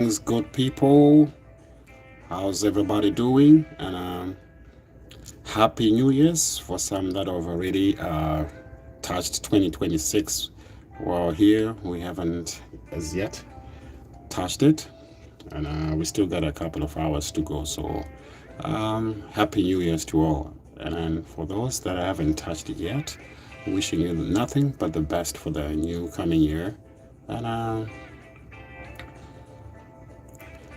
Good people. How's everybody doing? And happy New Year's for some that have already touched 2026. Well, here we haven't as yet touched it, and we still got a couple of hours to go. So, happy New Year's to all. And then for those that haven't touched it yet, wishing you nothing but the best for the new coming year. And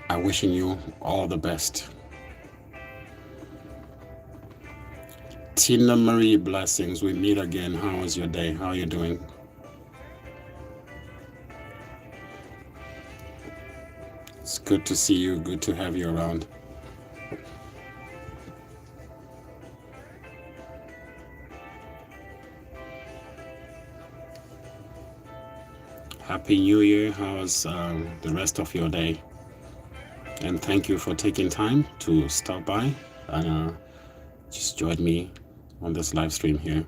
I'm wishing you all the best. Tina Marie, blessings. We meet again. How was your day? How are you doing? It's good to see you. Good to have you around. Happy New Year. How's the rest of your day? And thank you for taking time to stop by and just join me on this live stream here.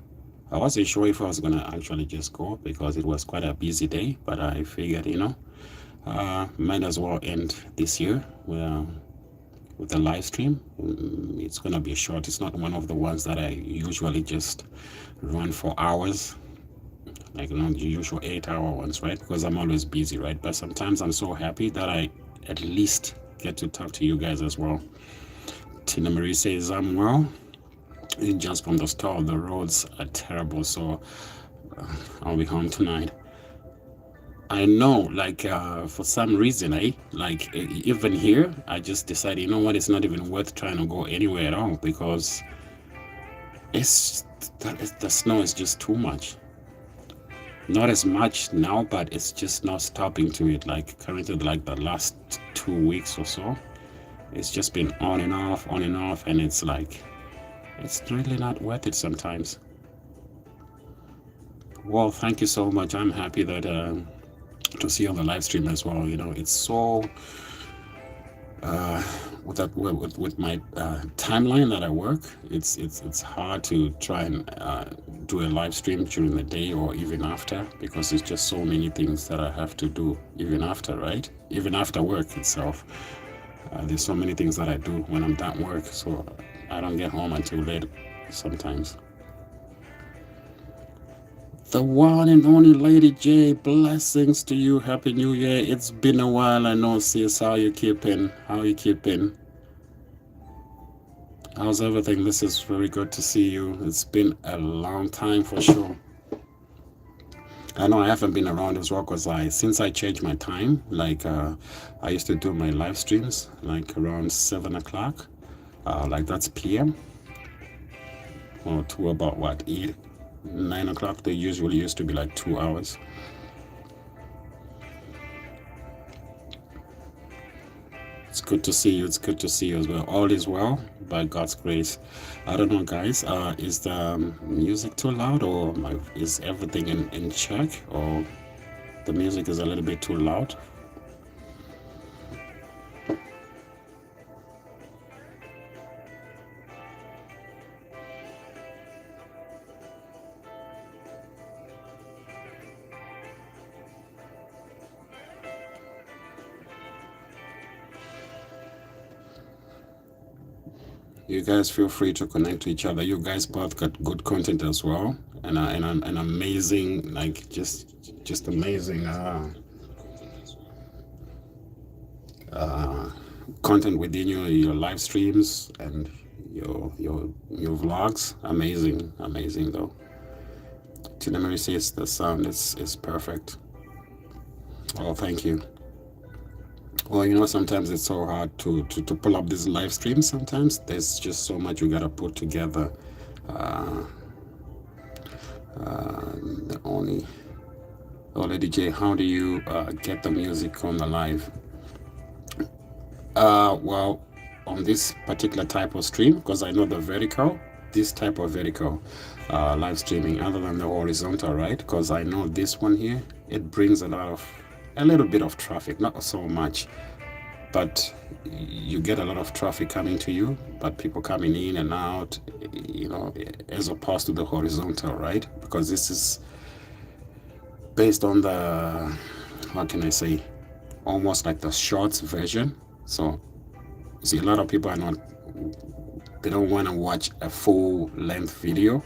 I wasn't sure if I was gonna actually just go because it was quite a busy day, but I figured, might as well end this year with a live stream. It's gonna be short. It's not one of the ones that I usually just run for hours, like the usual 8 hour ones, right? Because I'm always busy, right? But sometimes I'm so happy that I at least get to talk to you guys as well. Tina Marie says I'm well. And just from the start, the roads are terrible, so I'll be home tonight. I know, like for some reason, even here, I just decided, you know what, it's not even worth trying to go anywhere at all because it's the snow is just too much. Not as much now, but it's just not stopping to it. Like currently, like the last 2 weeks or so, it's just been on and off, and it's like it's really not worth it sometimes. Well, thank you so much. I'm happy that to see on the live stream as well. It's so with my timeline that I work, it's hard to try and do a live stream during the day or even after because there's just so many things that I have to do even after, right? Even after work itself. There's so many things that I do when I'm done work, so I don't get home until late sometimes. The one and only Lady J, blessings to you. Happy New Year. It's been a while. I know, sis. How you keeping? How you keeping? How's everything? This is very good to see you. It's been a long time for sure. I know I haven't been around as well because since I changed my time, I used to do my live streams like around 7 o'clock, like that's PM, or to about what 8, 9 o'clock. They usually used to be like 2 hours. It's good to see you. It's good to see you as well. All is well by God's grace. I don't know, guys. Is the music too loud, or is everything in check, or the music is a little bit too loud? You guys feel free to connect to each other. You guys both got good content as well, and an amazing, like just amazing content within your live streams and your vlogs. Amazing though. Tina Mary says the sound is perfect. Oh, thank you. Well, sometimes it's so hard to pull up these live streams. Sometimes there's just so much you gotta put together. The only Lady J, how do you get the music on the live? Well, on this particular type of stream, because I know the vertical, this type of vertical live streaming, other than the horizontal, right? Because I know this one here, it brings a little bit of traffic, not so much, but you get a lot of traffic coming to you, but people coming in and out, as opposed to the horizontal, right? Because this is based on the, how can I say, almost like the shorts version. So see, a lot of people are not, they don't want to watch a full length video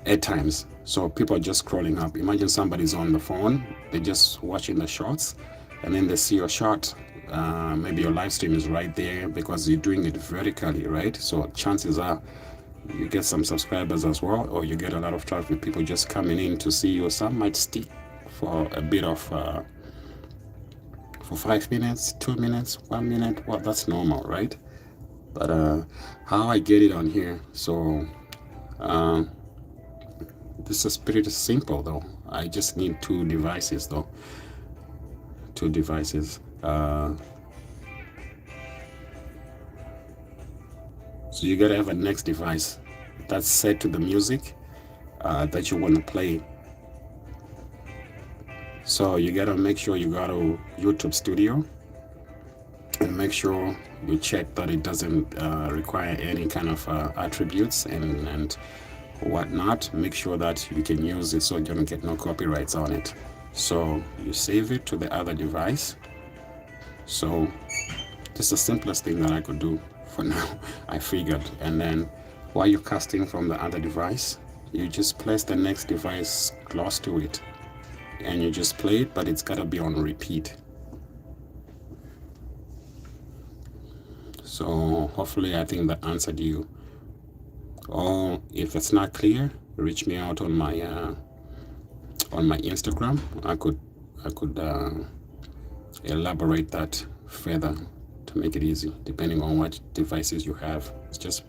at times. So people are just scrolling up. Imagine somebody's on the phone, they're just watching the shorts, and then they see your short. Maybe your live stream is right there because you're doing it vertically, right? So chances are you get some subscribers as well, or you get a lot of traffic, people just coming in to see you. Some might stick for a bit of for 5 minutes, 2 minutes, 1 minute. Well, that's normal, right? But how I get it on here, so this is pretty simple though. I just need 2 devices though. 2 devices. So you gotta have a next device that's set to the music that you want to play. So you gotta make sure you go to YouTube Studio and make sure you check that it doesn't require any kind of attributes and whatnot. Make sure that you can use it so you don't get no copyrights on it. So you save it to the other device. So this is the simplest thing that I could do for now, I figured. And then while you're casting from the other device, you just place the next device close to it and you just play it, but it's gotta be on repeat. So hopefully I think that answered you. Or if it's not clear, reach me out on my Instagram. I could elaborate that further to make it easy, depending on what devices you have. It's just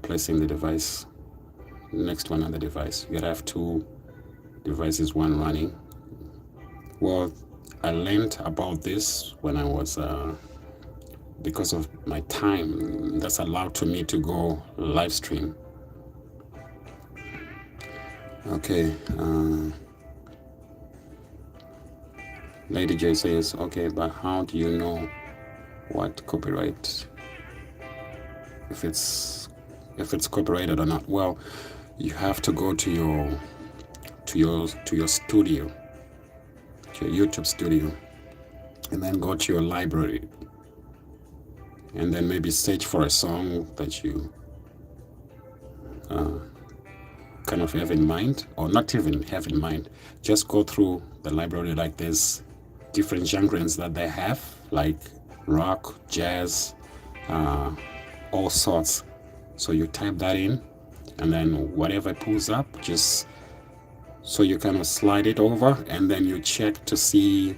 placing the device next to another device. You gotta have 2 devices, one running. Well, I learned about this when I was because of my time that's allowed to me to go live stream. Okay, Lady J says, okay, but how do you know what copyright, if it's copyrighted or not? Well, you have to go to your studio, to your YouTube studio, and then go to your library, and then maybe search for a song that you kind of have in mind, or not even have in mind. Just go through the library. Like there's different genres that they have, like rock, jazz, all sorts. So you type that in, and then whatever pulls up, just so you kind of slide it over, and then you check to see.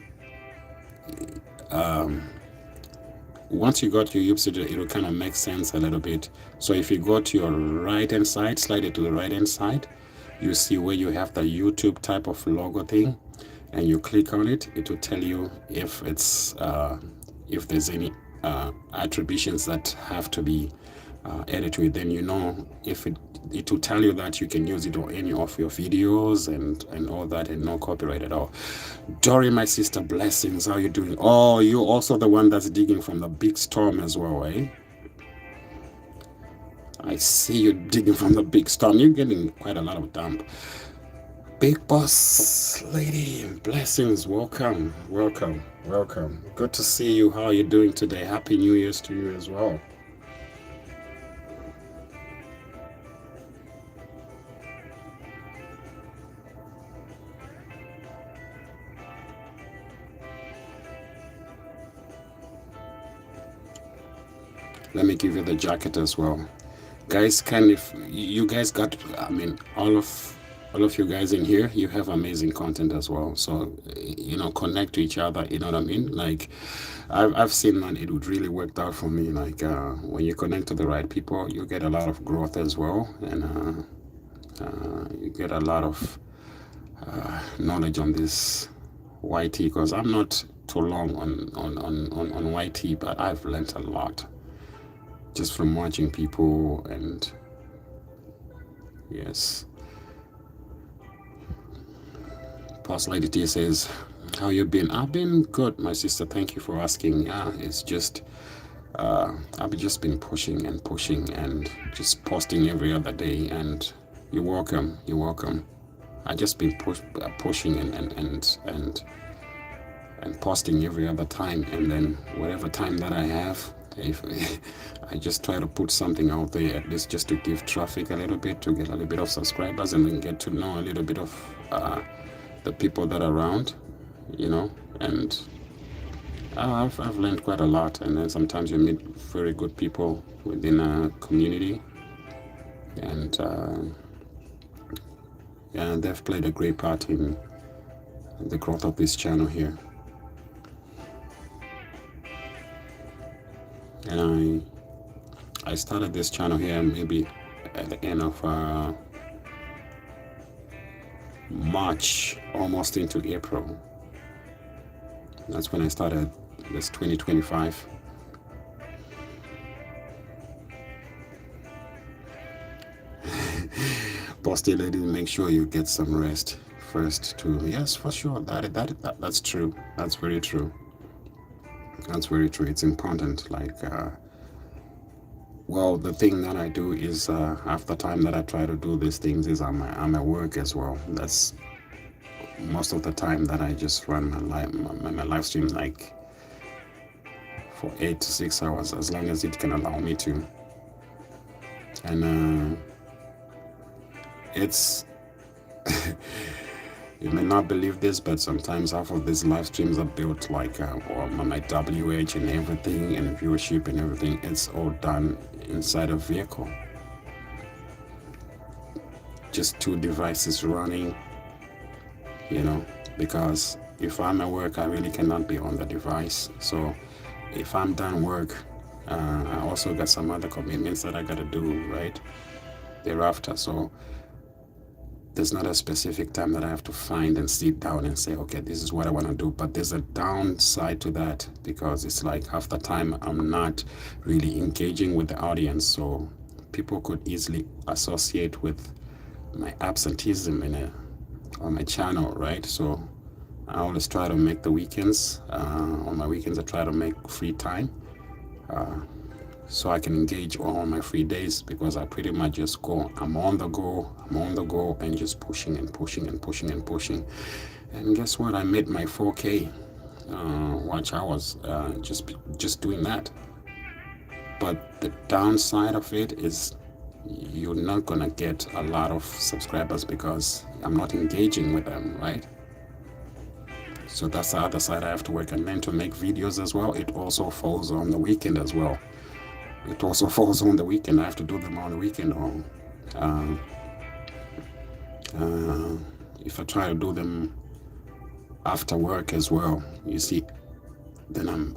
Once you got your YouTube Studio, it will kind of make sense a little bit. So if you go to your right hand side, slide it to the right hand side, you see where you have the YouTube type of logo thing, and you click on it. It will tell you if it's if there's any attributions that have to be added to it. Then you know if it will tell you that you can use it on any of your videos and all that, and no copyright at all. Dory, my sister, blessings. How you doing? Oh, you also the one that's digging from the big storm as well, eh? I see you digging from the big storm. You're getting quite a lot of damp. Big boss lady, blessings. Welcome, welcome, welcome. Good to see you. How are you doing today? Happy New Year's to you as well. Let me give you the jacket as well, guys. If you guys got, I mean, all of you guys in here, you have amazing content as well. So connect to each other. You know what I mean? Like I've seen that it would really work out for me. Like when you connect to the right people, you get a lot of growth as well, and you get a lot of knowledge on this YT, because I'm not too long on YT, but I've learned a lot just from watching people. And yes, Past Lady T says, how you been? I've been good, my sister. Thank you for asking. Yeah, it's just I've just been pushing and just posting every other day, and you're welcome. I just been pushing and posting every other time, and then whatever time that I have, if I just try to put something out there, at least just to give traffic a little bit, to get a little bit of subscribers, and then get to know a little bit of the people that are around, you know. And I've learned quite a lot, and then sometimes you meet very good people within a community, and yeah, they've played a great part in the growth of this channel here. And I started this channel here maybe at the end of March, almost into April. That's when I started this 2025. Posty lady, make sure you get some rest first too. Yes, for sure. That's true. That's very true. That's very true. It's important. Like, well, the thing that I do is half the time that I try to do these things is I'm at work as well. That's most of the time that I just run my live stream like for 8 to 6 hours, as long as it can allow me to. And it's you may not believe this, but sometimes half of these live streams are built like or my WH and everything, and viewership and everything, it's all done inside a vehicle. Just 2 devices running, you know, because if I'm at work, I really cannot be on the device. So if I'm done work, I also got some other commitments that I gotta do right thereafter. So there's not a specific time that I have to find and sit down and say, okay, this is what I want to do. But there's a downside to that, because it's like half the time I'm not really engaging with the audience. So people could easily associate with my absenteeism on my channel, right? So I always try to make the weekends, on my weekends I try to make free time, so I can engage on my free days, because I pretty much just go, I'm on the go, and just pushing and pushing and pushing and pushing. And guess what? I made my 4K watch hours just doing that. But the downside of it is you're not gonna get a lot of subscribers because I'm not engaging with them, right? So that's the other side I have to work. And then to make videos as well, it also falls on the weekend as well. It also falls on the weekend. I have to do them on the weekend, or if I try to do them after work as well, you see, then I'm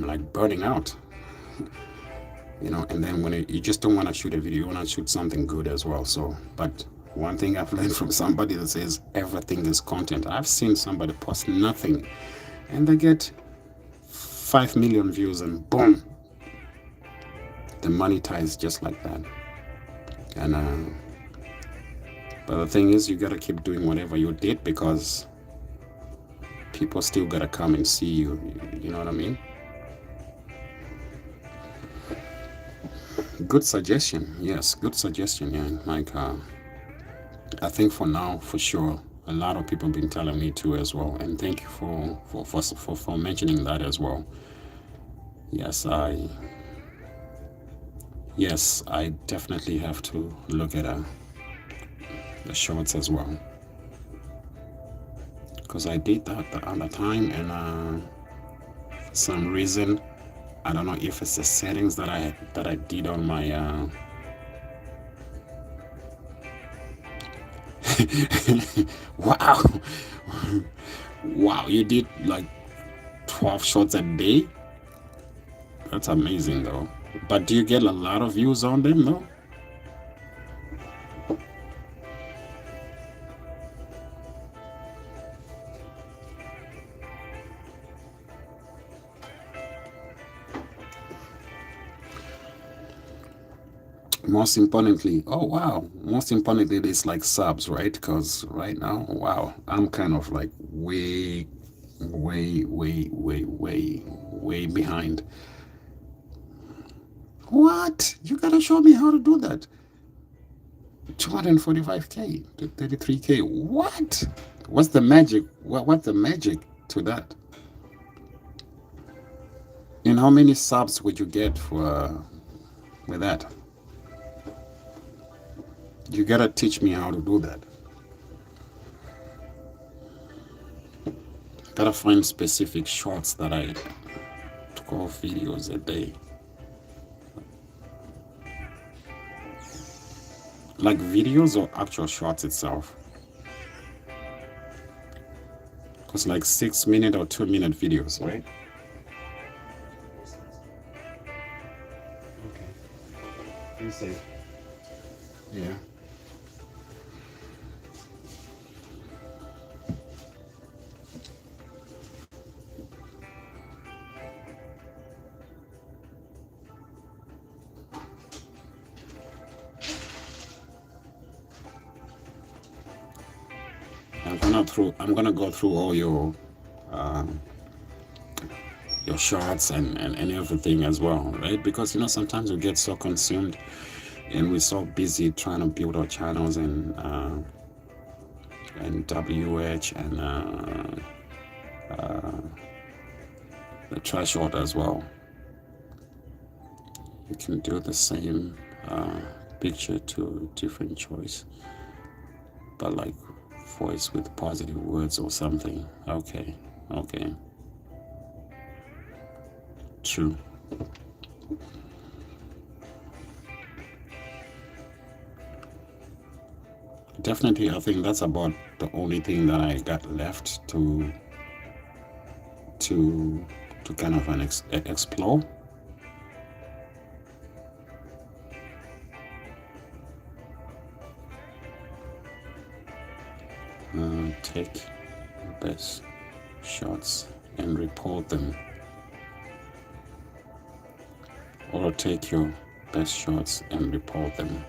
like burning out, you know. And then when you just don't want to shoot a video, you want to shoot something good as well. So, but one thing I've learned from somebody that says everything is content. I've seen somebody post nothing, and they get 5 million views, and boom, the monetize just like that. And but the thing is, you gotta keep doing whatever you did, because people still gotta come and see you. You know what I mean? Good suggestion. Yes, good suggestion. Yeah, like I think for now, for sure, a lot of people have been telling me too as well. And thank you for mentioning that as well. Yes, I definitely have to look at the shorts as well, because I did that the other time, and for some reason, I don't know if it's the settings that I did on my wow, you did like 12 shots a day? That's amazing though. But do you get a lot of views on them though? Most importantly, it is like subs, right? Because right now, wow, I'm kind of like way behind. What? You gotta show me how to do that. 245K to 33K. What? What's the magic? What's the magic to that? And how many subs would you get for with that? You gotta teach me how to do that. Gotta find specific shots that I 12 videos a day. Like videos or actual shots itself? Because like 6 minute or 2 minute videos, right? Okay. You say. Yeah. I'm gonna go through all um, your shots and everything as well, right? Because sometimes we get so consumed and we're so busy trying to build our channels and WH and the trash shot as well. You can do the same picture to different choice, but like voice with positive words or something. Okay. True. Definitely, I think that's about the only thing that I got left to kind of explore. Take best shots and report them, or take your best shots and report them.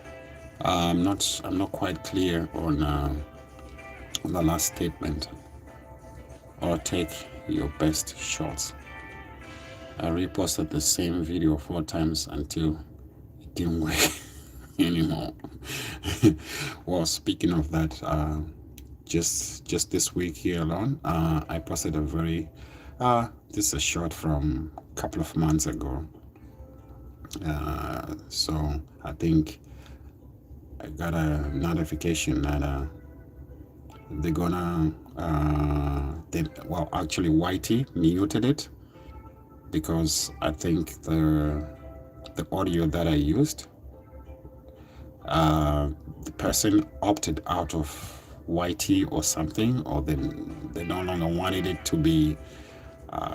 I'm not quite clear on the last statement. Or take your best shots. I reposted the same video 4 times until it didn't work anymore. Well, speaking of that, just this week here alone, I posted a very this is a shot from a couple of months ago. So I think I got a notification that they're gonna actually YT muted it because I think the audio that I used, the person opted out of YT or something, or they no longer wanted it to be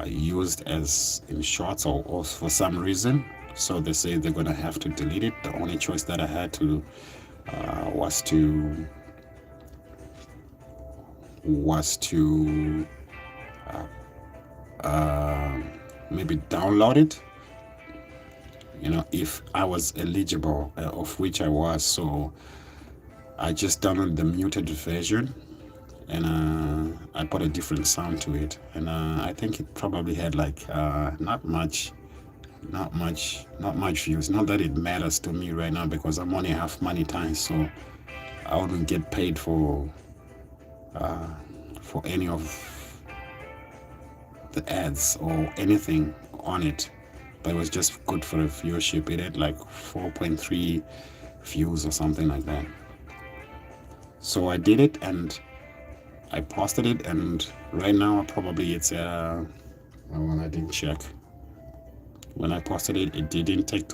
used as in shots or for some reason. So they say they're gonna have to delete it. The only choice that I had to was to maybe download it, if I was eligible, of which I was. So I just downloaded the muted version and I put a different sound to it, and I think it probably had like not much views. Not that it matters to me right now because I'm only half monetized, so I wouldn't get paid for any of the ads or anything on it, but it was just good for the viewership. It had like 4.3 views or something like that. So I did it and I posted it, and right now probably it's well, I didn't check. When I posted it, it didn't take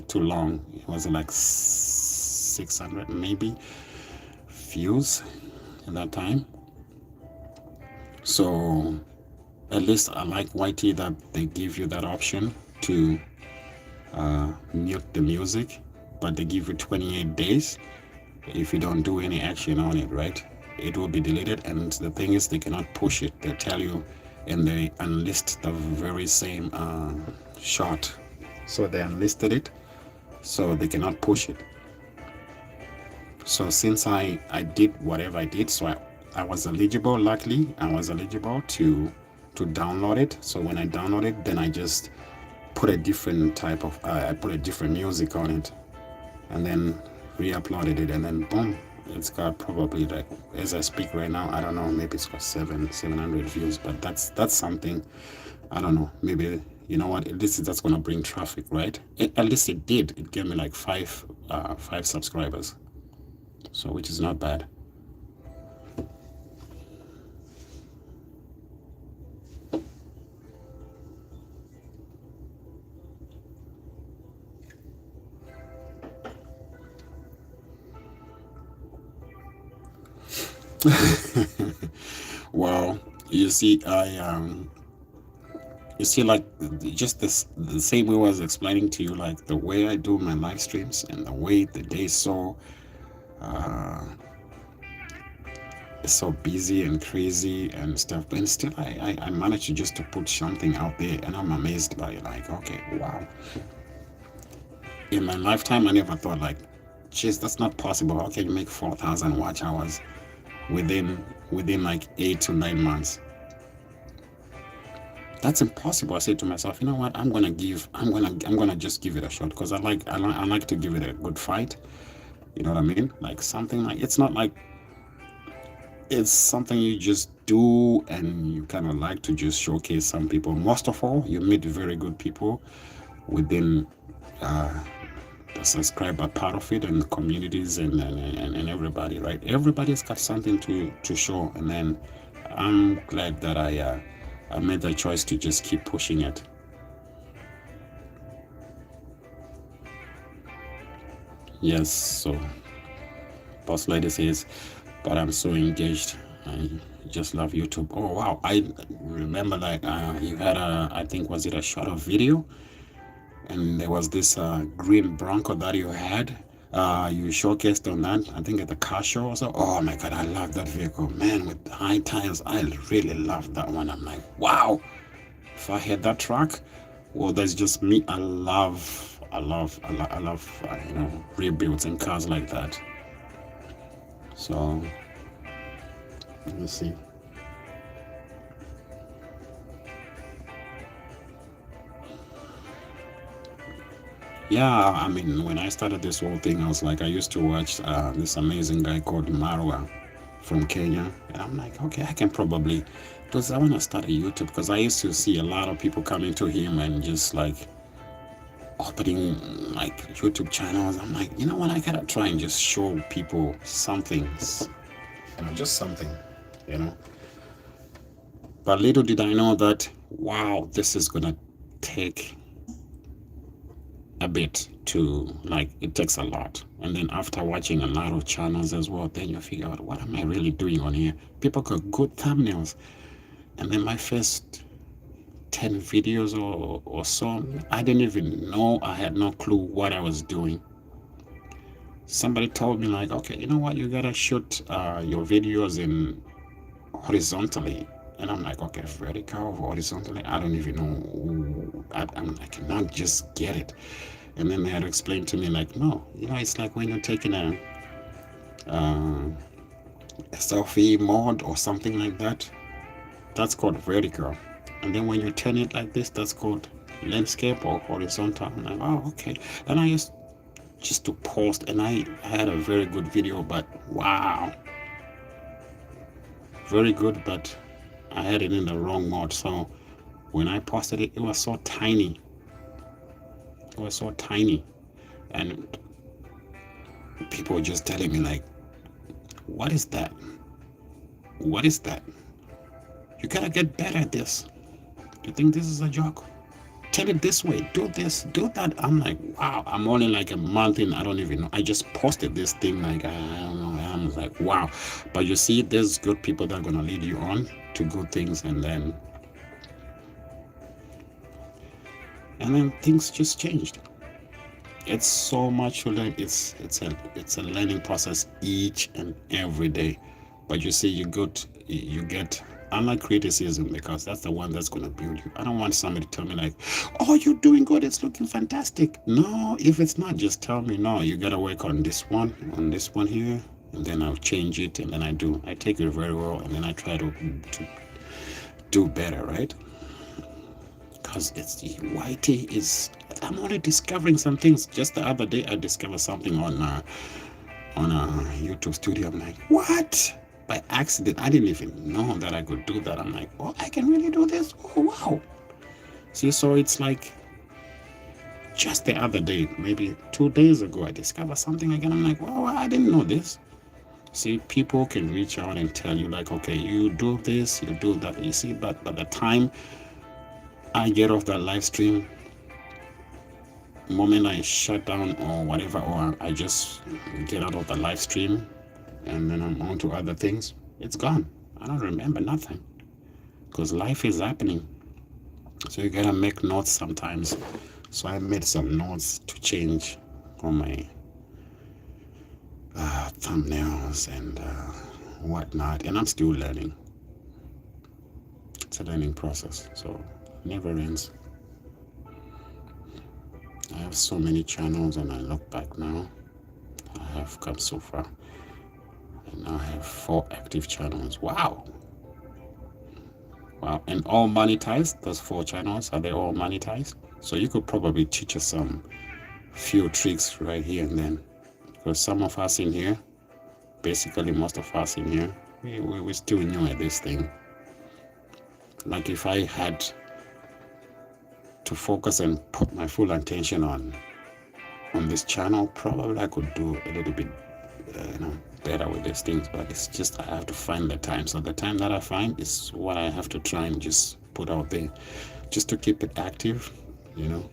too long. It was like 600 maybe views at that time. So at least I like YT that they give you that option to mute the music, but they give you 28 days. If you don't do any action on it, right, it will be deleted. And the thing is, they cannot push it. They tell you and they unlist the very same shot. So they unlisted it, so they cannot push it. So since I did whatever I did, so I was eligible. Luckily, I was eligible to download it. So when I download it, then I just put a different type of I put a different music on it, and then re-uploaded it, and then boom, it's got probably, like, as I speak right now, I don't know, maybe it's got 700 views, but that's something. I don't know, maybe, you know what, at least that's gonna bring traffic, right? At least it did. It gave me like five subscribers, so which is not bad. Well, you see, you see, like, just this, the same way I was explaining to you, like the way I do my live streams and the way the day uh, is so busy and crazy and stuff, but still I managed to just to put something out there, and I'm amazed by it. Like, okay, wow. In my lifetime, I never thought, like, geez, that's not possible. How can you make 4,000 watch hours within like 8 to 9 months? That's impossible. I said to myself, you know what? I'm gonna just give it a shot, because I like to give it a good fight. You know what I mean? Like, something like, it's not like it's something you just do and you kind of like to just showcase some people. Most of all, you meet very good people within uh, the subscriber part of it, and the communities, and everybody, right? Everybody's got something to show, and then I'm glad that I made the choice to just keep pushing it. Yes, so Boss Lady says, but I'm so engaged. I just love YouTube. Oh wow, I remember, like, you had I think, was it a short of video, and there was this green Bronco that you had. You showcased on that, I think, at the car show or so. Oh my god, I love that vehicle, man, with high tires. I really love that one. I'm like, wow, if I had that truck, well, that's just me. I love rebuilds and cars like that. So let me see. Yeah, I mean, when I started this whole thing, I was like, I used to watch this amazing guy called Marwa from Kenya, and I'm like, okay, I can probably, because I want to start a YouTube, because I used to see a lot of people coming to him and just like opening like YouTube channels. I'm like, you know what, I gotta try and just show people something, just something, you know. But little did I know that, wow, this is gonna take a bit to, like, it takes a lot. And then after watching a lot of channels as well, then you figure out, what am I really doing on here? People got good thumbnails. And then my first 10 videos or so, I didn't even know. I had no clue what I was doing. Somebody told me, like, okay, you know what, you gotta shoot your videos in horizontally. And I'm like, okay, vertical or horizontally, I don't even know. I cannot just get it. And then they had to explain to me, like, no, it's like when you're taking a selfie mode or something like that, that's called vertical. And then when you turn it like this, that's called landscape or horizontal. I'm like, oh, okay. And I used just to post, and I had a very good video, but wow, very good, but I had it in the wrong mode. So when I posted it, it was so tiny. And people were just telling me, like, what is that? You gotta get better at this. Do you think this is a joke? Tell it this way, do this, do that. I'm like, wow, I'm only like a month in. I don't even know. I just posted this thing, like, I don't know. I'm like, wow. But you see, there's good people that are gonna lead you on to good things, and then things just changed. It's so much to learn. It's a learning process each and every day. But you see, you get, unlike criticism, because that's the one that's going to build you. I don't want somebody to tell me, like, oh, you're doing good, it's looking fantastic. No, if it's not, just tell me, no, you got to work on this one here, and then I'll change it, and then I take it very well, and then I try to do better, right? Because YT is I'm only discovering some things. Just the other day, I discovered something on a YouTube studio. I'm like, what? By accident, I didn't even know that I could do that. I'm like, oh, I can really do this. Oh, wow. See, so it's like just the other day, maybe 2 days ago, I discovered something again. I'm like, wow, I didn't know this. See, people can reach out and tell you, like, okay, you do this, you do that. You see, but by the time I get off that live stream, moment I shut down or whatever, or I just get out of the live stream and then I'm on to other things, it's gone. I don't remember nothing because life is happening. So you gotta make notes sometimes. So I made some notes to change on my thumbnails and whatnot, and I'm still learning. It's a learning process, so never ends. I have so many channels, and I look back now, I have come so far, and now I have 4 active channels. Wow, and all monetized. Those 4 channels, are they all monetized? So you could probably teach us some few tricks right here and then, because some of us in here, basically most of us in here, we're still new at this thing. Like if I had to focus and put my full attention on this channel, probably I could do a little bit better with these things, but it's just I have to find the time. So the time that I find is what I have to try and just put out there, just to keep it active, you know.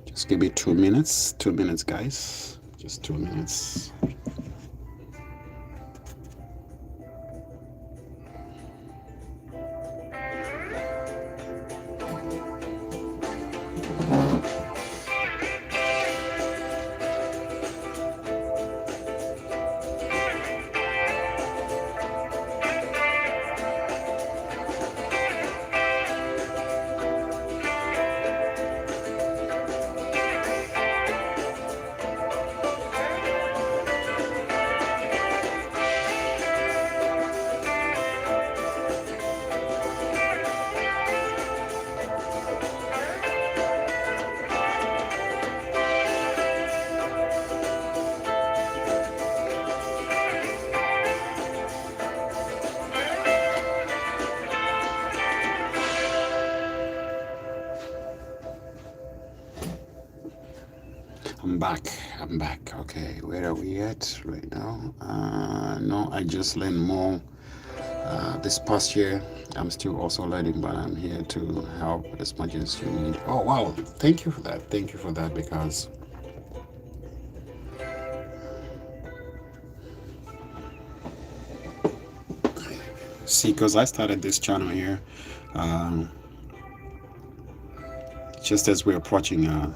Just give me 2 minutes. 2 minutes, guys. Just 2 minutes. I'm back. Okay, where are we at right now? No, I just learned more this past year. I'm still also learning, but I'm here to help as much as you need. Oh wow, thank you for that. Thank you for that, because see, because I started this channel here just as we're approaching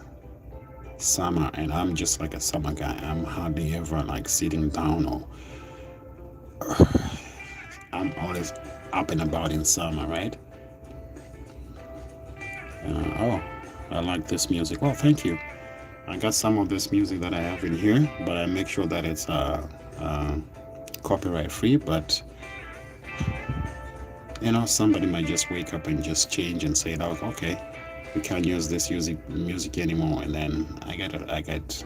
summer, and I'm just like a summer guy. I'm hardly ever like sitting down, or I'm always up and about in summer, right? Oh, I like this music. Well, thank you. I got some of this music that I have in here, but I make sure that it's copyright free. But you know, somebody might just wake up and just change and say, oh, okay, we can't use this music anymore, and then I get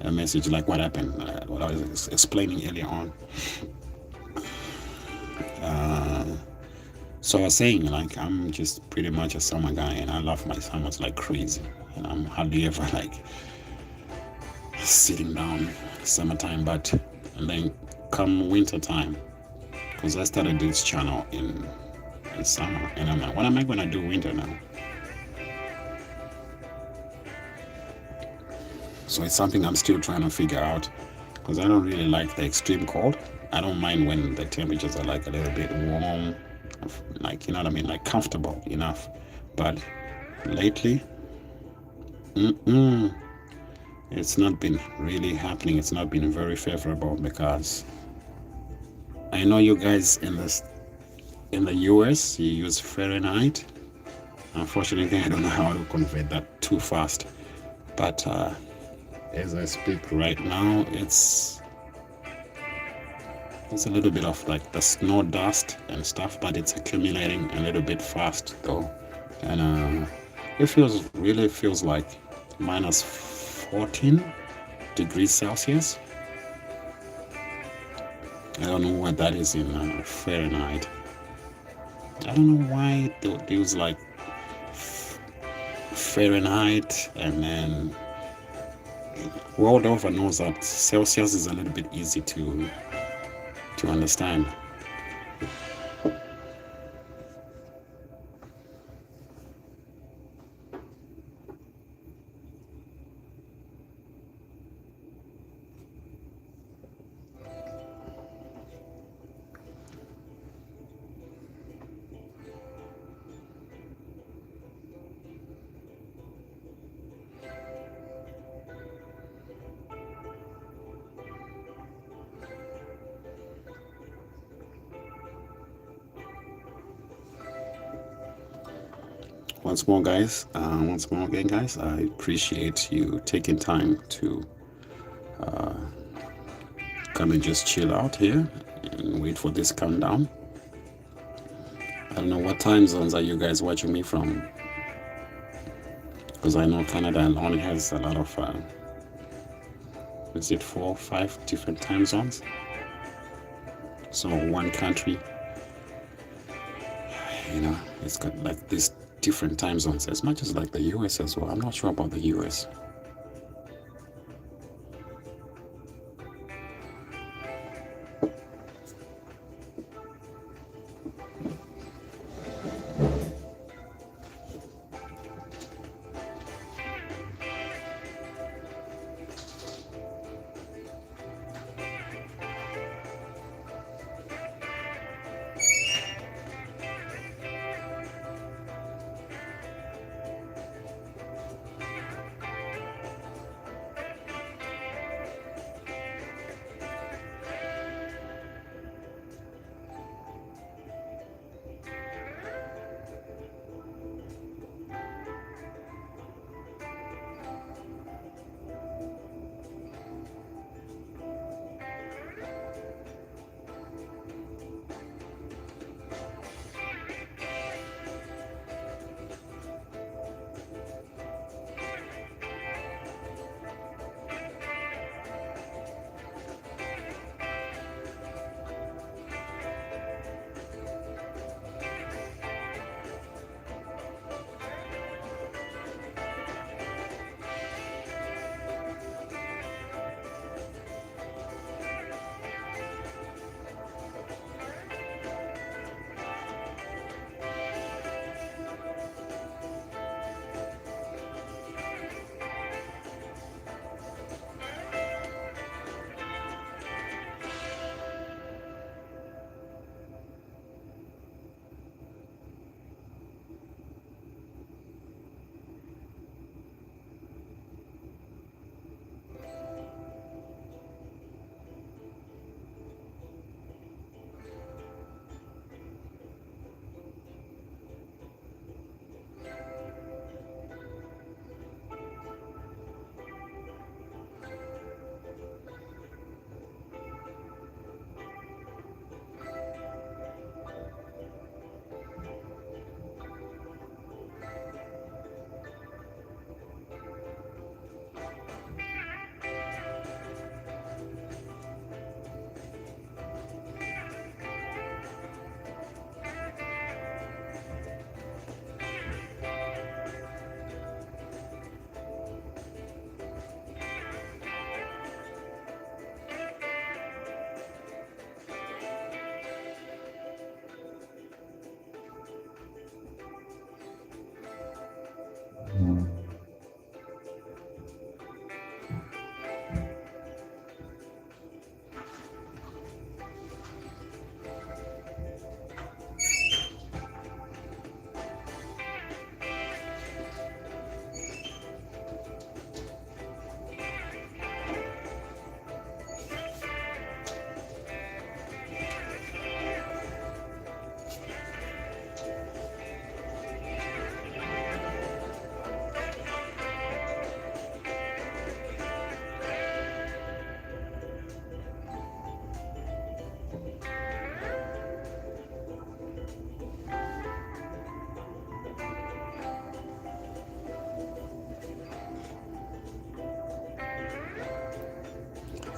a message like what happened, what I was explaining earlier on. So I was saying, like, I'm just pretty much a summer guy, and I love my summers like crazy, and I'm hardly ever like sitting down summertime. But and then come winter time, because I started this channel in summer, and I'm like, what am I gonna do winter now? So it's something I'm still trying to figure out, because I don't really like the extreme cold. I don't mind when the temperatures are like a little bit warm, like, you know what I mean, like comfortable enough. But lately, mm-mm, it's not been really happening. It's not been very favorable because I know you guys in the US you use Fahrenheit. Unfortunately, I don't know how to convert that too fast. But as I speak right now, it's a little bit of like the snow dust and stuff, but it's accumulating a little bit fast though, and it really feels like minus 14 degrees Celsius. I don't know what that is in Fahrenheit. I don't know why they use like Fahrenheit, and then world over knows that Celsius is a little bit easy to understand. Once more again, guys, I appreciate you taking time to come and just chill out here and wait for this countdown. I don't know what time zones are you guys watching me from, because I know Canada only has a lot of, is it 4 or 5 different time zones? So one country, you know, it's got like these different time zones as much as like the US as well. I'm not sure about the US.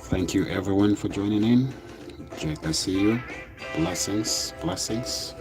Thank you, everyone, for joining in. Jake, I see you. Blessings, blessings.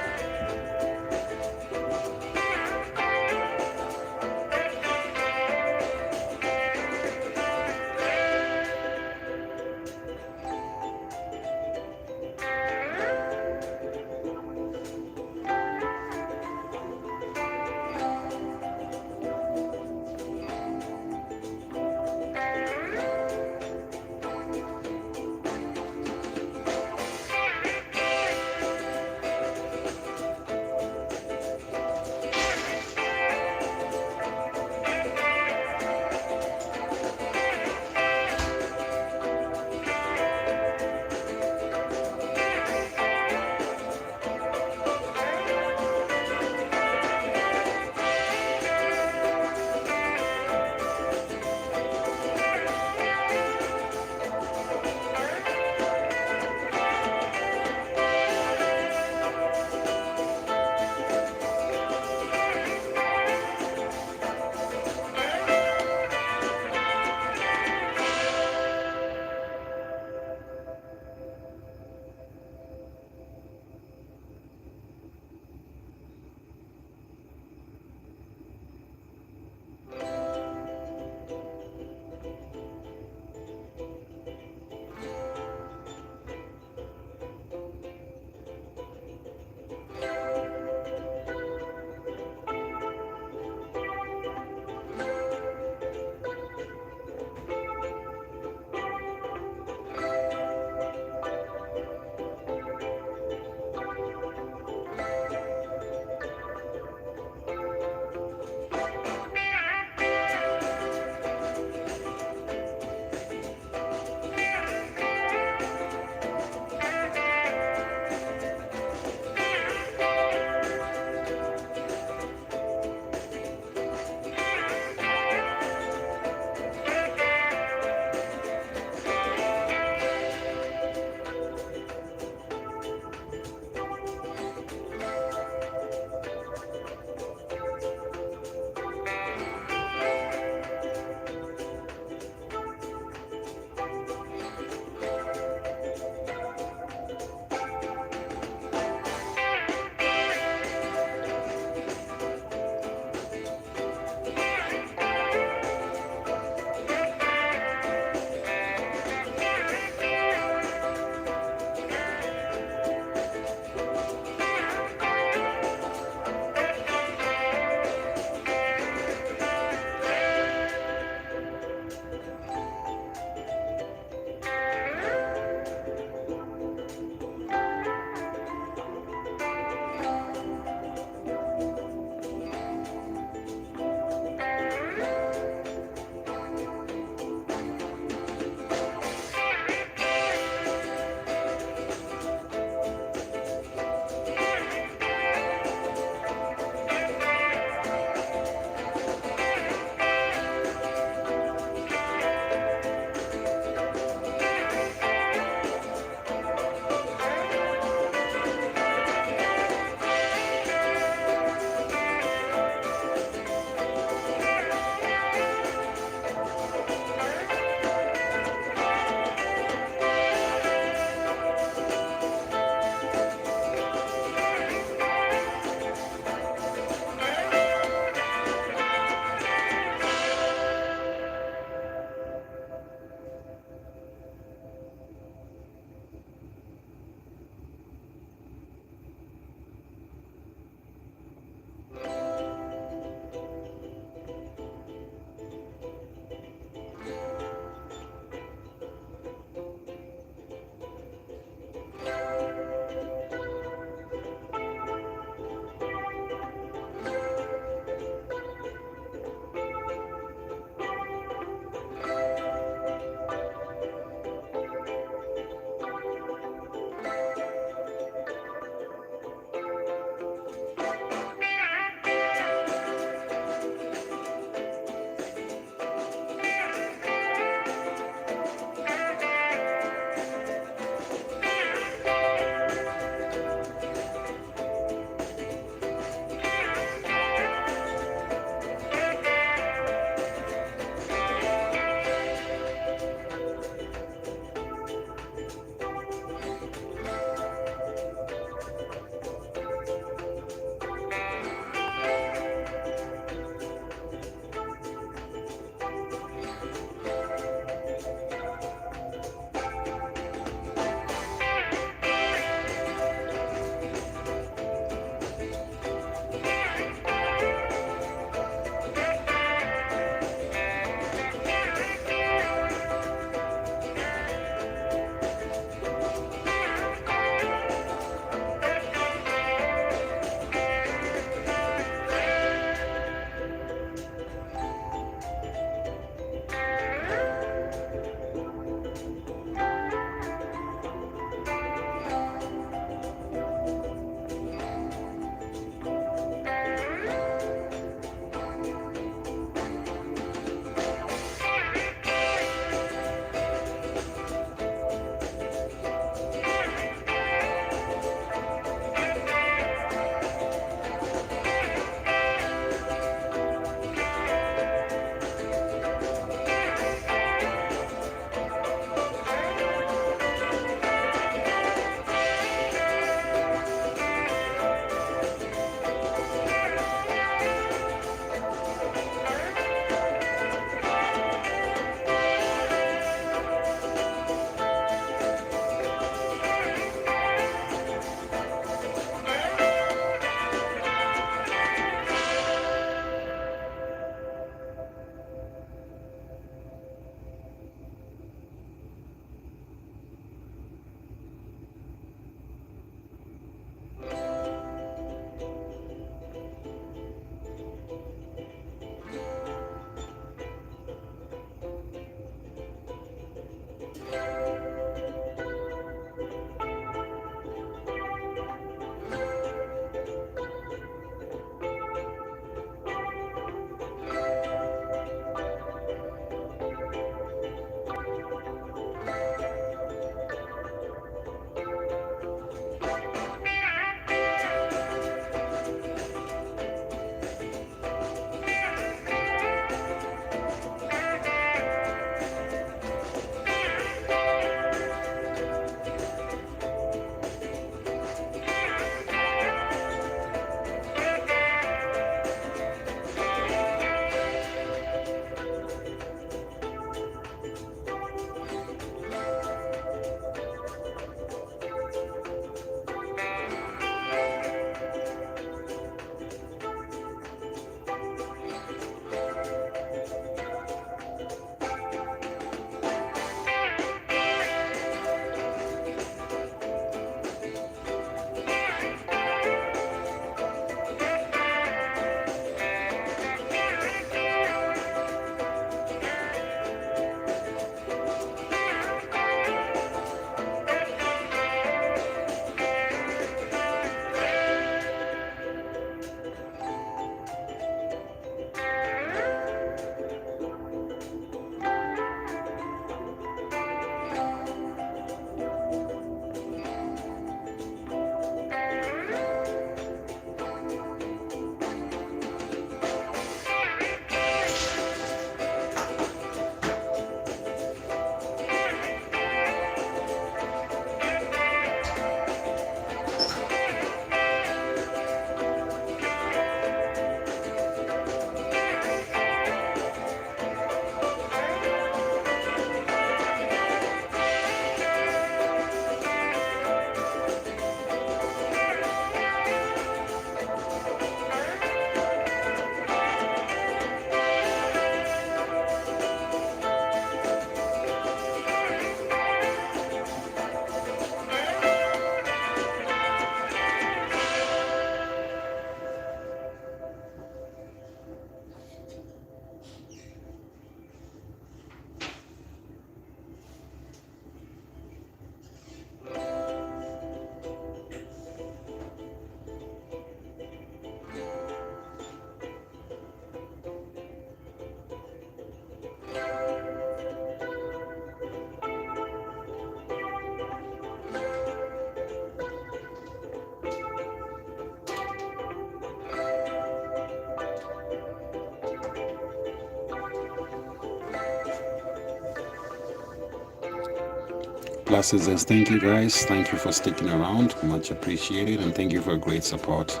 Blessings and thank you guys. Thank you for sticking around. Much appreciated, and thank you for great support.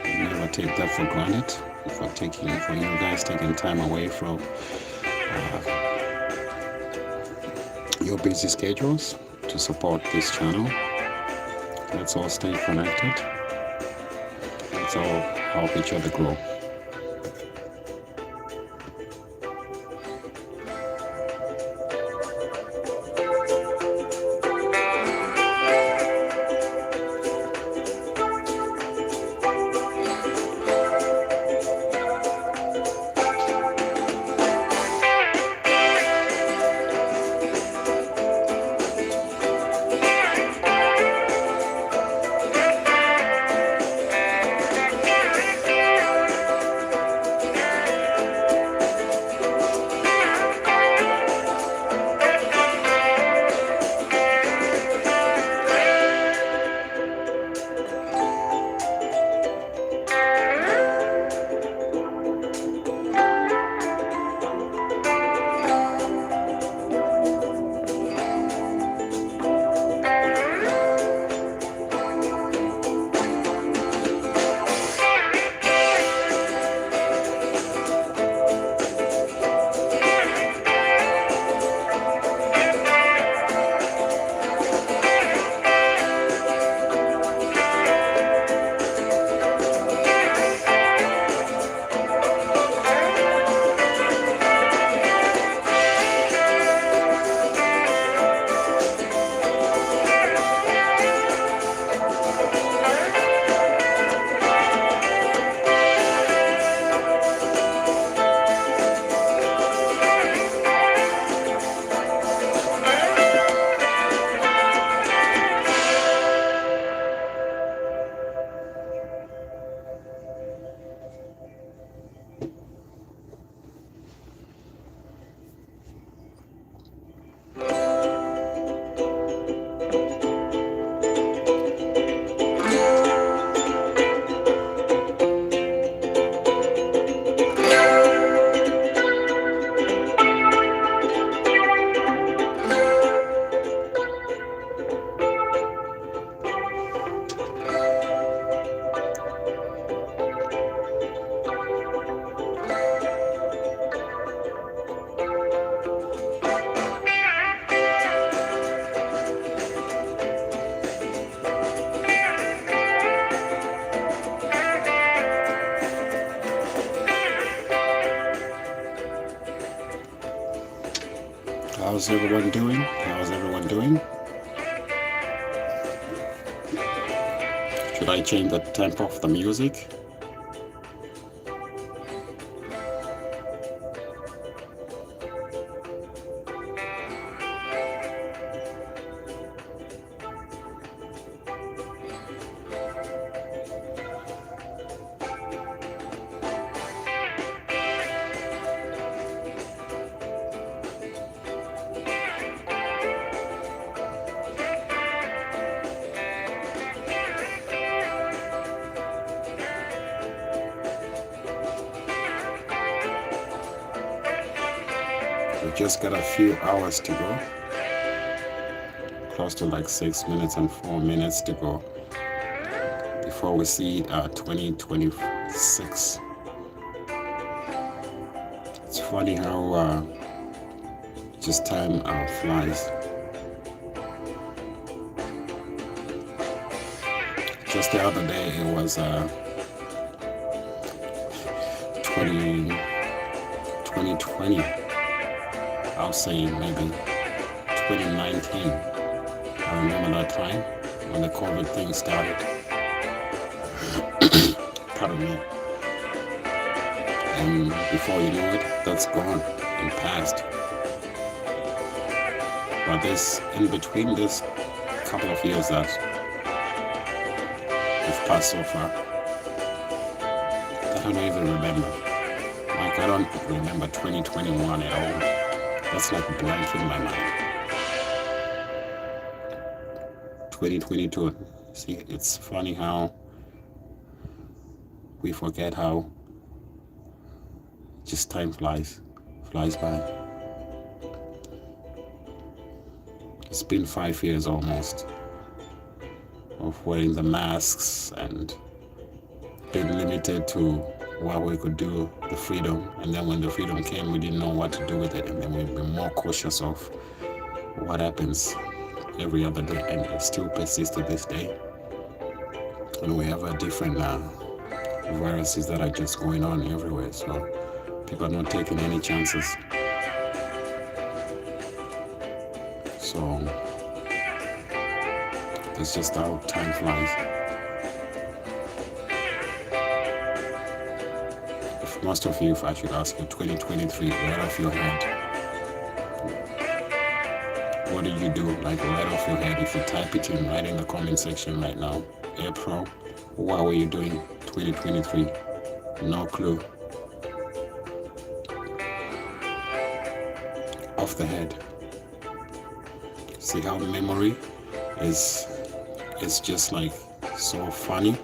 Never take that for granted. For you guys taking time away from your busy schedules to support this channel. Let's all stay connected. Let's all help each other grow. How's everyone doing? How's everyone doing? Should I change the tempo of the music? We just got a few hours to go. Close to like 6 minutes and 4 minutes to go before we see 2026. It's funny how just time flies. Just the other day it was 2020. I'll say maybe 2019. I remember that time when the COVID thing started. Pardon me. And before you know it, that's gone and passed. But this, in between this couple of years that have passed so far, I don't even remember. Like, I don't remember 2021 at all. That's like a blank in my mind. 2022. See, it's funny how we forget how just time flies by. It's been 5 years almost of wearing the masks and being limited to what we could do, the freedom. And then when the freedom came, we didn't know what to do with it. And then we've been more cautious of what happens every other day, and it still persists to this day. And we have a different viruses that are just going on everywhere. So people are not taking any chances. So it's just how time flies. If most of you, if I should ask you 2023 right off your head, what did you do? Like right off your head, if you type it in right in the comment section right now, April, what were you doing 2023? No clue. Off the head. See how memory is just like so funny.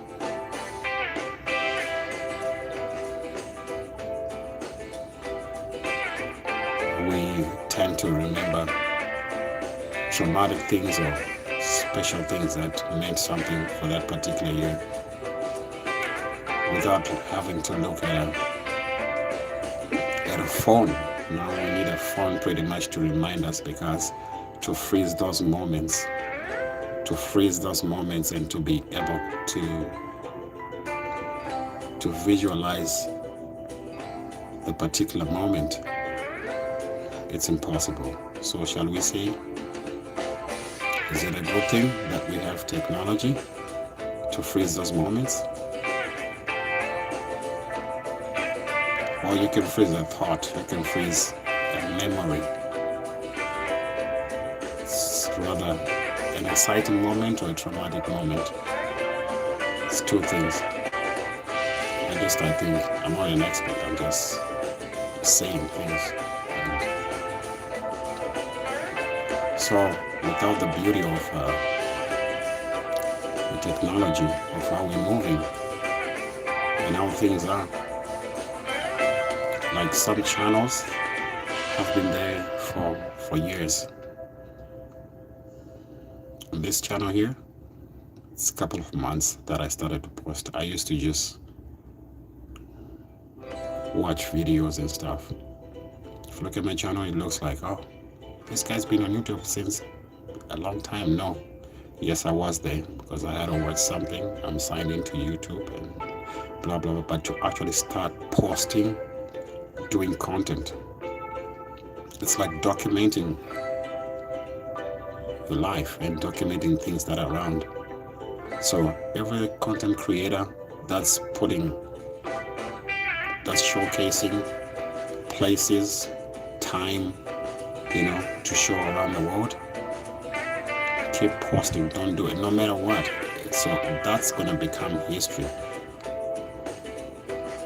We tend to remember traumatic things or special things that meant something for that particular year without having to look at a phone. Now we need a phone pretty much to remind us, because to freeze those moments and to be able to visualize the particular moment, it's impossible. So shall we say, is it a good thing that we have technology to freeze those moments? Or you can freeze a thought, you can freeze a memory. It's rather an exciting moment or a traumatic moment. It's two things. I think I'm not an expert, I'm just saying things. So without the beauty of the technology, of how we're moving and how things are, like some channels have been there for years. On this channel here, it's a couple of months that I started to post. I used to just watch videos and stuff. If you look at my channel, it looks like, oh, this guy's been on YouTube since a long time. No. Yes, I was there because I had to watch something. I'm signed into YouTube and blah, blah, blah. But to actually start posting, doing content, it's like documenting your life and documenting things that are around. So every content creator that's showcasing places, time, to show around the world, keep posting, don't do it, no matter what. So that's gonna become history.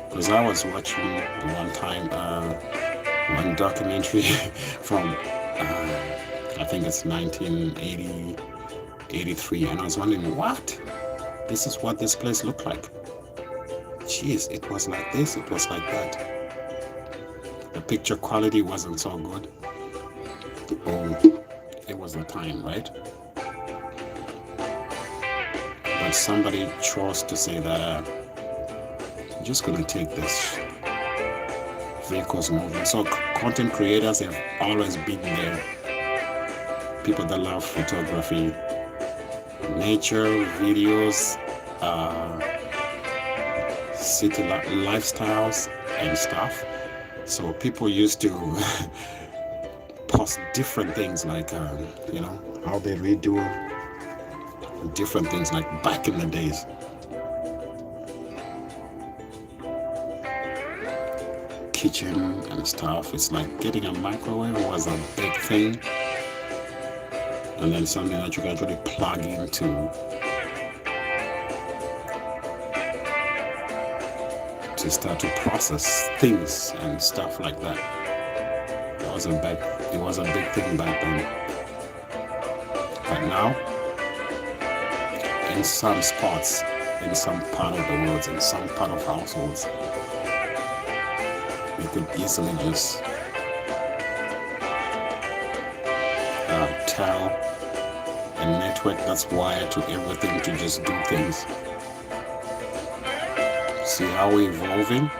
Because I was watching one time one documentary from I think it's 1980, 83, and I was wondering, what? This is what this place looked like. Jeez, it was like this, it was like that. The picture quality wasn't so good. Oh, it was the time, right? But somebody chose to say that I'm just gonna take this vehicles moving. So content creators have always been there. People that love photography, nature, videos, city lifestyles and stuff. So people used to post different things, like how they redo different things, like back in the days. Kitchen and stuff. It's like getting a microwave was a big thing, and then something that you can actually plug into to start to process things and stuff like that. It was a big thing back then. But now, in some spots, in some part of the world, in some part of households, you could easily just tell a network that's wired to everything to just do things. See how we're evolving?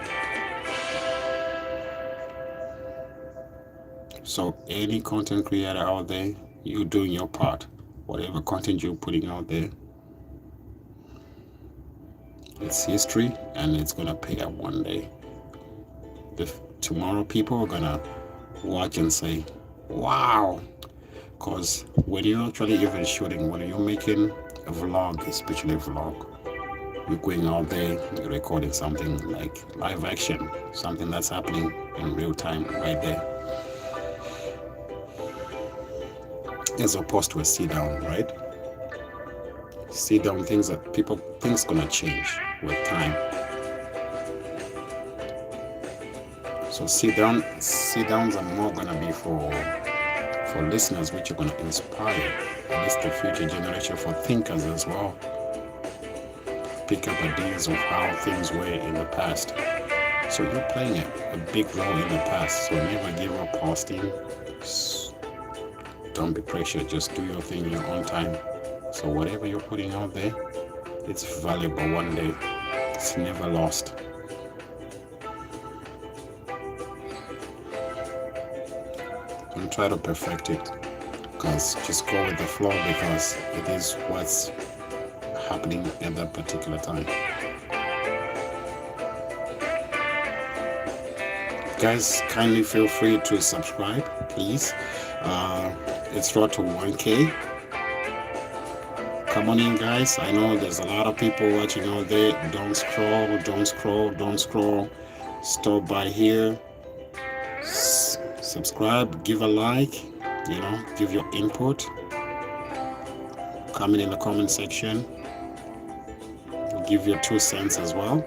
So any content creator out there, you're doing your part. Whatever content you're putting out there, it's history and it's gonna pay out one day. Tomorrow people are gonna watch and say, wow. Because when you're actually even shooting, when you're making a vlog, especially a vlog, you're going out there, you're recording something like live action, something that's happening in real time right there, as opposed to a sit down, right? Sit down, things gonna change with time. So sit downs are more gonna be for listeners, which are gonna inspire at least the future generation, for thinkers as well. Pick up ideas of how things were in the past. So you're playing a big role in the past. So never give up posting. Don't be pressured. Just do your thing in your own time. So whatever you're putting out there, it's valuable one day. It's never lost. Don't try to perfect it, because just go with the flow, because it is what's happening at that particular time. Guys, kindly feel free to subscribe, please. It's road to 1K. Come on in, guys. I know there's a lot of people watching out there. Don't scroll. Stop by here. Subscribe, give a like, give your input. Comment in the comment section. Give your 2 cents as well.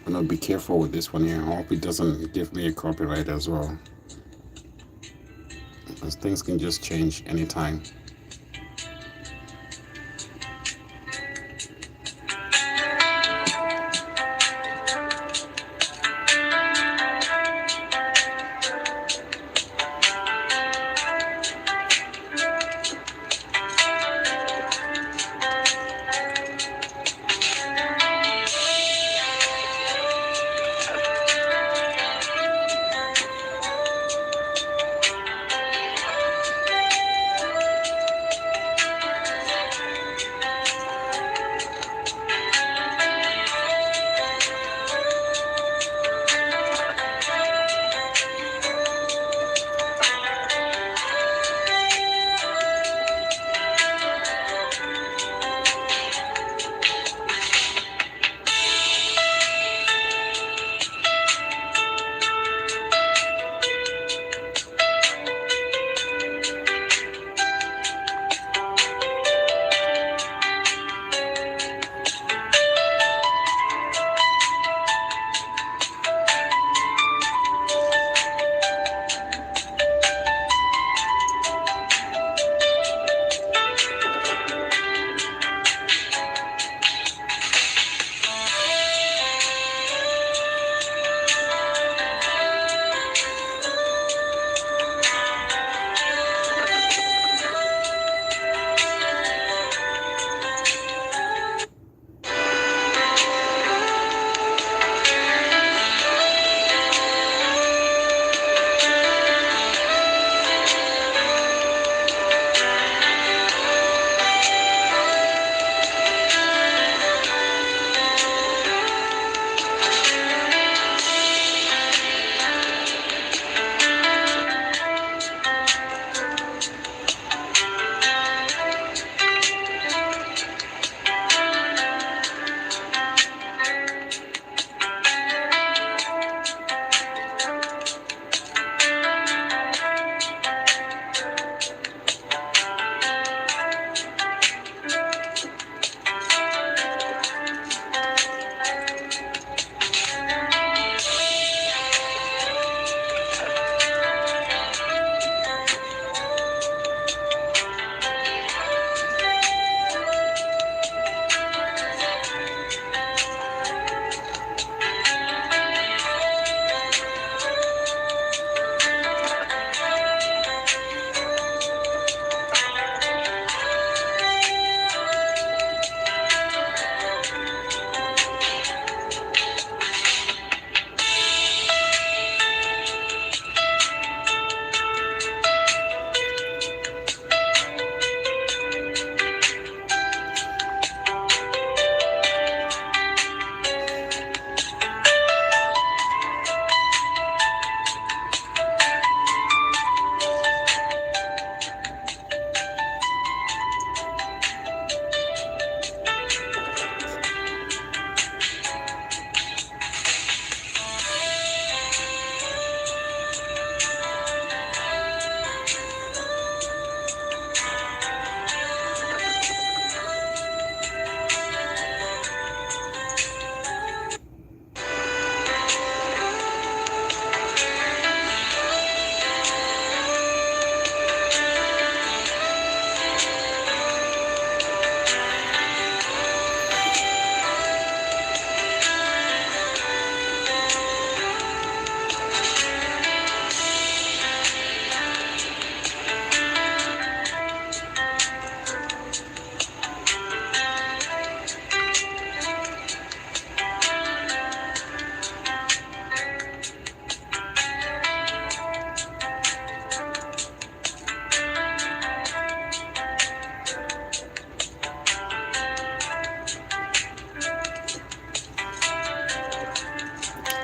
I'm gonna be careful with this one here. I hope it doesn't give me a copyright as well, because things can just change anytime.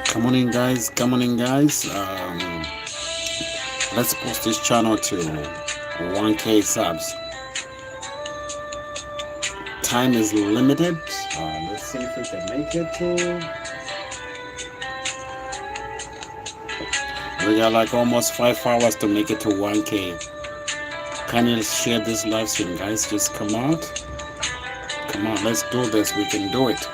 Come on in, guys. Come on in, guys. Let's post this channel to 1K subs. Time is limited. Let's see if we can make it to. We got like almost 5 hours to make it to 1K. Can you share this live stream, guys? Just come out. Come on, let's do this. We can do it.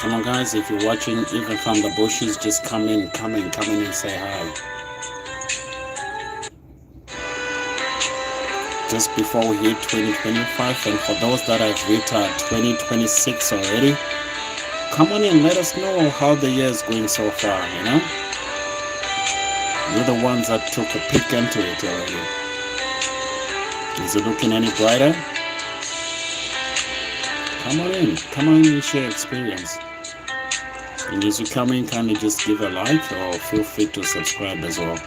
Come on, guys, if you're watching even from the bushes, just come in and say hi. Just before we hit 2025, and for those that have hit 2026 already, come on in, let us know how the year is going so far, you know? You're the ones that took a peek into it already. Is it looking any brighter? Come on in and share experience. And as you come in, kindly just give a like or feel free to subscribe as well.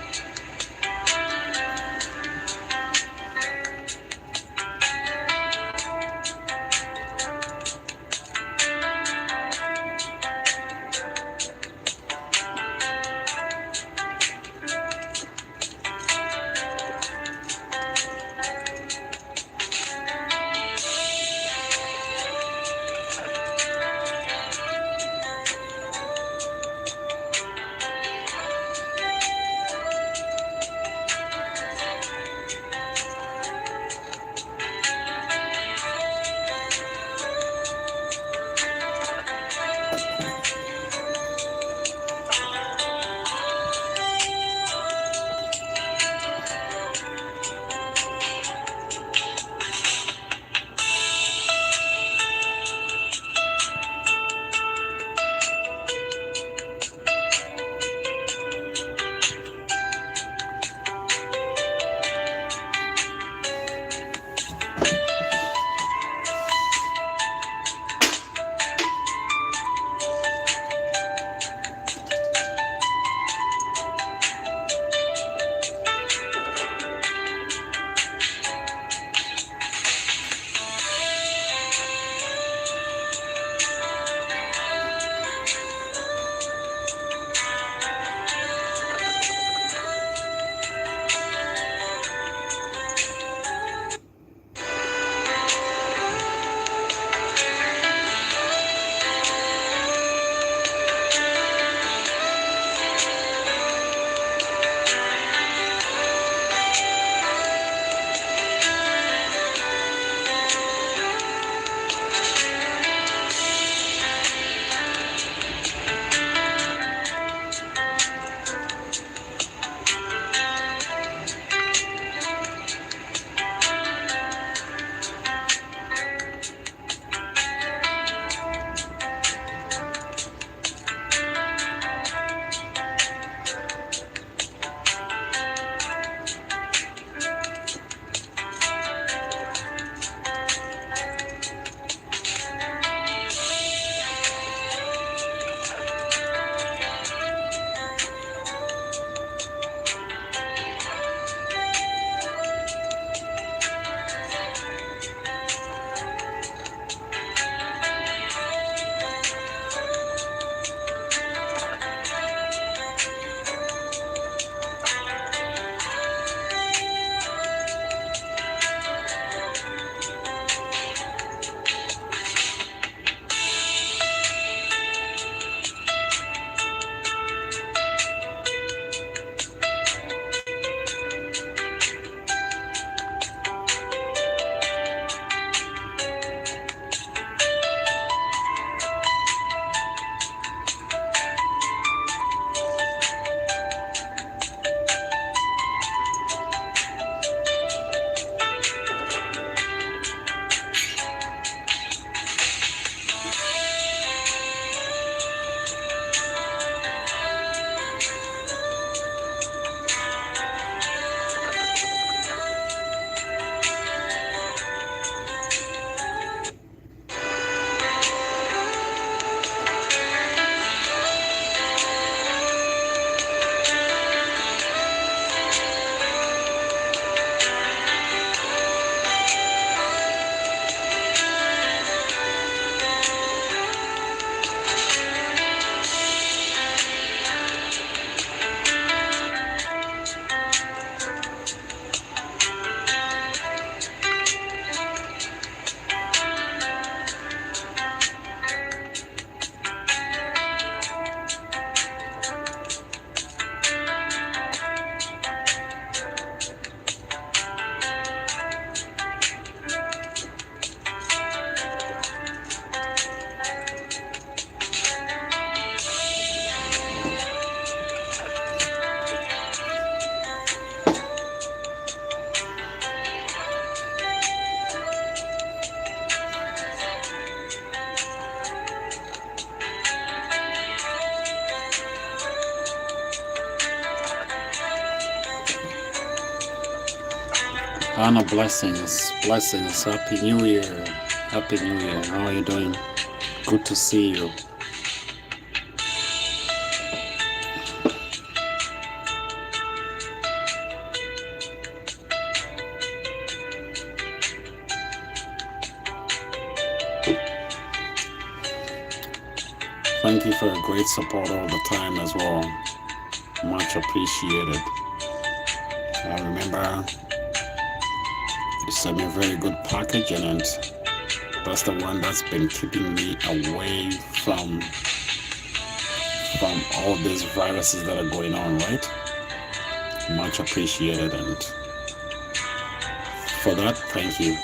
Honor, blessings, blessings. Happy New Year. Happy New Year. How are you doing? Good to see you. Thank you for your great support all the time as well. Much appreciated. I remember you sent me a very good package, and that's the one that's been keeping me away from all these viruses that are going on, right? Much appreciated, and for that, thank you.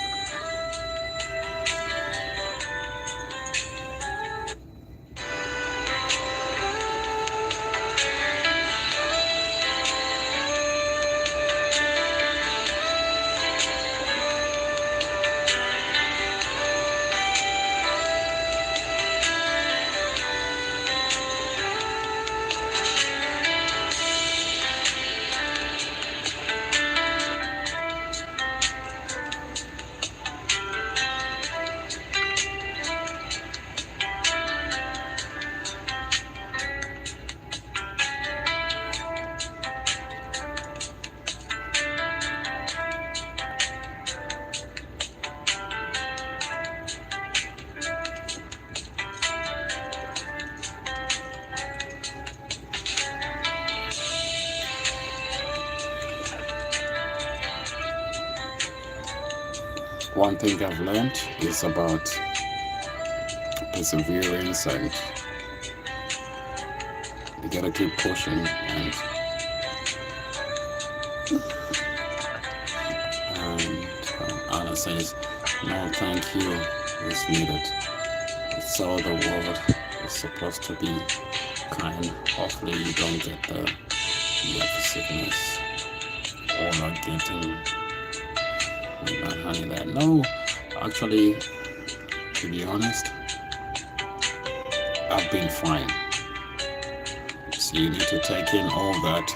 One thing I've learned is about perseverance, and you gotta keep pushing. And Anna says, no, thank you is needed. It's all the world is supposed to be kind. Hopefully, you don't get the sickness or not getting honey there. No, actually, to be honest, I've been fine. So you need to take in all that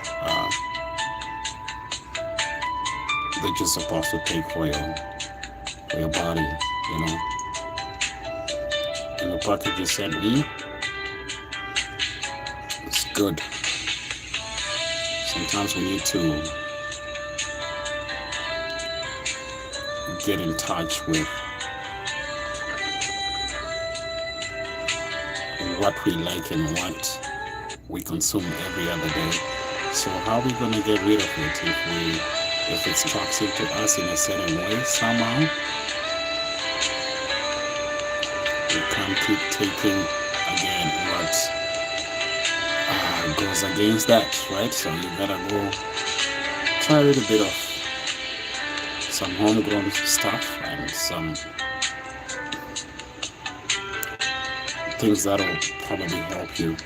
that you're supposed to take for your body, you know. And the package you sent me, it's good. Sometimes we need to get in touch with what we like and what we consume every other day. So how are we gonna get rid of it if it's toxic to us in a certain way somehow? We can't keep taking again what goes against that, right? So you gotta go try a little bit of some homegrown stuff and some things that'll probably help you.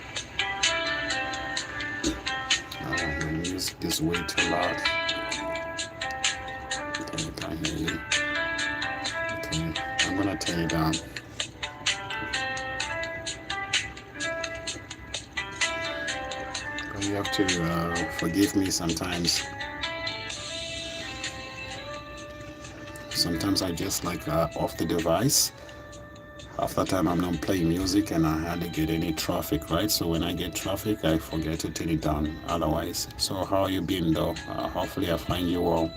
The music is way too loud. Okay, I can't hear you. Okay, I'm gonna turn it down. But you have to forgive me sometimes. Sometimes I just like off the device. Half the time I'm not playing music and I hardly get any traffic, right? So when I get traffic, I forget to turn it down otherwise. So how are you been though? Hopefully I find you well.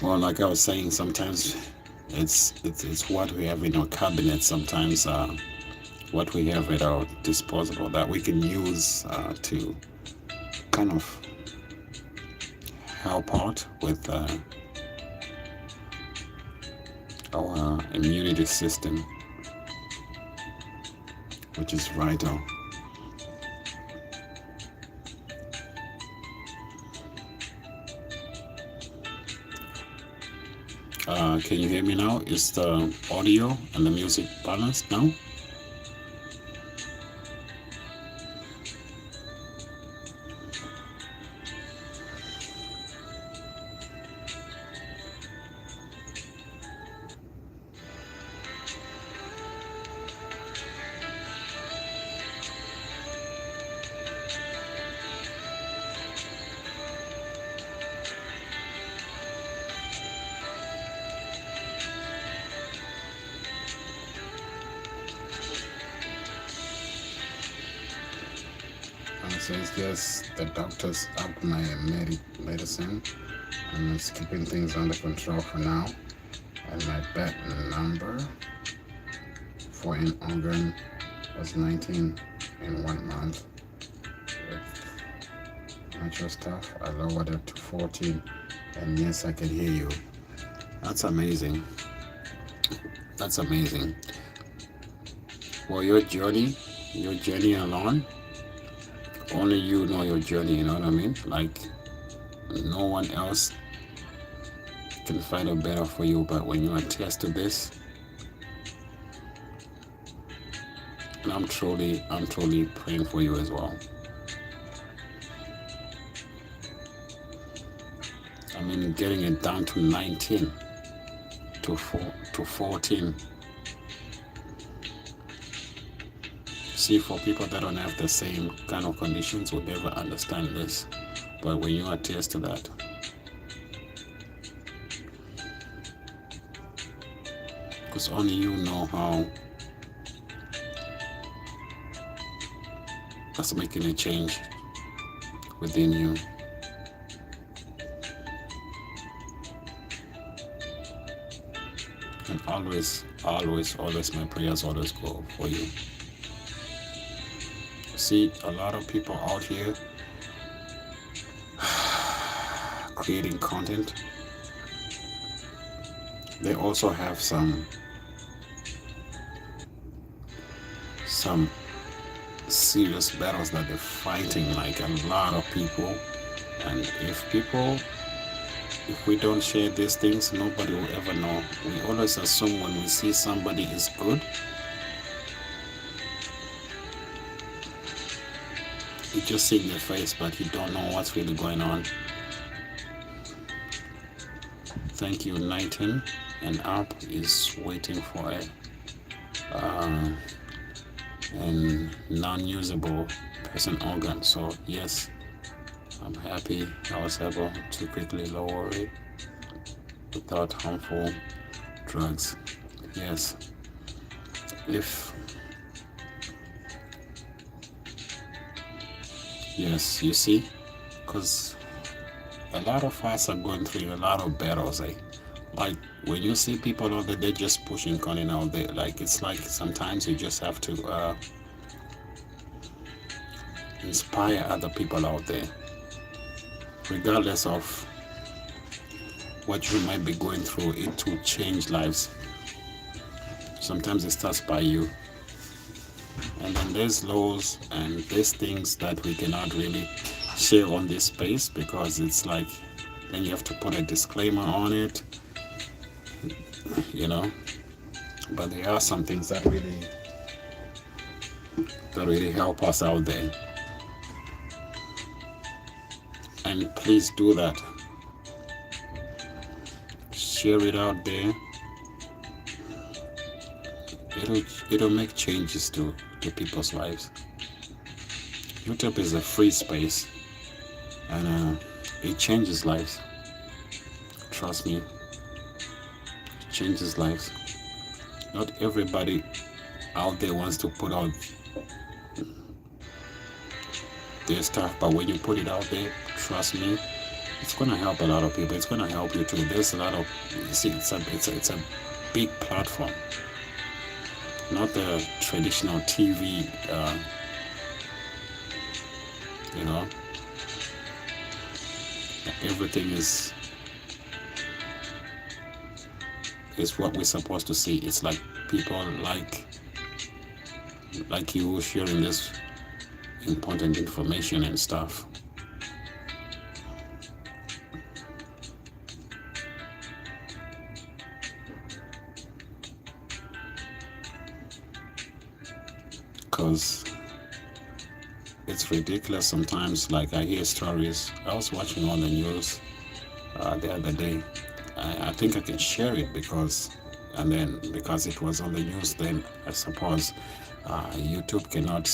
Well, like I was saying, sometimes it's what we have in our cabinet. Sometimes what we have at our disposal that we can use to kind of help out with our immunity system, which is vital. Can you hear me now? Is the audio and the music balanced now? says yes, the doctors upped my medicine and it's keeping things under control for now. And my bet number for an organ was 19 in 1 month. With natural stuff, I lowered it to 14. And yes, I can hear you. That's amazing. That's amazing. Well, your journey alone, only you know your journey, you know what I mean? Like, no one else can find it better for you, but when you attest to this, and I'm truly praying for you as well. I mean, getting it down to 19 to 14. See, for people that don't have the same kind of conditions would never understand this, but when you attest to that, because only you know how that's making a change within you. And always my prayers always go for you. See, a lot of people out here creating content, they also have some serious battles that they're fighting, like a lot of people. And if we don't share these things, nobody will ever know. We always assume when we see somebody is good, you just see in their face, but you don't know what's really going on. Thank you. 19 and up is waiting for a non-usable person organ. So yes, I'm happy I was able to quickly lower it without harmful drugs. Yes, yes, you see, because a lot of us are going through a lot of battles. Like when you see people out there, they're just pushing content out there. Like it's like sometimes you just have to inspire other people out there, regardless of what you might be going through. It will change lives. Sometimes it starts by you. And then there's laws and there's things that we cannot really share on this space, because it's like then you have to put a disclaimer on it, you know. But there are some things that really help us out there. And please do that. Share it out there. It'll make changes to people's lives. YouTube is a free space, and it changes lives. Trust me, it changes lives. Not everybody out there wants to put out their stuff, but when you put it out there, trust me, it's gonna help a lot of people. It's gonna help you too. There's a lot of, you see, it's a big platform. Not the traditional TV, you know. Everything is what we're supposed to see. It's like people like you sharing this important information and stuff. Because it's ridiculous sometimes. Like I hear stories. I was watching on the news the other day. I think I can share it because it was on the news, then I suppose YouTube cannot.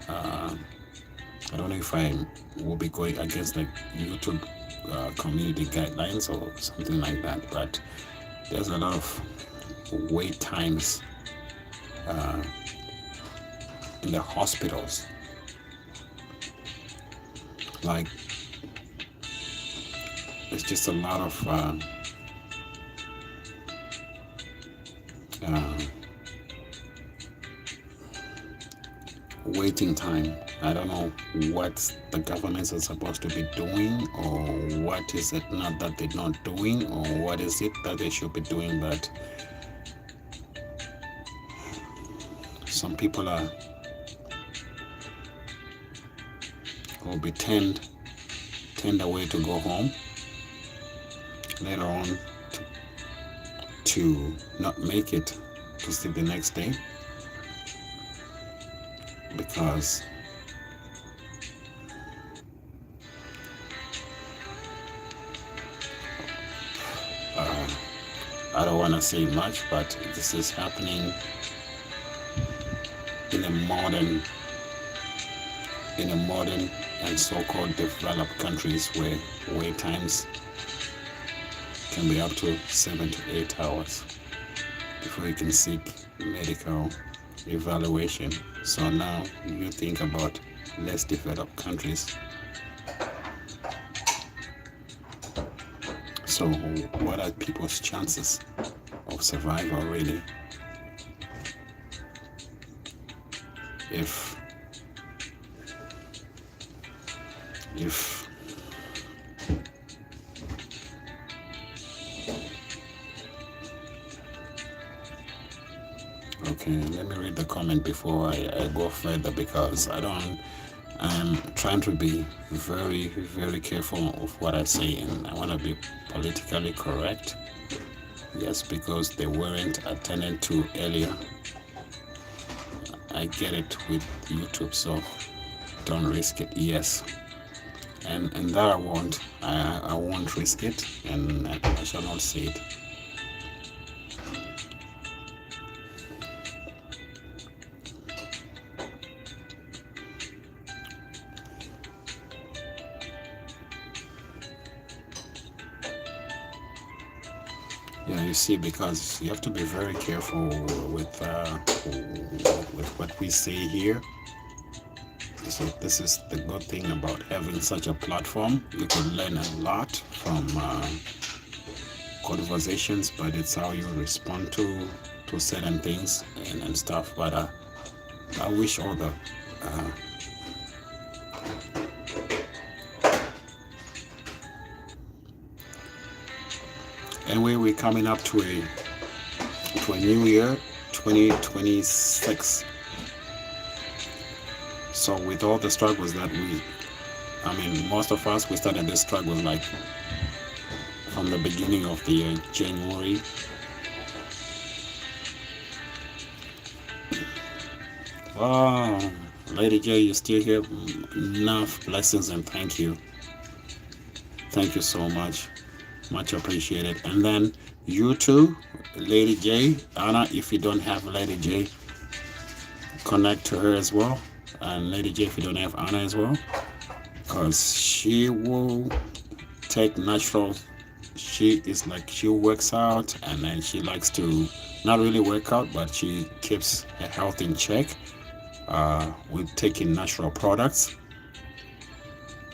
I don't know if I will be going against the YouTube community guidelines or something like that, but there's a lot of wait times in the hospitals. like it's just a lot of waiting time. I don't know what the governments are supposed to be doing, or what is it not that they're not doing, or what is it that they should be doing. But some people will be turned away to go home later on to not make it to sleep the next day, because I don't want to say much, but this is happening in a modern and so-called developed countries, where wait times can be up to 7 to 8 hours before you can seek medical evaluation. So now you think about less developed countries. So what are people's chances of survival really? If okay, let me read the comment before I go further, because I'm trying to be very, very careful of what I say, and I want to be politically correct. Yes, because they weren't attended to earlier. I get it with YouTube, so don't risk it. Yes, and that I won't risk it, and I shall not say it. Yeah, you see, because you have to be very careful with what we say here. So this is the good thing about having such a platform. You can learn a lot from conversations, but it's how you respond to certain things and stuff. But I wish all the anyway, we're coming up to a new year, 2026. So with all the struggles that most of us, we started this struggle like from the beginning of the year, January. Wow, Lady J, you're still here. Enough blessings and thank you. Thank you so much. Much appreciated. And then you too, Lady J, Anna, if you don't have Lady J, connect to her as well. And Lady J, if you don't have Anna as well, because she will take natural. She is like, she works out, and then she likes to not really work out, but she keeps her health in check with taking natural products.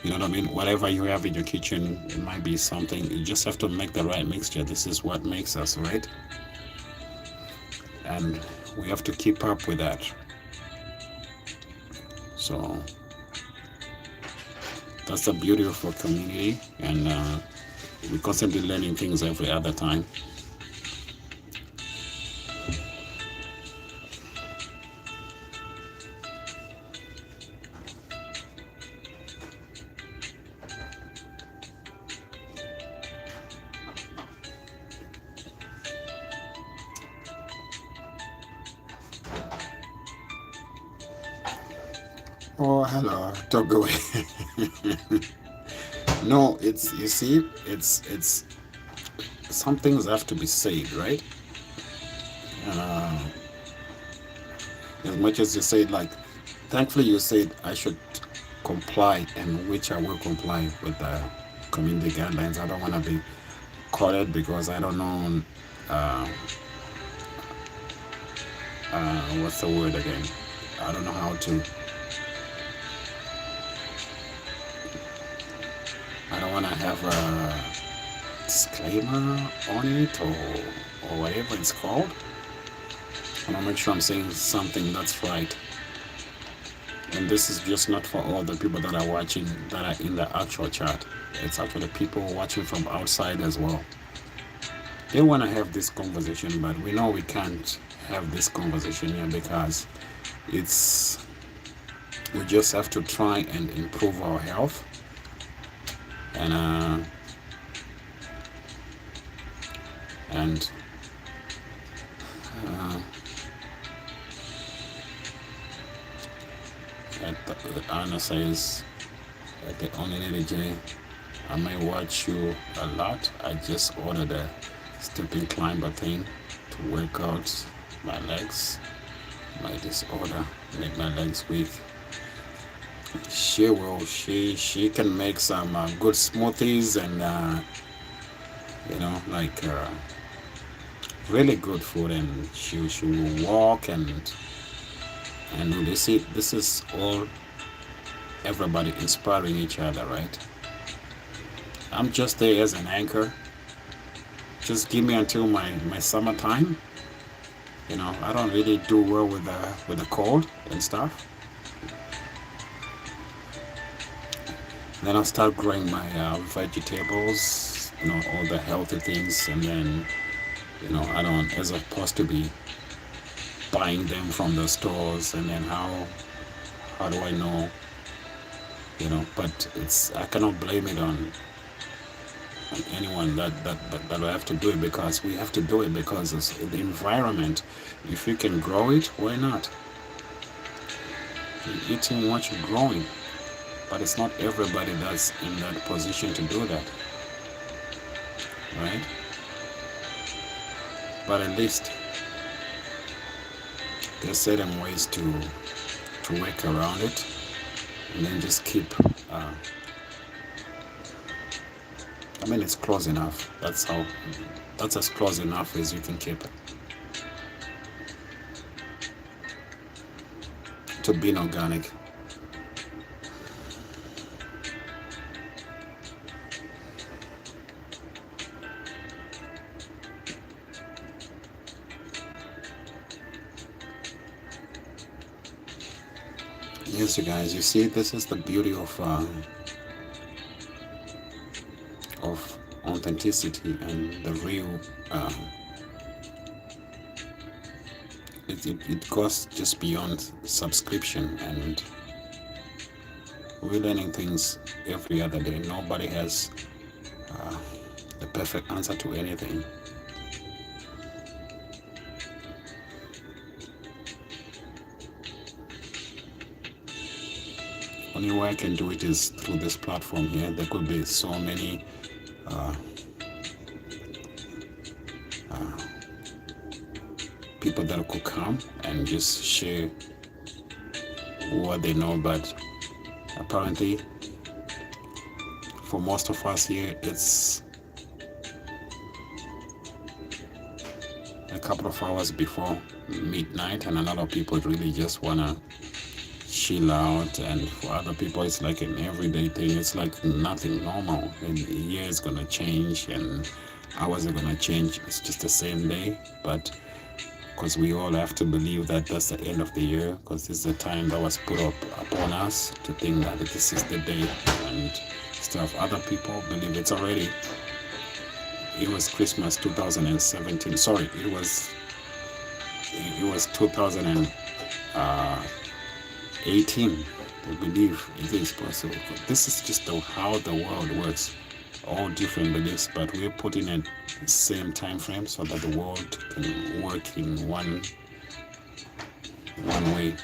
You know what I mean? Whatever you have in your kitchen, it might be something. You just have to make the right mixture. This is what makes us, right? And we have to keep up with that. So that's the beauty of our community, and we're constantly learning things every other time. Oh, hello, don't go away. No, it's, you see, it's some things have to be said, right? As much as you said, like, thankfully you said I should comply, and which I will comply with the community guidelines. I don't want to be caught because I don't know what's the word again? I don't know how to want to have a disclaimer on it, or whatever it's called. I want to make sure I'm saying something that's right. And this is just not for all the people that are watching that are in the actual chat. It's actually people watching from outside as well. They want to have this conversation, but we know we can't have this conversation here because we just have to try and improve our health, and Anna says at the only energy, I may watch you a lot. I just ordered a stepping climber thing to work out my legs. My disorder make my legs weak. She will. She can make some good smoothies and like really good food, and she will walk and you see, this is all everybody inspiring each other, right? I'm just there as an anchor. Just give me until my summertime. I don't really do well with the cold and stuff. Then I'll start growing my vegetables, all the healthy things, and then I don't, as opposed to be buying them from the stores, and then how do I know? But I cannot blame it on anyone that will have to do it, because we have to do it because it's the environment. If you can grow it, why not? You're eating what you're growing, but it's not everybody that's in that position to do that, right? But at least there's certain ways to work around it, and then just keep it's close enough. That's as close enough as you can keep it to being organic. Yes, you guys, you see, this is the beauty of authenticity and the real. It goes just beyond subscription, and we're learning things every other day. Nobody has the perfect answer to anything. Only way I can do it is through this platform here. There could be so many people that could come and just share what they know, but apparently for most of us here, it's a couple of hours before midnight, and a lot of people really just wanna chill out, and for other people it's like an everyday thing. It's like nothing normal, and the year is gonna change and hours are gonna change. It's just the same day, but because we all have to believe that that's the end of the year, because this is the time that was put up upon us to think that this is the day and stuff. Other people believe it was Christmas 2017. Sorry, it was 2018. They believe it is possible. But this is just how the world works. All different beliefs, but we're putting it the same time frame so that the world can work in one way.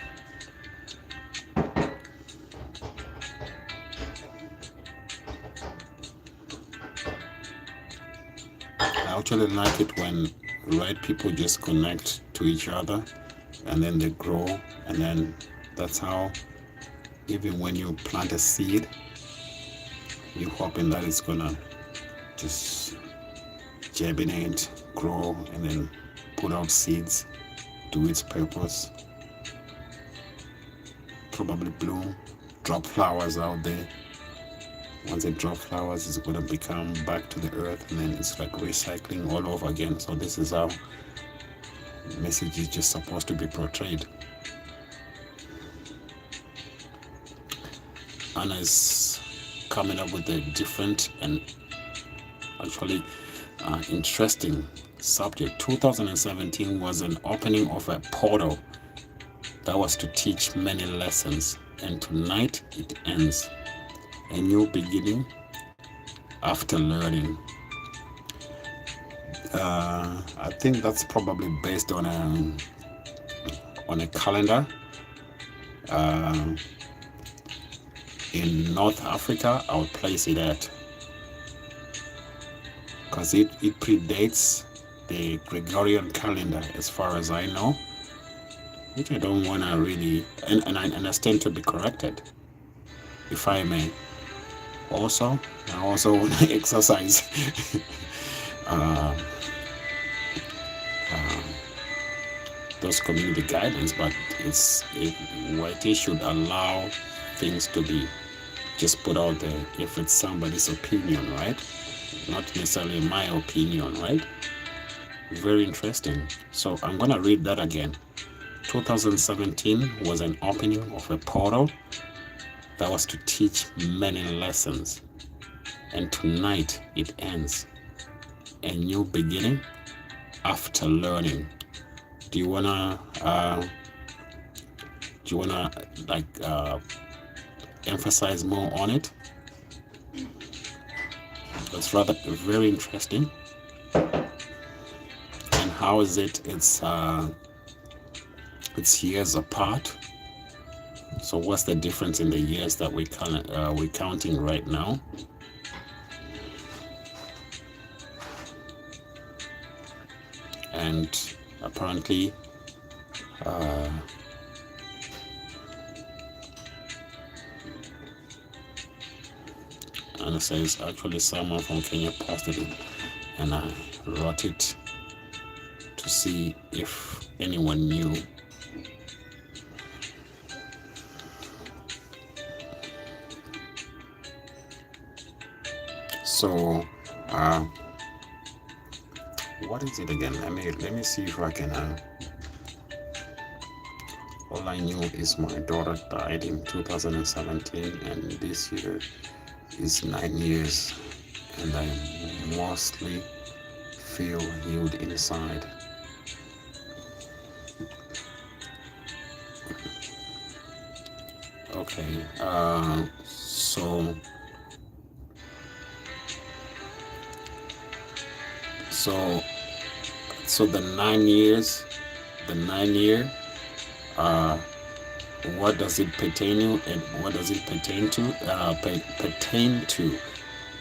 I actually like it when right people just connect to each other, and then they grow, and then that's how, even when you plant a seed, you're hoping that it's gonna just germinate, grow, and then put out seeds, do its purpose, probably bloom, drop flowers out there, Once it drops flowers, it's going to become back to the earth, and then it's like recycling all over again. So this is how message is just supposed to be portrayed. Anna is coming up with a different and actually interesting subject. 2017 was an opening of a portal that was to teach many lessons, and tonight it ends. A new beginning after learning. I think that's probably based on a calendar in North Africa. I would place it at, because it predates the Gregorian calendar as far as I know, which I don't want to really, and I understand to be corrected, if I may. Also, I also want to exercise those community guidance, but YT should allow things to be just put out there if it's somebody's opinion, right? Not necessarily my opinion, right? Very interesting. So I'm going to read that again. 2017 was an opening of a portal that was to teach many lessons, and tonight it ends. A new beginning after learning. Do you wanna like emphasize more on it? That's rather very interesting. And how is it? It's years apart. So what's the difference in the years that we're counting right now? And apparently and it says actually someone from Kenya posted it, and I wrote it to see if anyone knew. So what is it again? Let me see if I can all I knew is my daughter died in 2017, and this year is 9 years, and I mostly feel healed inside. Okay, so the 9 years, what does it pertain to, and what does it pertain to,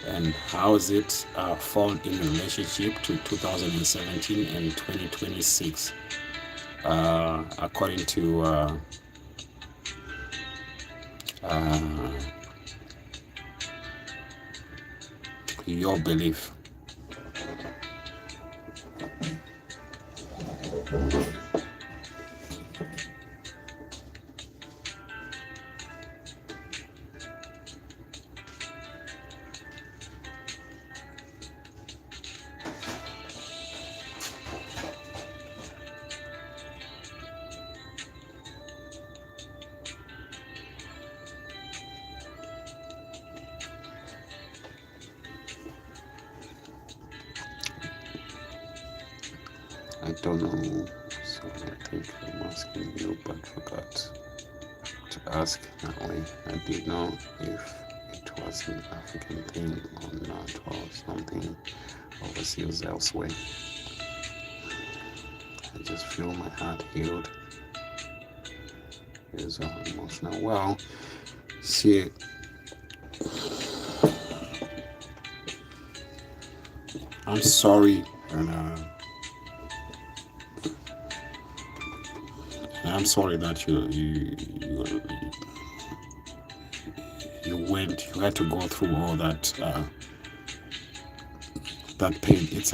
and how does it fall in relationship to 2017 and 2026, according to your belief? I don't know, so I think I'm asking you, but forgot to ask that way. I did know if it was an African thing or not, or something overseas elsewhere. I just feel my heart healed. It's emotional. Well, see, I'm sorry, and I'm sorry that you had to go through all that that pain. It's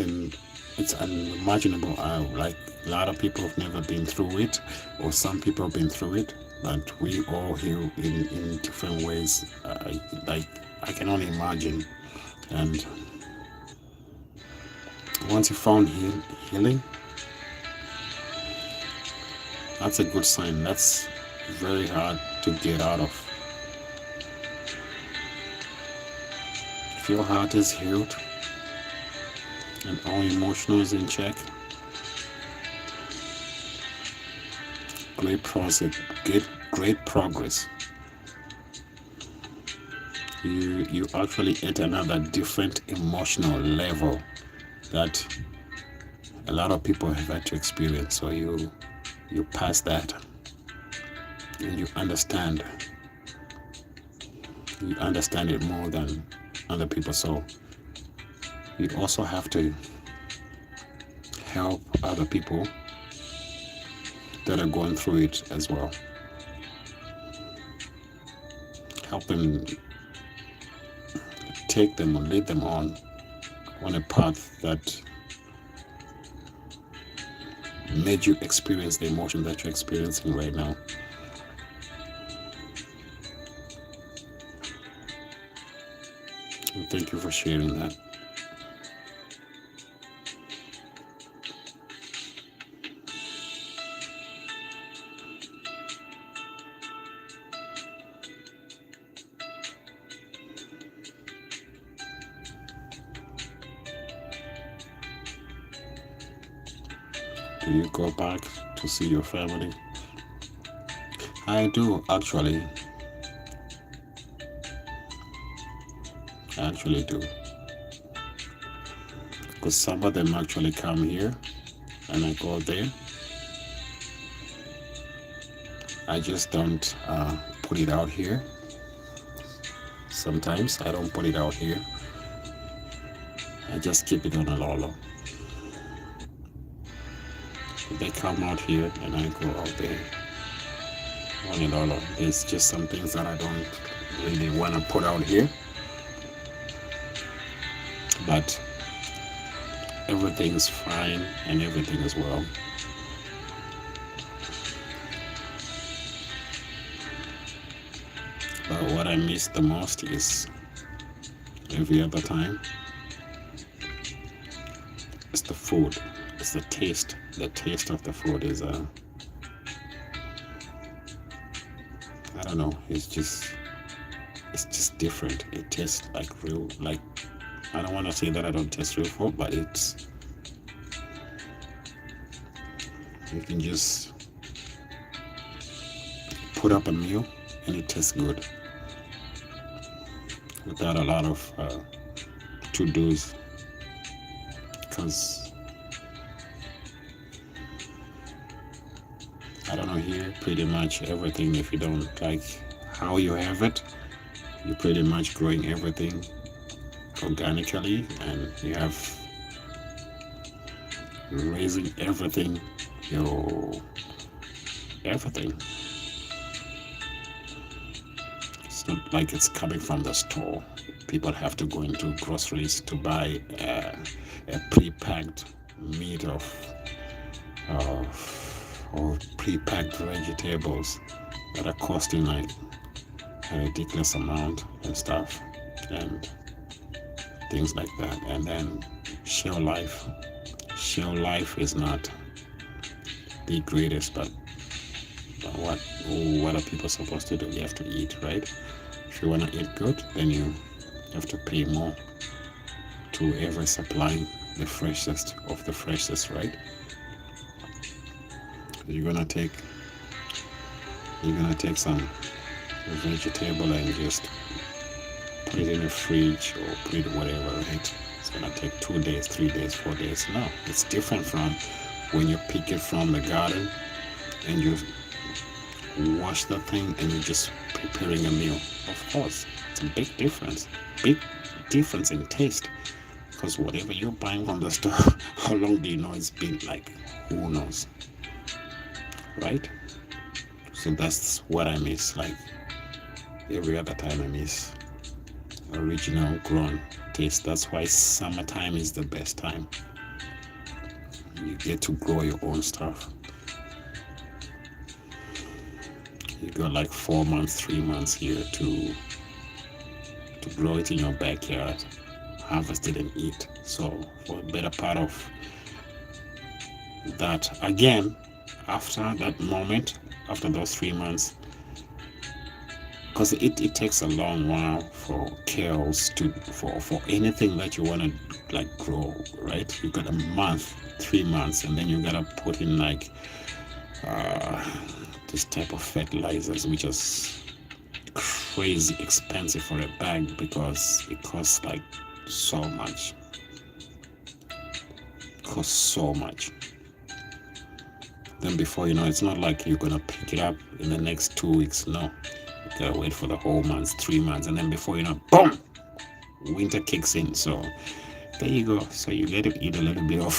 unimaginable. Like a lot of people have never been through it, or some people have been through it, but we all heal in different ways. Like I can only imagine. And once you found healing, that's a good sign. That's very hard to get out of. If your heart is healed and all emotional is in check, great progress. You actually at another different emotional level that a lot of people have had to experience. So you pass that and you understand it more than other people. So you also have to help other people that are going through it as well. Help them, take them or lead them on a path that made you experience the emotion that you're experiencing right now. And thank you for sharing that. Do you go back to see your family? I do, actually. I actually do. Because some of them actually come here and I go there. I just don't put it out here. Sometimes I don't put it out here. I just keep it on a low. They come out here and I go out there on a low. There's just some things that I don't really want to put out here. But everything's fine and everything is well. But what I miss the most is every other time, it's the food. It's the taste. The taste of the food is I don't know, it's just different. It tastes like real, like, I don't want to say that I don't taste real food, but you can just put up a meal and it tastes good without a lot of to-dos. Because I don't know, here pretty much everything, if you don't like how you have it, you're pretty much growing everything organically and you have raising everything, everything. It's not like it's coming from the store. People have to go into groceries to buy a pre-packed meat or pre-packed vegetables that are costing like a ridiculous amount and stuff and things like that. And then Shell Life is not the greatest, but what are people supposed to do? You have to eat, right? If you want to eat good, then you have to pay more to whoever supplying the freshest of the freshest, right? You're gonna take some vegetable and just put it in the fridge or put it whatever, right? It's gonna take 2 days, 3 days, 4 days. No, it's different from when you pick it from the garden and you wash the thing and you're just preparing a meal. Of course, it's a big difference in taste. Because whatever you're buying from the store, how long do you know it's been? Like, who knows, right? So that's what I miss. Like every other time I miss original grown taste. That's why summertime is the best time. You get to grow your own stuff. You got like 4 months, 3 months here to to grow it in your backyard, harvest it and eat. So for a better part of that, again, after that moment, after those 3 months, because it takes a long while for kales to for anything that you want to like grow, right? You got a month, 3 months, and then you gotta put in like this type of fertilizers, which is crazy expensive for a bag because it costs like so much. Costs so much. Then before you know, it's not like you're gonna pick it up in the next 2 weeks. No, you gotta wait for the whole month, 3 months, and then before you know, boom, winter kicks in. So there you go. So you get to eat a little bit of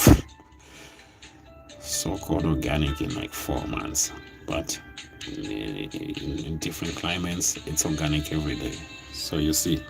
so-called organic in like 4 months, but in different climates, it's organic every day. So you see.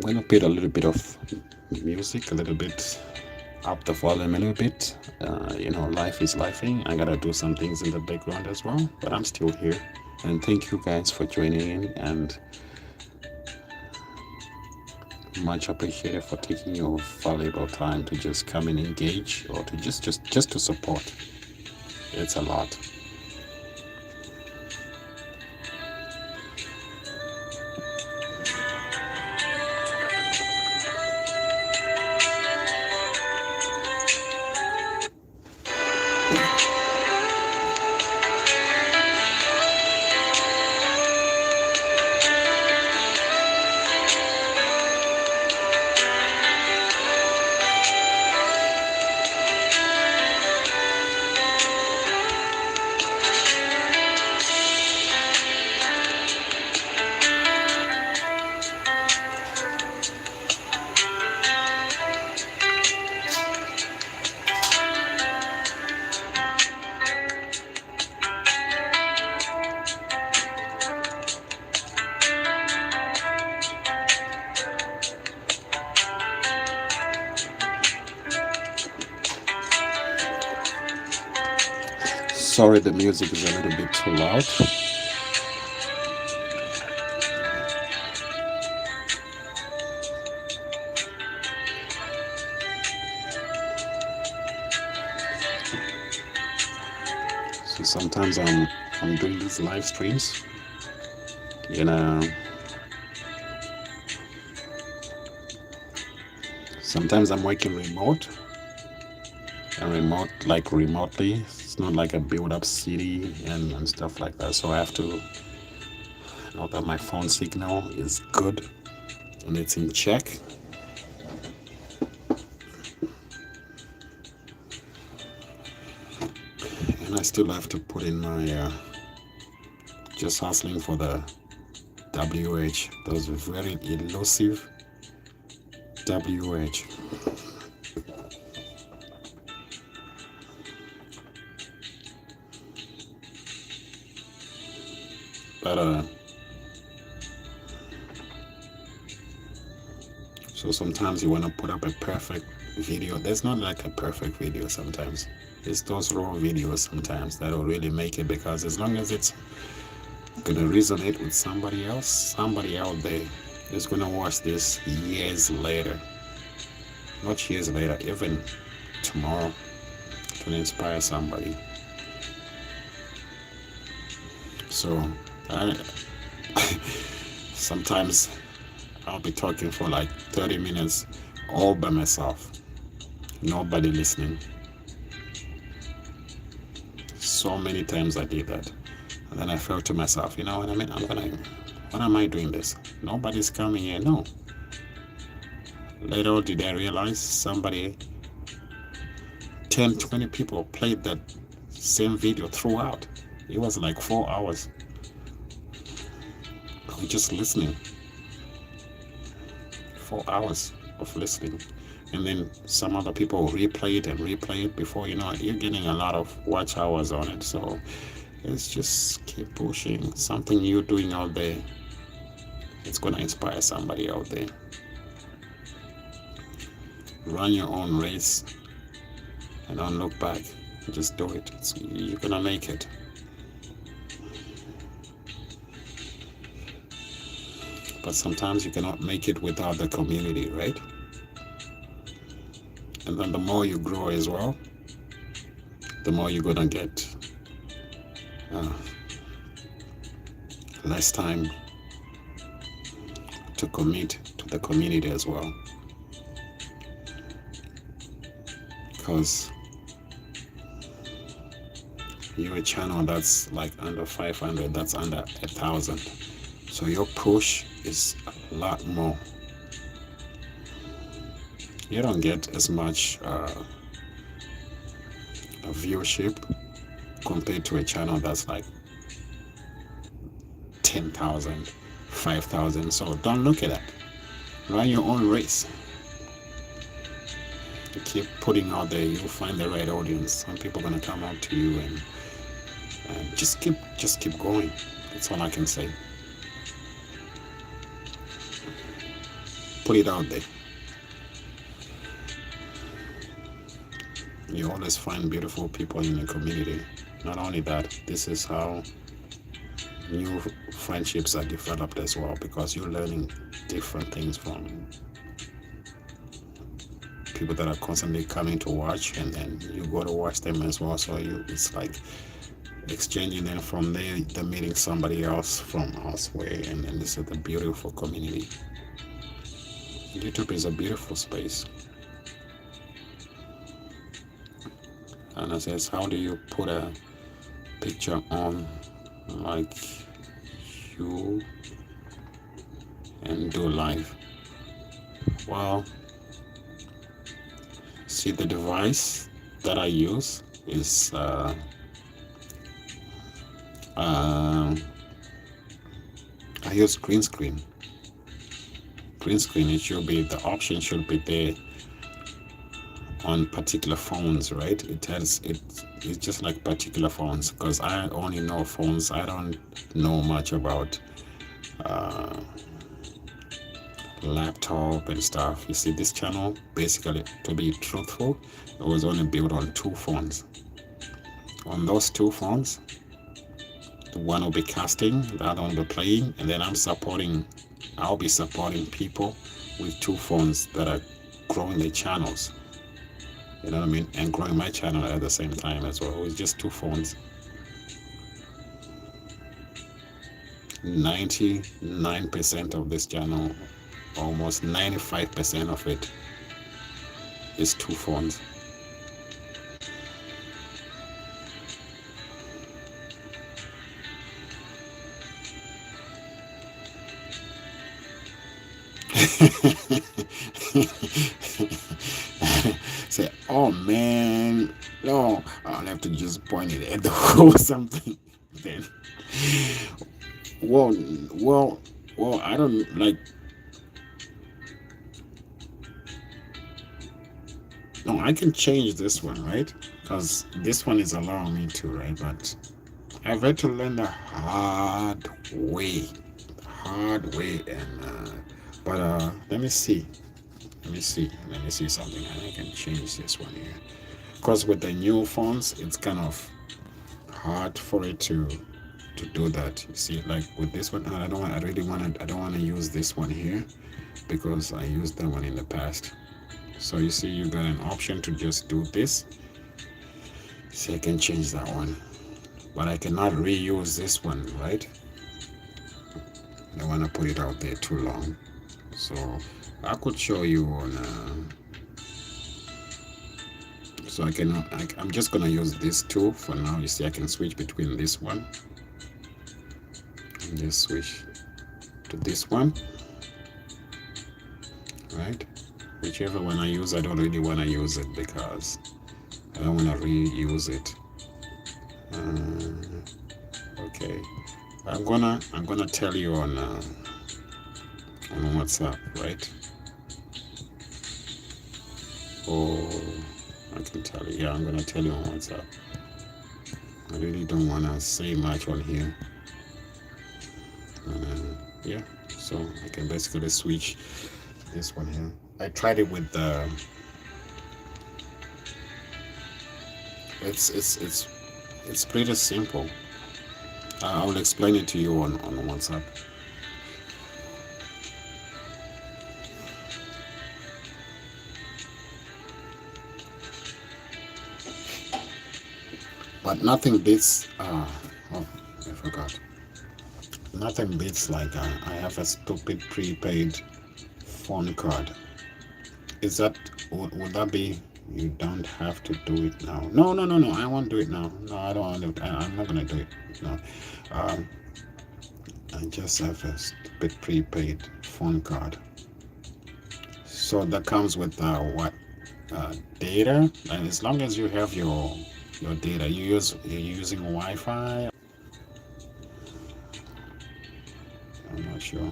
I'm gonna put a little bit of music, a little bit up the volume a little bit. Life is lifing. I gotta do some things in the background as well, but I'm still here. And thank you guys for joining in, and much appreciated for taking your valuable time to just come and engage, or to just to support. It's a lot. Sorry, the music is a little bit too loud. So sometimes I'm doing these live streams, sometimes I'm working remotely, like remotely. It's not like a build up city and stuff like that. So I have to know that my phone signal is good and it's in check. And I still have to put in my just hustling for the WH, those very elusive WH. But so sometimes you want to put up a perfect video. There's not like a perfect video sometimes. It's those raw videos sometimes that will really make it, because as long as it's gonna resonate with somebody else, somebody out there is gonna watch this years later. Not years later, even tomorrow, to inspire somebody. So I, sometimes I'll be talking for like 30 minutes all by myself, nobody listening. So many times I did that. And then I felt to myself, you know what I mean? What am I doing this? Nobody's coming here. No. Later did I realize somebody, 10, 20 people played that same video throughout. It was like 4 hours of just listening. 4 hours of listening. And then some other people replay it and replay it. Before you know it, you're getting a lot of watch hours on it. So it's just keep pushing. Something you're doing out there, it's going to inspire somebody out there. Run your own race and don't look back. Just do it. You're going to make it. But sometimes you cannot make it without the community, right? And then the more you grow as well, the more you're gonna get less time to commit to the community as well. Because you're a channel that's like under 500, that's under 1,000. So your push is a lot more. You don't get as much viewership compared to a channel that's like 10,000, 5,000. So don't look at that. Run your own race. You keep putting out there, you'll find the right audience. Some people are gonna come out to you, and just keep going. That's all I can say. Put it out there. You always find beautiful people in the community. Not only that, this is how new friendships are developed as well, because you're learning different things from people that are constantly coming to watch, and then you go to watch them as well. So it's like exchanging them from there, they're meeting somebody else from elsewhere, and then this is the beautiful community. YouTube is a beautiful space. And it says, how do you put a picture on like you and do live? Well, see, the device that I use is I use green screen. Green screen, it should be, the option should be there on particular phones, right? It's just like particular phones, because I only know phones. I don't know much about laptop and stuff. You see, this channel, basically, to be truthful, it was only built on 2 phones. On those 2 phones, the one will be casting, the other one will be playing, and then I'll be supporting people with 2 phones that are growing their channels. You know what I mean? And growing my channel at the same time as well. With just 2 phones. 99% of this channel, almost 95% of it, is 2 phones. Say, oh man, no, I'll have to just point it at the wall or something. Then, well, I don't like. No, I can change this one, right? Because this one is allowing me to, right? But I've had to learn the hard way, and but let me see. Let me see something. I can change this one here. Because with the new phones, it's kind of hard for it to do that. You see, like with this one, I don't want. I really want to. I don't want to use this one here because I used that one in the past. So you see, you got an option to just do this. See, I can change that one, but I cannot reuse this one, right? I don't want to put it out there too long. So I could show you on. So I'm just gonna use this two for now. You see, I can switch between this one and just switch to this one, right? Whichever one I use, I don't really want to use it because I don't want to reuse it. Okay, I'm gonna tell you on WhatsApp, right? Oh, I can tell you. Yeah, I'm gonna tell you on WhatsApp. I really don't want to say much on here. Yeah, so I can basically switch this one here. I tried it with the. It's pretty simple. I will explain it to you on WhatsApp. But nothing beats. Oh, I forgot. Nothing beats like I have a stupid prepaid phone card. Is that would that be? You don't have to do it now. No, no, no, no. I won't do it now. No, I don't want to. I'm not gonna do it. No. Um, I just have a stupid prepaid phone card. So that comes with what data, and as long as you have your data, you're using Wi-Fi. I'm not sure.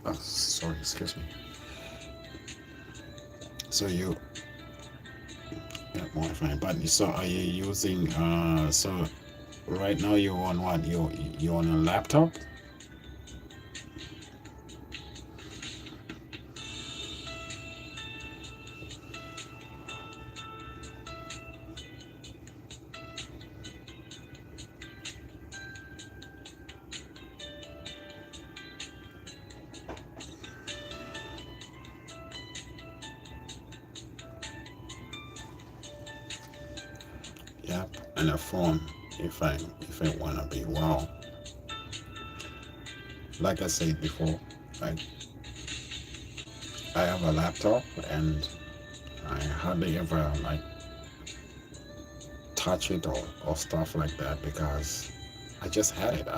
Oh, sorry, excuse me. So you yeah, Wi-Fi, but so are you using so right now you're on what? You're on a laptop? Yep, and a phone if I wanna be. Wow. Like I said before, like I have a laptop and I hardly ever like touch it or stuff like that because I just had it.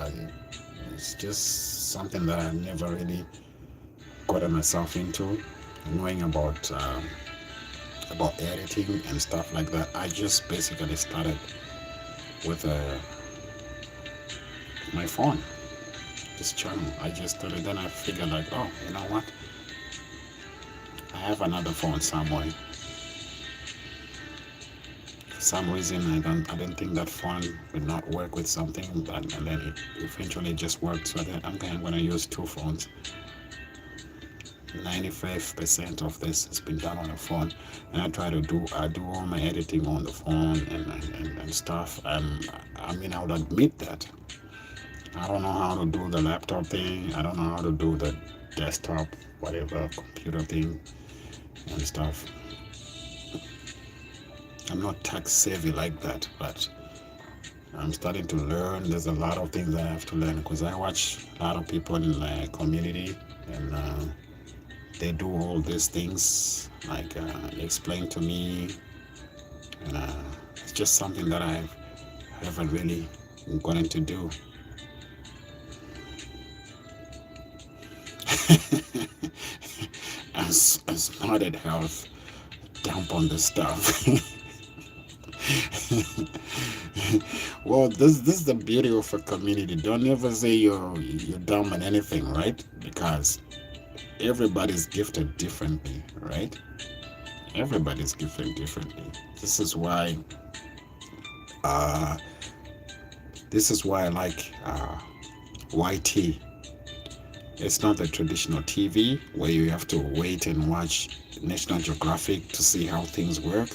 It's just something that I never really got myself into, knowing about editing and stuff like that. I just basically started with my phone, this channel. I just started, then I figured like, oh, you know what? I have another phone somewhere. For some reason, I don't think that phone would not work with something, but and then it eventually just worked. So then I'm gonna use two phones. 95% of this has been done on the phone, and I do all my editing on the phone and stuff. I mean, I would admit that I don't know how to do the laptop thing. I don't know how to do the desktop, whatever computer thing and stuff. I'm not tech savvy like that, but I'm starting to learn. There's a lot of things I have to learn because I watch a lot of people in the community and they do all these things like explain to me, and it's just something that I haven't really gotten to do. As Smarted Health dump on this stuff. Well, this is the beauty of a community. Don't ever say you're dumb on anything, right? Because everybody's gifted differently, right? Everybody's gifted differently. This is why uh, I like YT. It's not the traditional TV where you have to wait and watch National Geographic to see how things work,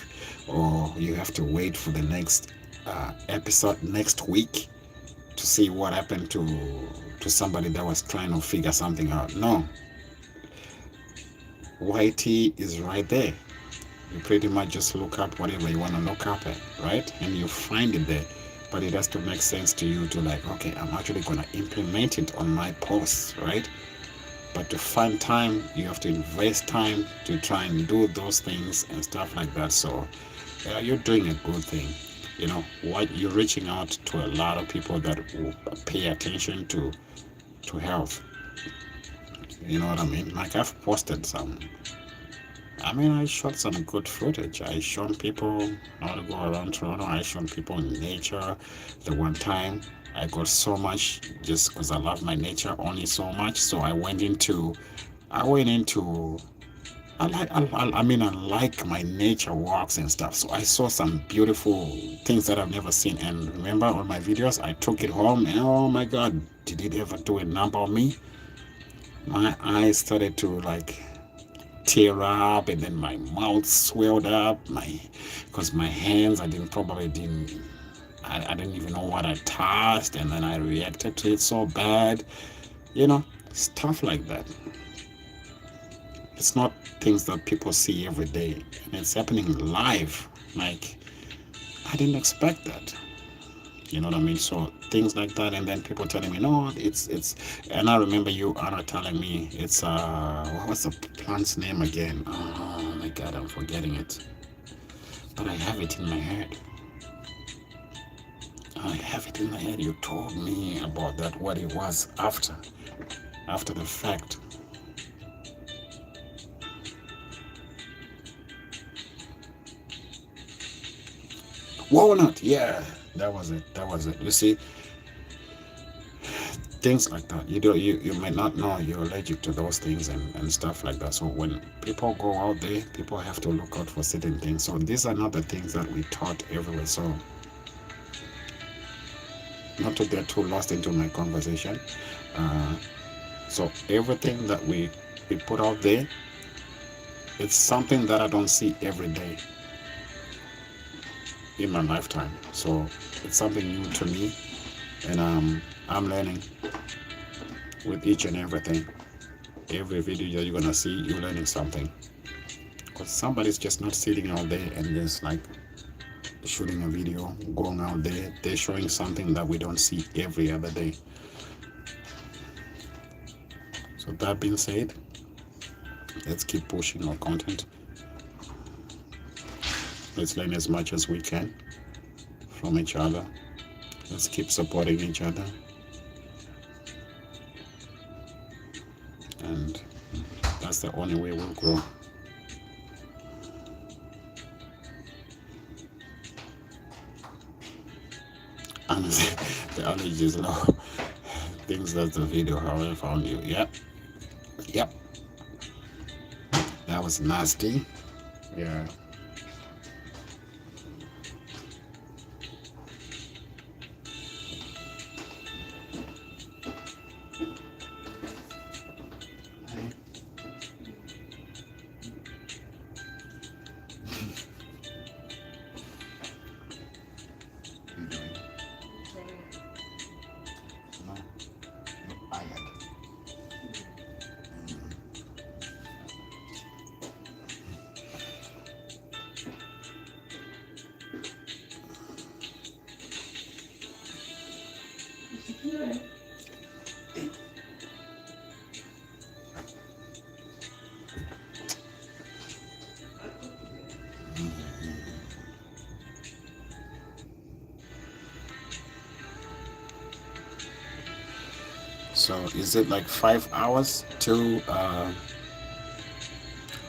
or you have to wait for the next episode next week to see what happened to somebody that was trying to figure something out. No, YT is right there. You pretty much just look up whatever you want to look up at, right? And you find it there. But it has to make sense to you to like, okay, I'm actually going to implement it on my posts, right? But to find time, you have to invest time to try and do those things and stuff like that. So you're doing a good thing. You know what? You're reaching out to a lot of people that will pay attention to health. You know what I mean? Like I've posted some. I mean, I shot some good footage. I showed people how to go around Toronto. I showed people in nature. The one time I got so much just because I love my nature only so much. So I went into I like my nature walks and stuff. So I saw some beautiful things that I've never seen. And remember on my videos, I took it home and oh my God, did it ever do a number on me? My eyes started to like tear up and then my mouth swelled up. Because my hands, I didn't even know what I touched and then I reacted to it so bad. You know, stuff like that. It's not things that people see every day, and it's happening live. Like I didn't expect that. You know what I mean? So things like that, and then people telling me, no, it's. And I remember you, Anna, telling me it's what was the plant's name again? Oh my God, I'm forgetting it. But I have it in my head. I have it in my head. You told me about that, what it was after the fact. Walnut, yeah, that was it. That was it. You see, things like that. You might not know you're allergic to those things and stuff like that. So when people go out there, people have to look out for certain things. So these are not the things that we taught everywhere. So not to get too lost into my conversation. Uh, so everything that we put out there, it's something that I don't see every day in my lifetime. So it's something new to me, and I'm learning with each and everything. Every video that you're gonna see, you're learning something. Because somebody's just not sitting out there and just like shooting a video, going out there, they're showing something that we don't see every other day. So that being said, let's keep pushing our content. Let's learn as much as we can from each other. Let's keep supporting each other. And that's the only way we'll grow. And the allergy is low. Thinks that's the video how I found you. Yep. That was nasty. Yeah. So is it like 5 hours till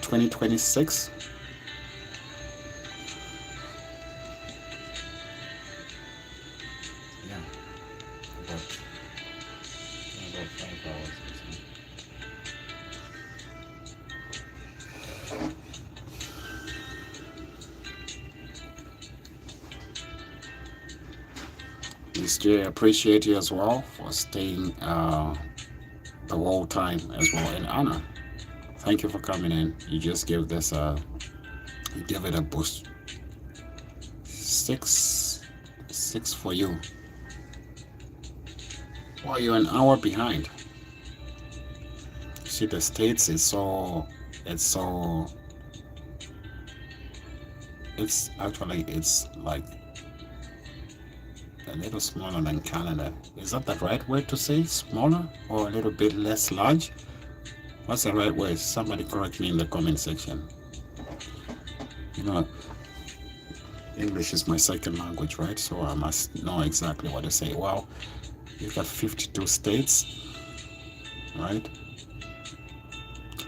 2026? Yeah, about 5 hours. Mrs. J, I appreciate you as well for staying the whole time as well. And Anna, thank you for coming in. You just give this you give it a boost. Six for you. Well, you're an hour behind. See, the States is it's actually it's like a little smaller than Canada. Is that the right word to say? Smaller or a little bit less large? What's the right word? Somebody correct me in the comment section. You know, English is my second language, right? So I must know exactly what to say. Well, you've got 52 states, right?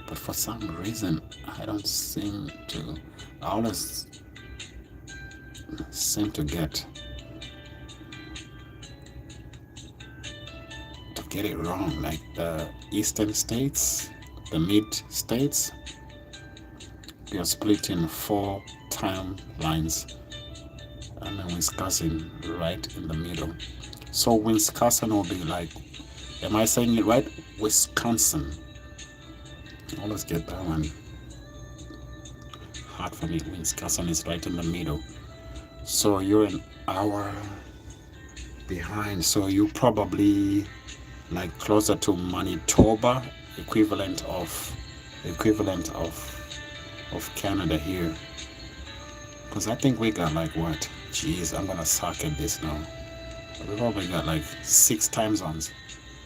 But for some reason, I always seem to get it wrong, like the eastern states, the mid states. We are split in 4 timelines, and then Wisconsin right in the middle. So Wisconsin will be like, am I saying it right? Wisconsin. I always get that one hard for me. Wisconsin is right in the middle. So you're an hour behind. So you probably like closer to Manitoba, equivalent of Canada here. Because I think we got like what? Jeez, I'm gonna suck at this now. We probably got like 6 time zones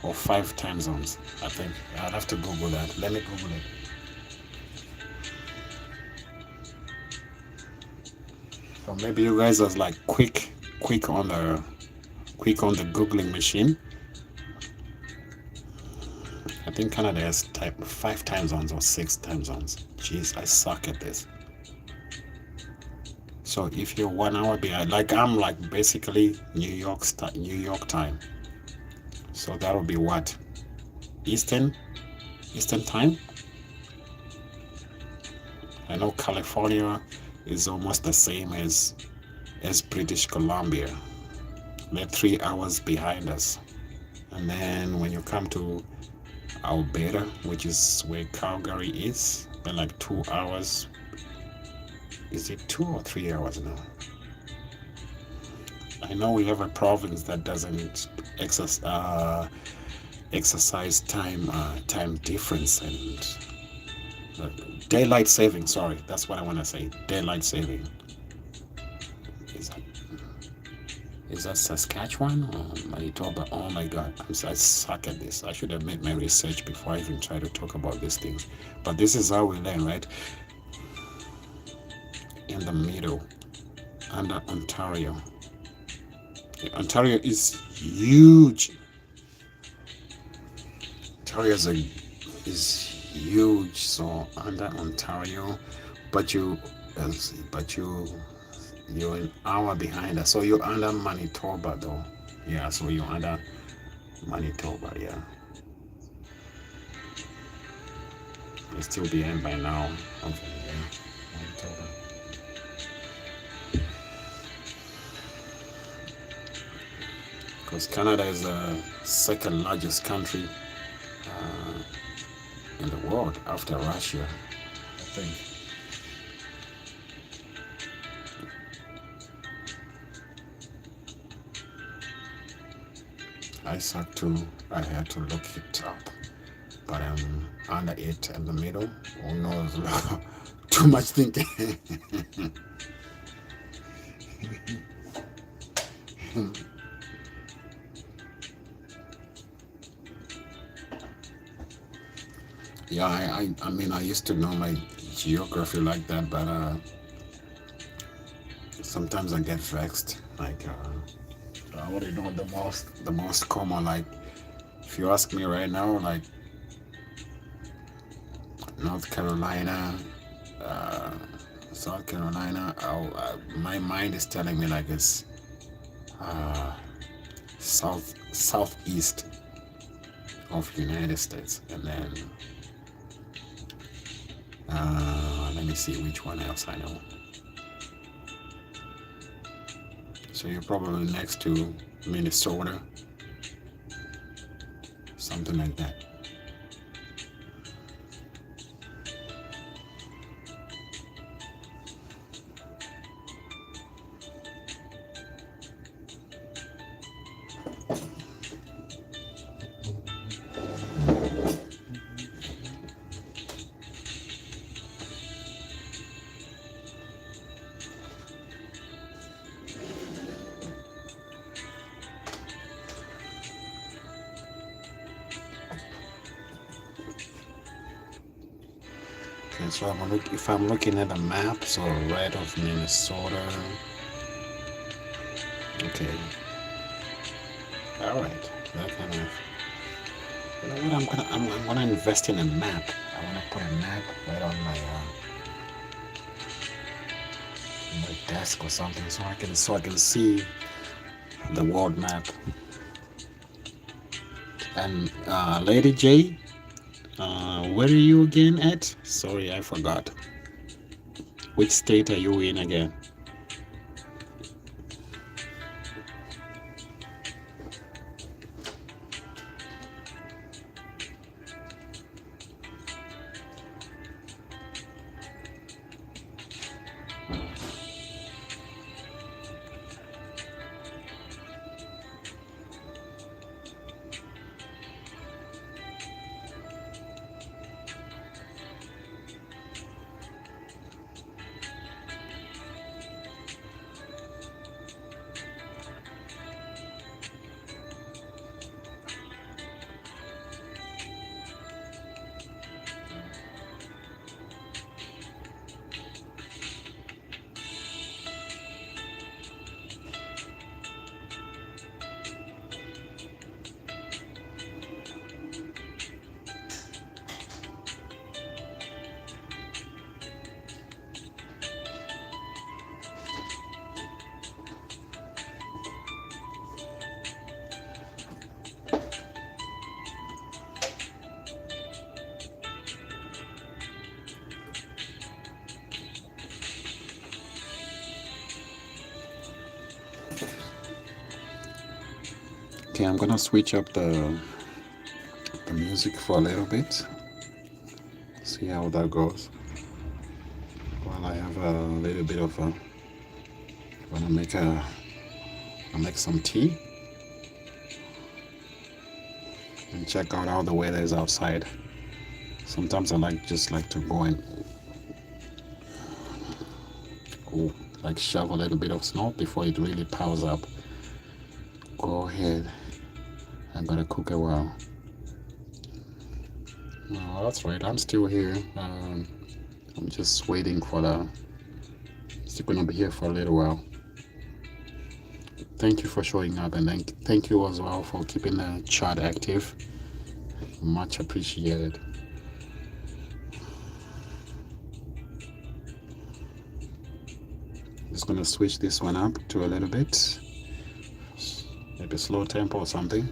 or 5 time zones. I think I'd have to Google that. Let me Google it. Or maybe you guys are like quick on the Googling machine. I think Canada has 5 time zones or 6 time zones. Jeez, I suck at this. So if you're 1 hour behind, like I'm like basically New York time. So that would be what? Eastern time? I know California is almost the same as British Columbia. They're 3 hours behind us. And then when you come to Alberta, which is where Calgary is, they're like 2 hours. Is it 2 or 3 hours now? I know we have a province that doesn't exercise time difference and daylight saving. Sorry, that's what I want to say. Daylight saving. Is that Saskatchewan or Manitoba? Oh my God, I suck at this. I should have made my research before I even try to talk about these things. But this is how we learn, right? In the middle, under Ontario. Ontario is huge. Ontario is huge. So under Ontario, but you're an hour behind us. So you're under Manitoba though. Yeah, so you're under Manitoba, yeah. You're still behind by now. Okay, yeah. Manitoba. Because Canada is the second largest country in the world after Russia, I think. I suck too. I had to look it up, but I'm under it in the middle. Who knows? Too much thinking. Yeah, I mean, I used to know my geography like that, but sometimes I get vexed. Like, I already know the most common. Like, if you ask me right now, like North Carolina, South Carolina, my mind is telling me like it's southeast of United States, and then let me see which one else I know. So you're probably next to Minnesota, something like that. Okay, so if I'm looking at the map, so right of Minnesota. Okay. All right. That kind of. You know what? I'm gonna invest in a map. I wanna put a map right on my desk or something, so I can see the world map. And Lady J, where are you again at? Sorry, I forgot. Which state are you in again? Okay, I'm gonna switch up the music for a little bit. See how that goes. While I have a little bit of a, wanna make I'll make some tea and check out how the weather is outside. Sometimes I just like to go and like shove a little bit of snow before it really piles up. Go ahead. I'm gonna cook a while. No, that's right. I'm still here. I'm just waiting for still gonna be here for a little while. Thank you for showing up, and thank you as well for keeping the chat active. Much appreciated. Just gonna switch this one up to a little bit, maybe slow tempo or something.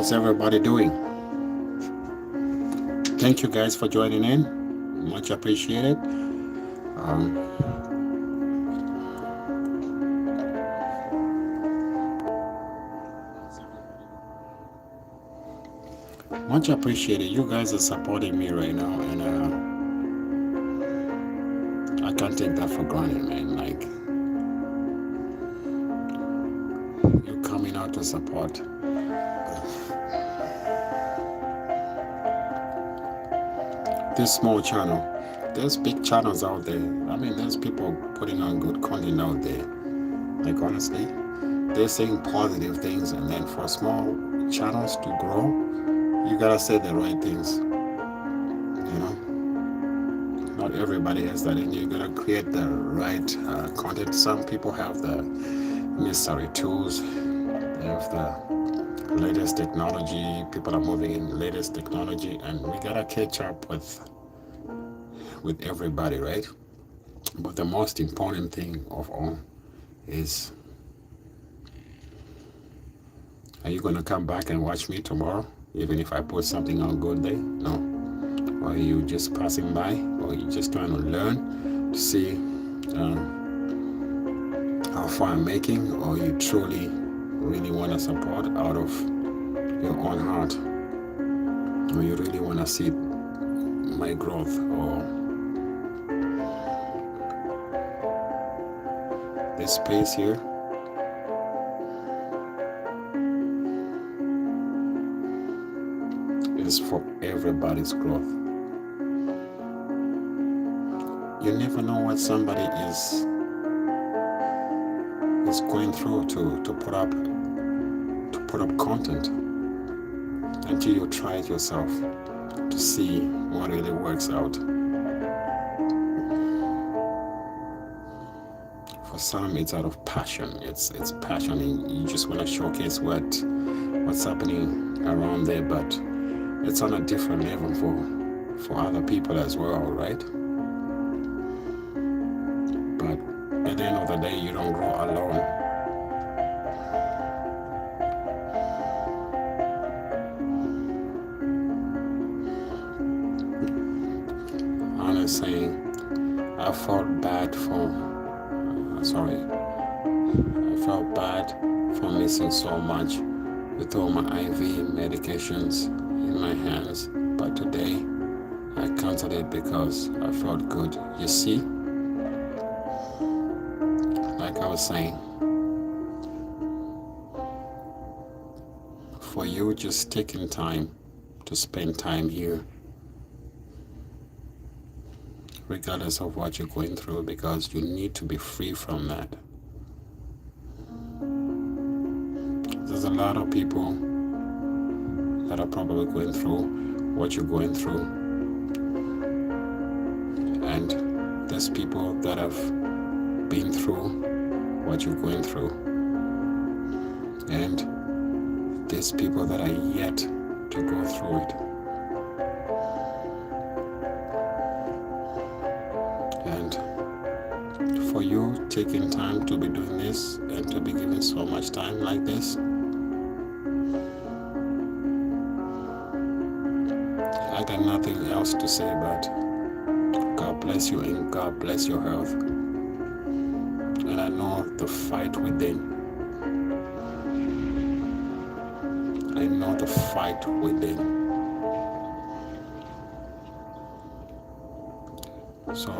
How's everybody doing? Thank you guys for joining in. Much appreciated. Much appreciated. You guys are supporting me right now, and I can't take that for granted, man. Like, you coming out to support. This small channel. There's big channels out there. I mean, there's people putting on good content out there. Like, honestly, they're saying positive things, and then for small channels to grow, you gotta say the right things. You know, not everybody has that in you. You gotta create the right content. Some people have the necessary tools. They have the latest technology. People are moving in latest technology, and we gotta catch up with everybody, right? But the most important thing of all is, are you gonna come back and watch me tomorrow, even if I put something on good day? No. Or are you just passing by, or you just trying to learn to see how far I'm making, or you truly really want to support out of your own heart, or you really want to see my growth, or this space here is for everybody's growth. You never know what somebody is going through to put up content until you try it yourself to see what really works out. For some, it's out of passion. It's passion, and you just want to showcase what's happening around there, but it's on a different level for other people as well, right? But at the end of the day, you don't grow alone. I'm saying, I felt bad for missing so much with all my IV medications in my hands, but today I canceled it because I felt good. You see, like I was saying, for you just taking time to spend time here, regardless of what you're going through, because you need to be free from that. There's a lot of people that are probably going through what you're going through, and there's people that have been through what you're going through, and there's people that are yet to go through it. And for you taking time to be doing this and to be giving so much time like this, I got nothing else to say but God bless you and God bless your health. And I know the fight within. I know the fight within. So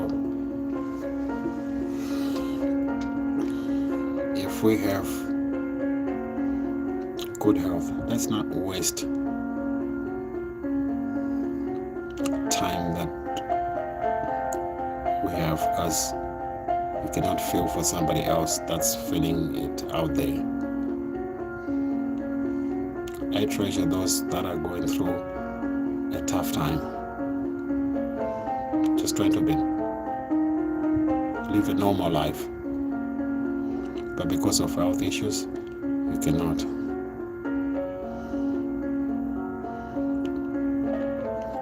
if we have good health, let's not waste time that we have, because we cannot feel for somebody else that's feeling it out there. I treasure those that are going through a tough time, just trying to live a normal life, but because of health issues, you cannot.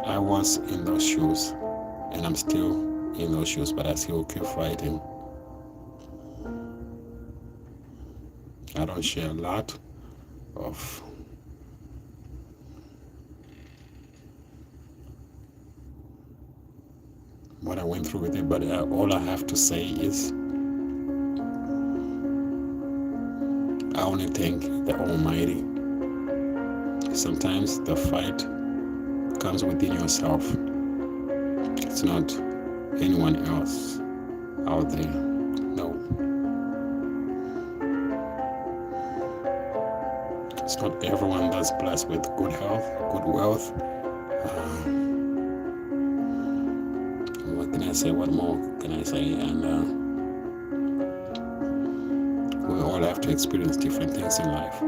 I was in those shoes, and I'm still in those shoes, but I still keep fighting. I don't share a lot of what I went through with it, but all I have to say is I only thank the Almighty. Sometimes the fight comes within yourself. It's not anyone else out there. No. It's not everyone that's blessed with good health, good wealth. What can I say? What more can I say? And we all have to experience different things in life.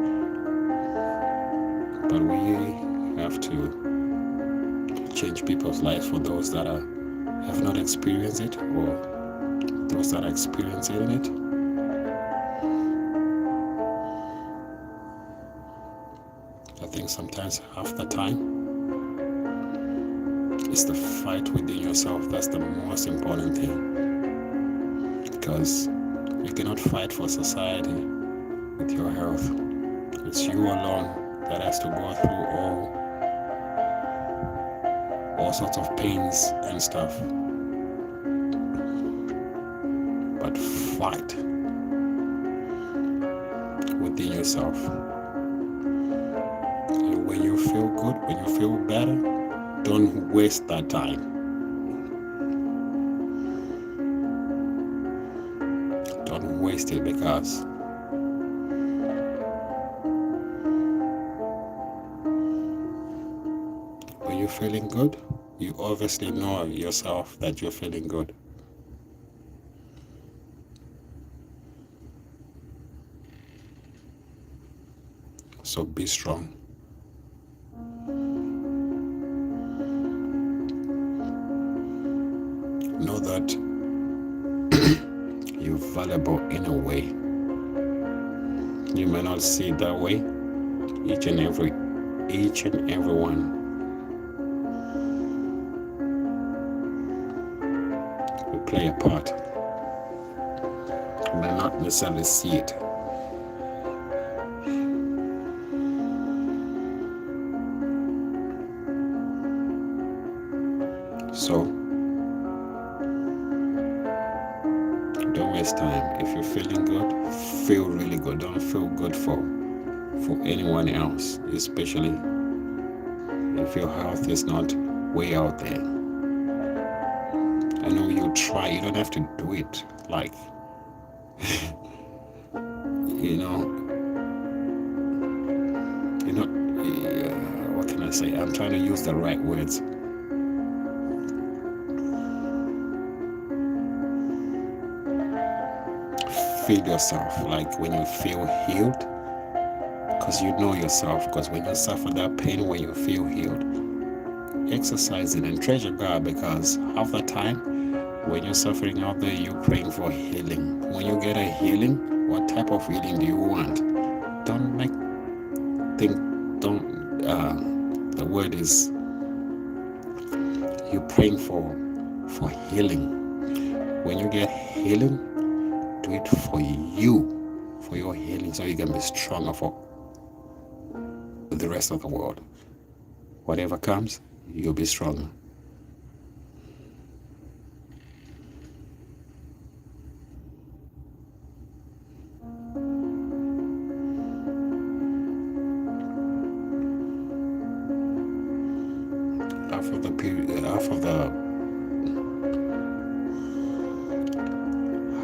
But we have to change people's lives for those that have not experienced it, or those that are experiencing it. I think sometimes half the time it's the fight within yourself that's the most important thing, because you cannot fight for society with your health. It's you alone that has to go through all sorts of pains and stuff. But fight within yourself. And when you feel good, when you feel better, don't waste that time. Don't waste it, because when you're feeling good, you obviously know yourself that you're feeling good. So be strong. Know that you're valuable in a way. You may not see it that way. Each and every one will play a part. You may not necessarily see it. So don't waste time. If you're feeling good, feel really good. Don't feel good for anyone else, especially if your health is not way out there. I know you try. You don't have to do it like what can I say? I'm trying to use the right words. Feel yourself, like when you feel healed, because you know yourself. Because when you suffer that pain, when you feel healed, exercise it and treasure God, because half the time when you're suffering out there, you're praying for healing. When you get a healing, what type of healing do you want? The word is you're praying for healing. When you get healing, do it for you, for your healing, so you can be stronger for the rest of the world. Whatever comes, you'll be stronger.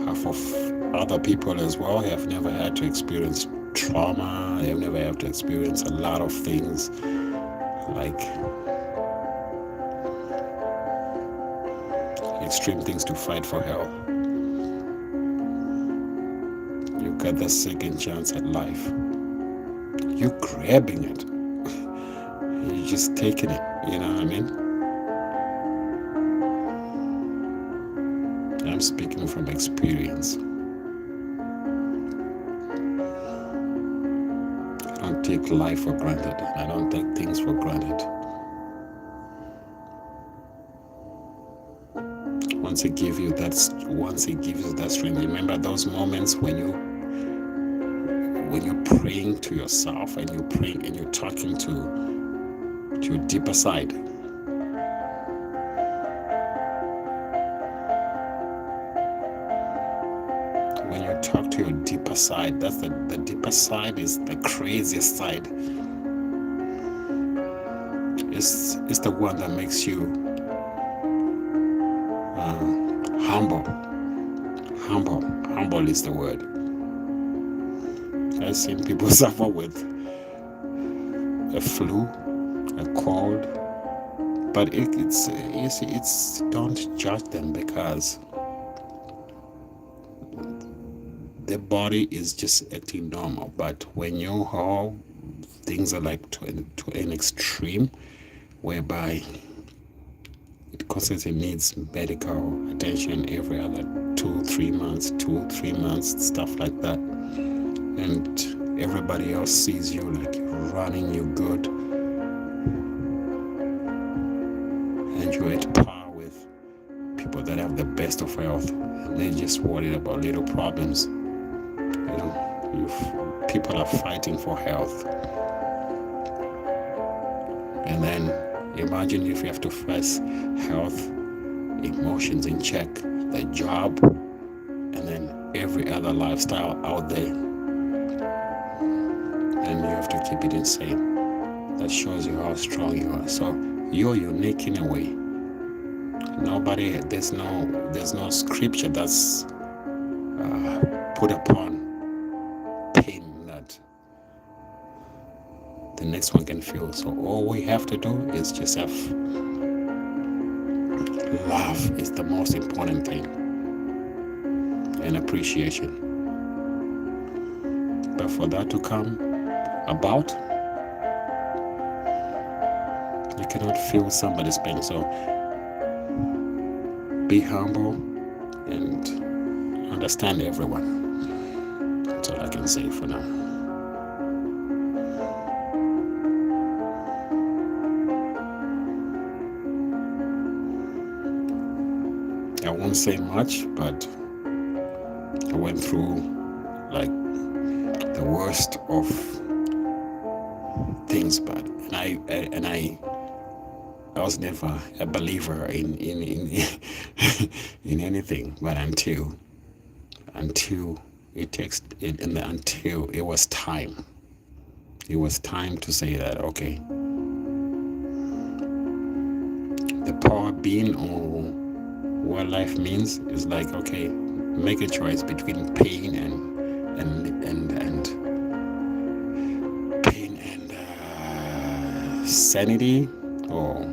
Half of other people as well have never had to experience trauma. They've never had to experience a lot of things like extreme things to fight for health. You got the second chance at life. You're grabbing it. You're just taking it. You know what I mean? I'm speaking from experience. I don't take life for granted. I don't take things for granted. Once it gives you that strength, remember those moments when you're praying to yourself and you're praying and you're talking to your deeper side. talk to your deeper side. That's the deeper side is the craziest side. It's the one that makes you humble. Humble is the word. I've seen people suffer with a flu, a cold, but it's don't judge them, because their body is just acting normal. But when things are like to an extreme, whereby it constantly needs medical attention every other 2-3 months, stuff like that, and everybody else sees you like you're running, you're good, and you're at par with people that have the best of health, and they're just worried about little problems. People are fighting for health, and then imagine if you have to face health, emotions in check, the job, and then every other lifestyle out there, and you have to keep it insane. That shows you how strong you are. So you're unique in a way. There's no scripture that's put upon pain that the next one can feel. So all we have to do is just have love is the most important thing, and appreciation. But for that to come about, you cannot feel somebody's pain. So be humble and understand everyone. That's all I can say for now. I won't say much, but I went through like the worst of things, but I was never a believer in in anything, but until it was time. It was time to say that, okay, the power being or what life means is like, okay, make a choice between pain and sanity or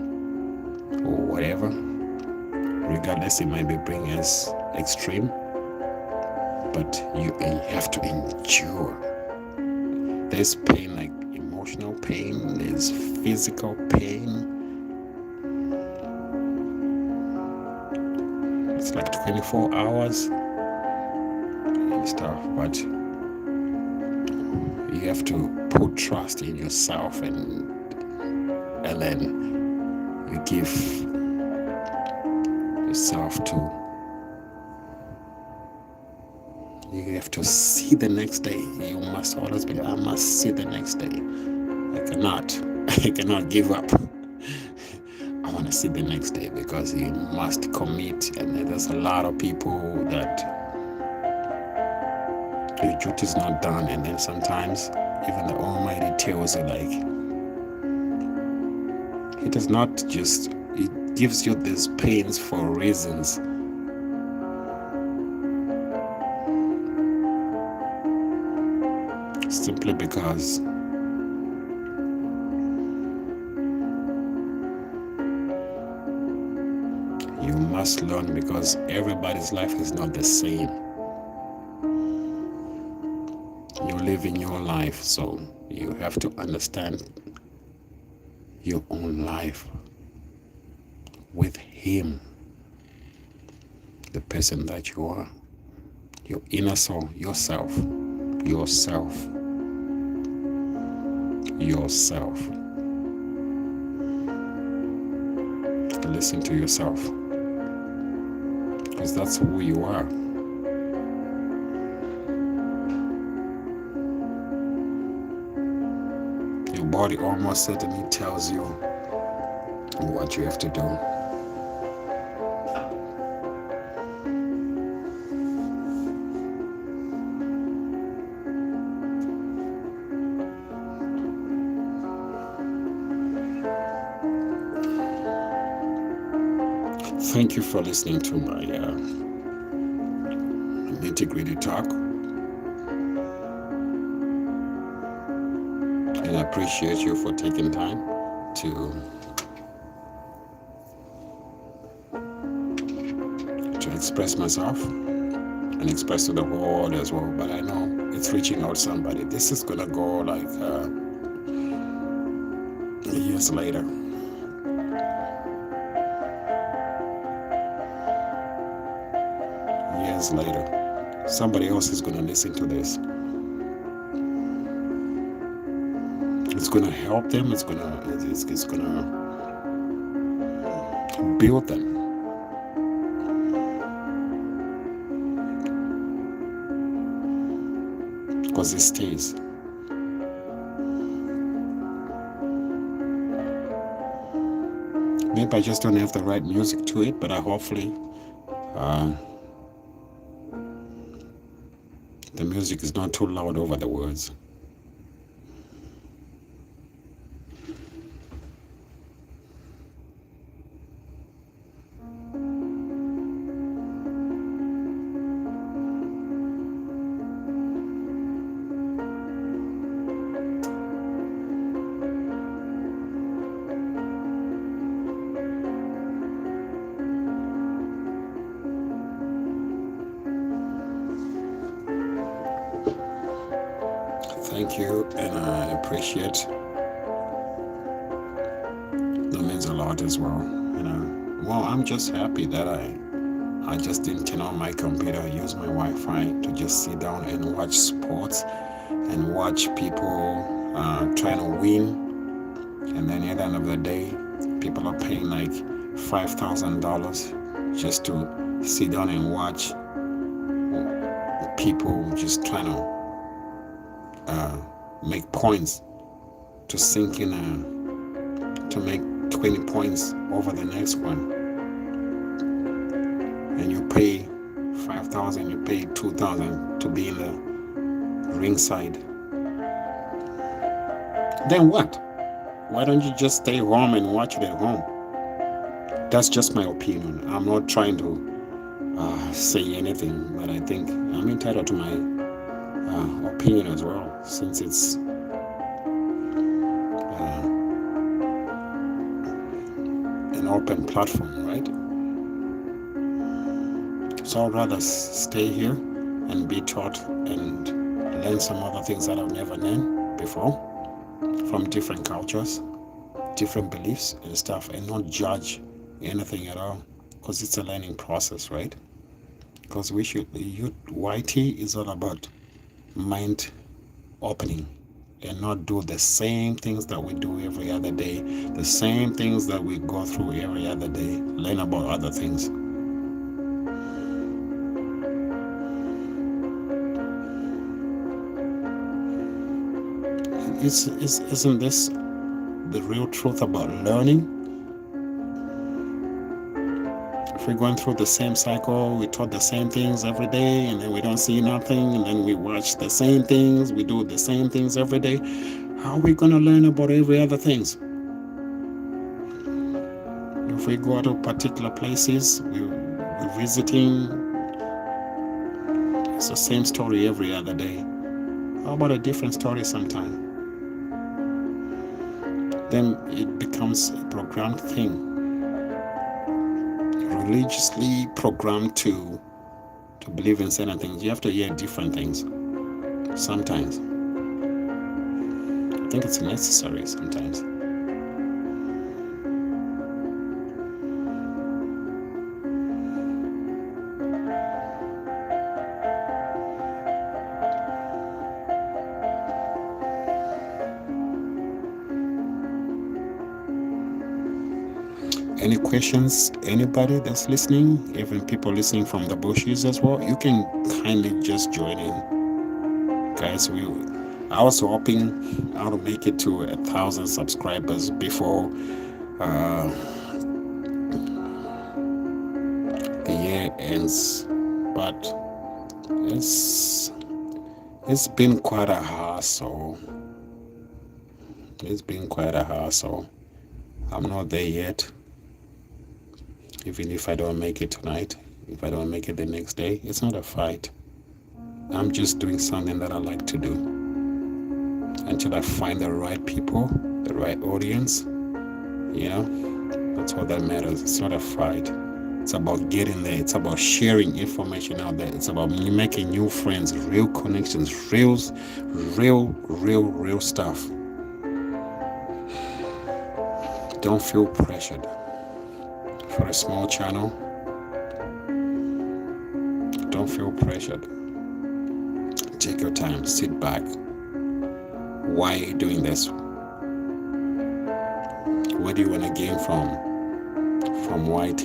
whatever, regardless. It might be bring as extreme, but you have to endure. There's pain, like emotional pain, there's physical pain. It's like 24 hours and stuff, but you have to put trust in yourself, and then you give yourself to, you have to see the next day. You must always be, I must see the next day. I cannot give up. I want to see the next day, because you must commit. And there's a lot of people that your duty is not done, and then sometimes even the Almighty tells you, like, it does not just, it gives you these pains for reasons. Simply because you must learn, because everybody's life is not the same. You're living your life, so you have to understand your own life with Him, the person that you are, your inner soul, yourself. Listen to yourself, because that's who you are. Your body almost certainly tells you what you have to do. Thank you for listening to my integrated talk, and I appreciate you for taking time to express myself and express to the whole world as well. But I know it's reaching out somebody. This is gonna go like years later. Years later, somebody else is gonna listen to this. It's gonna help them. It's gonna build them. Because it stays. Maybe I just don't have the right music to it, but hopefully the music is not too loud over the words. Thank you, and I appreciate. That means a lot as well. Well, I'm just happy that I just didn't turn on my computer, use my Wi-Fi to just sit down and watch sports and watch people trying to win, and then at the end of the day, people are paying like $5,000 just to sit down and watch people just trying to make points to sink in to make 20 points over the next one, and you pay 5,000, you pay 2,000 to be in the ringside. Then what? Why don't you just stay home and watch it at home? That's just my opinion. I'm not trying to say anything, but I think I'm entitled to my opinion as well, since it's an open platform, right? So I'd rather stay here and be taught and learn some other things that I've never learned before from different cultures, different beliefs and stuff, and not judge anything at all, because it's a learning process, right? Because YT is all about mind opening and not do the same things that we do every other day, the same things that we go through every other day. Learn about other things. Isn't this the real truth about learning? If we're going through the same cycle, we taught the same things every day, and then we don't see nothing, and then we watch the same things, we do the same things every day, how are we going to learn about every other things? If we go to particular places, we're visiting, it's the same story every other day. How about a different story sometime? Then it becomes a programmed thing, religiously programmed to believe in certain things. You have to hear different things sometimes. I think it's necessary sometimes. Any questions? Anybody that's listening, even people listening from the bushes as well, you can kindly just join in, guys. I was hoping I would make it to 1,000 subscribers before the year ends, but it's been quite a hassle. I'm not there yet. Even if I don't make it tonight, if I don't make it the next day, it's not a fight. I'm just doing something that I like to do until I find the right people, the right audience. That's what that matters. It's not a fight. It's about getting there. It's about sharing information out there. It's about making new friends, real connections, real stuff. Don't feel pressured. For a small channel, don't feel pressured. Take your time, sit back. Why are you doing this? What do you want to gain from YT?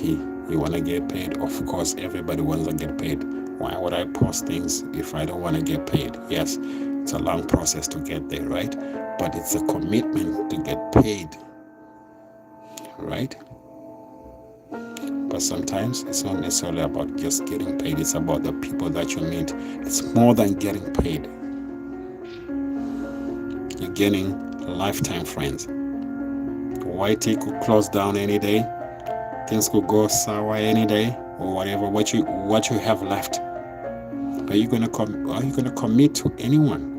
You want to get paid? Of course, everybody wants to get paid. Why would I post things if I don't want to get paid? Yes, it's a long process to get there, right? But it's a commitment to get paid, right? But sometimes it's not necessarily about just getting paid. It's about the people that you meet. It's more than getting paid. You're getting lifetime friends. YT could close down any day. Things could go sour any day, or whatever. What you have left. Are you gonna commit to anyone?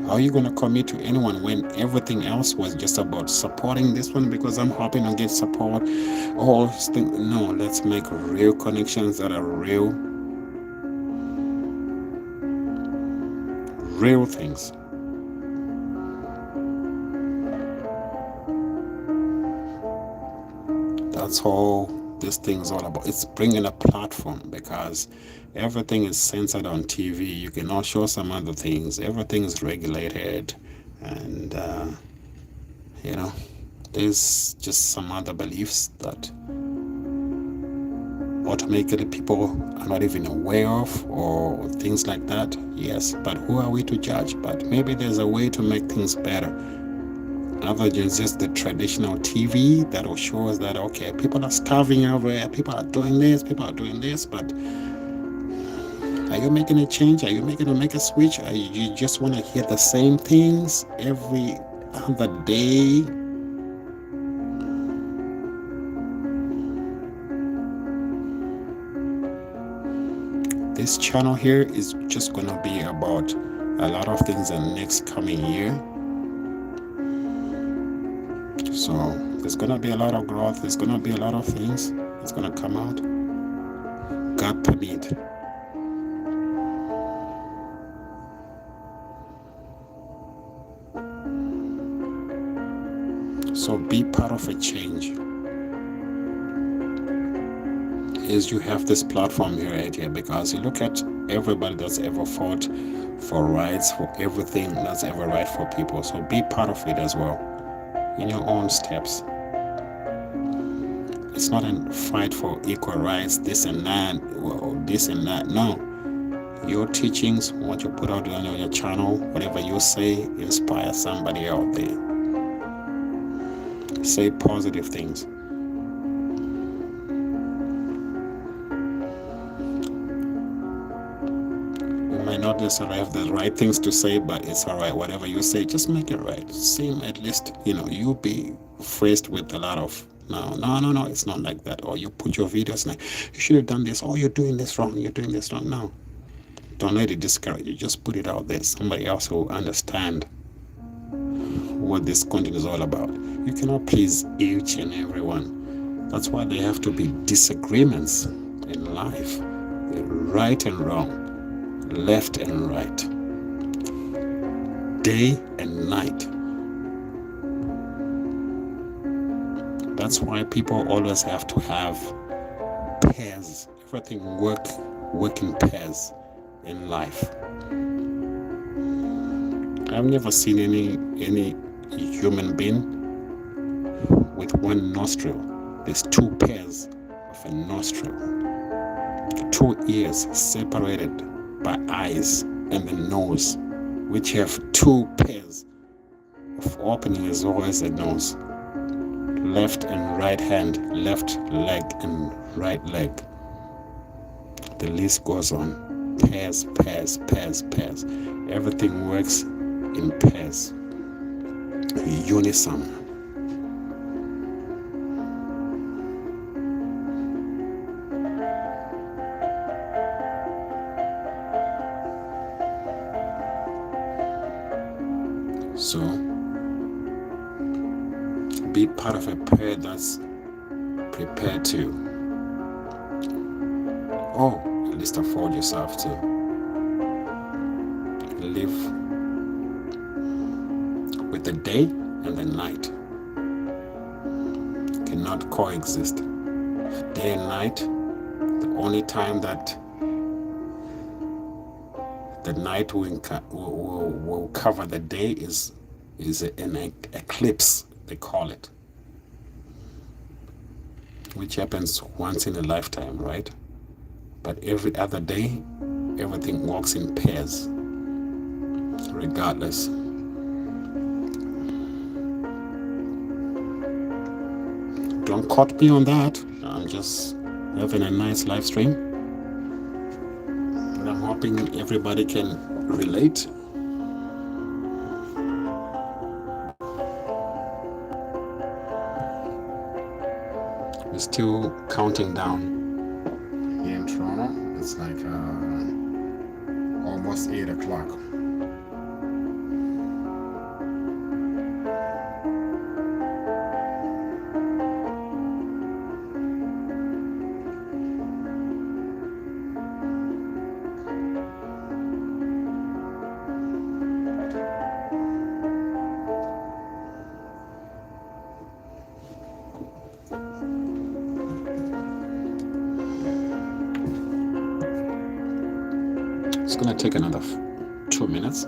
How are you going to commit to anyone when everything else was just about supporting this one because I'm hoping to get support? All things. No, let's make real connections that are real things. That's all this thing is all about. It's bringing a platform, because everything is censored on TV. You cannot show some other things. Everything is regulated, and there's just some other beliefs that automatically people are not even aware of, or things like that. Yes, but who are we to judge? But maybe there's a way to make things better, other than just the traditional TV that will show us that, okay, people are starving everywhere, people are doing this, but are you making a change? Are you making to make a switch? Or you just want to hear the same things every other day? This channel here is just going to be about a lot of things in the next coming year. So there's going to be a lot of growth. There's going to be a lot of things that's going to come out. God permit. So be part of a change. Is you have this platform here right here, because you look at everybody that's ever fought for rights, for everything that's ever right for people. So be part of it as well, in your own steps. It's not a fight for equal rights, this and that. No, your teachings, what you put out on your channel, whatever you say, inspire somebody out there. Say positive things. Not necessarily have the right things to say, but it's all right. Whatever you say, just make it right. Seem at least, you'll be faced with a lot of no, it's not like that. Or you put your videos like, you should have done this. Oh, you're doing this wrong. No, don't let it discourage you. Just put it out there. Somebody else will understand what this content is all about. You cannot please each and everyone. That's why there have to be disagreements in life, right and wrong, left and right, day and night. That's why people always have to have pairs. Everything work in pairs in life. I've never seen any human being with one nostril. There's two pairs of a nostril, two ears separated by eyes and the nose, which have two pairs of opening as well as the nose. Left and right hand, left leg and right leg. The list goes on. Pairs. Everything works in pairs. Unison. So be part of a prayer that's prepared to, or at least afford yourself to live with the day and the night. Cannot coexist. Day and night, the only time that the night will cover the day is an eclipse, they call it, which happens once in a lifetime, right? But every other day, everything walks in pairs, regardless. Don't quote me on that. I'm just having a nice live stream, and I'm hoping everybody can relate. We're still counting down here in Toronto. It's like almost 8 o'clock. It's gonna take another 2 minutes.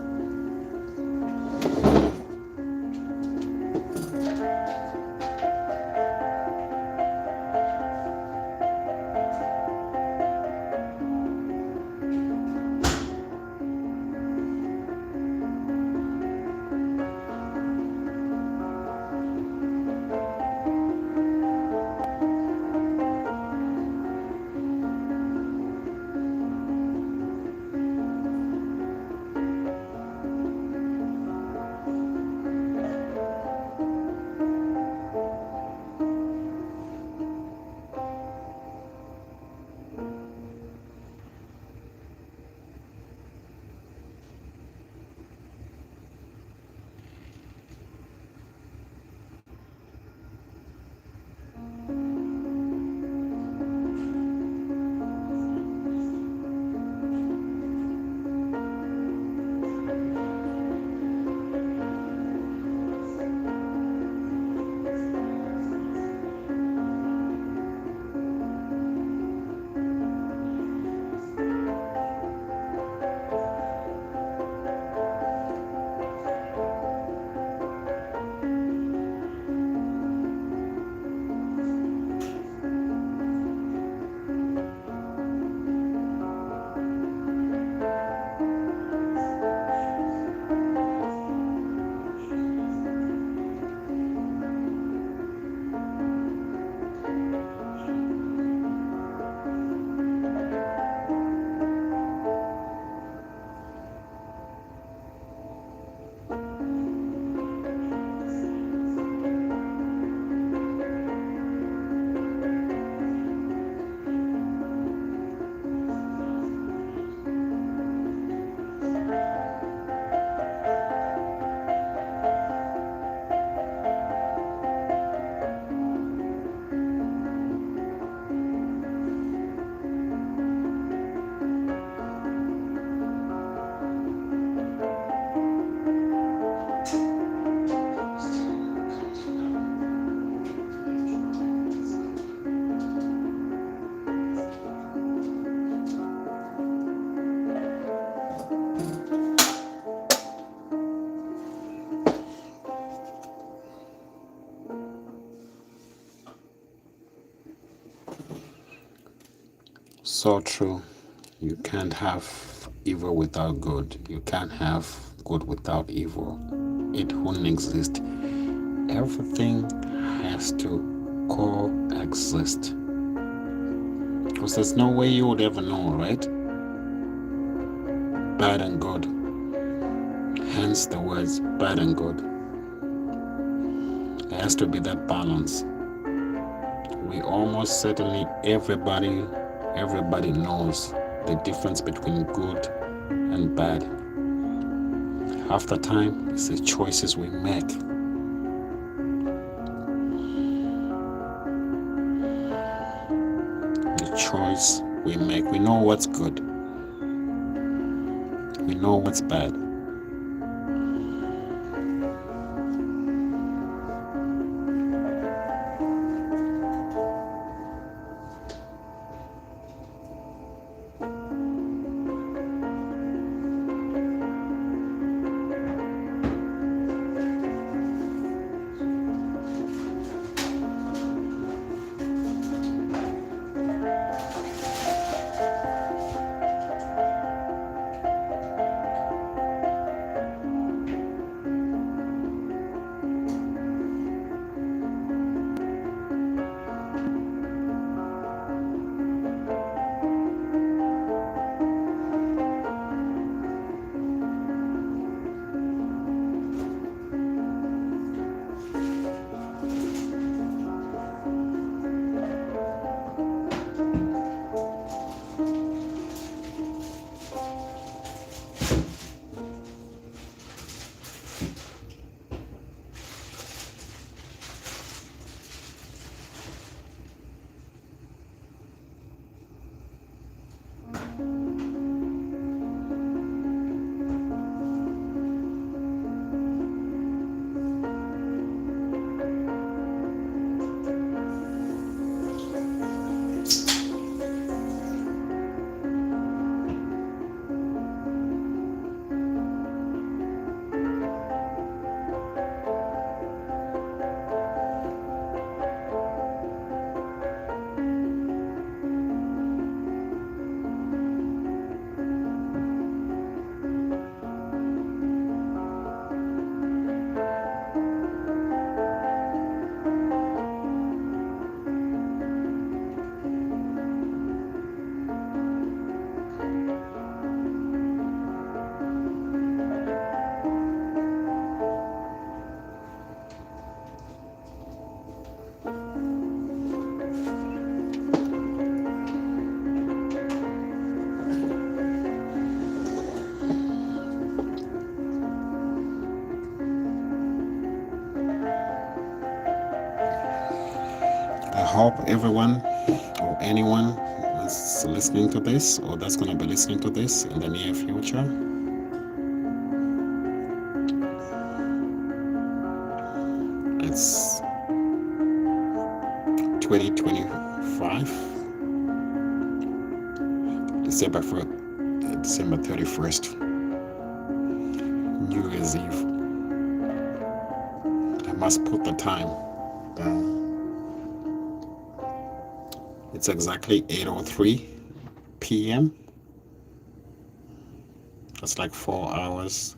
So true. You can't have evil without good. You can't have good without evil. It wouldn't exist. Everything has to coexist. Because there's no way you would ever know, right? Bad and good. Hence the words bad and good. There has to be that balance. We almost certainly, everybody knows the difference between good and bad. Half the time, it's the choices we make. The choice we make. We know what's good. We know what's bad. I hope everyone or anyone that's listening to this or that's going to be listening to this in the near future it's 2025 December 31st, New Year's Eve. I must put the time down. It's exactly 8:03 p.m. That's like 4 hours,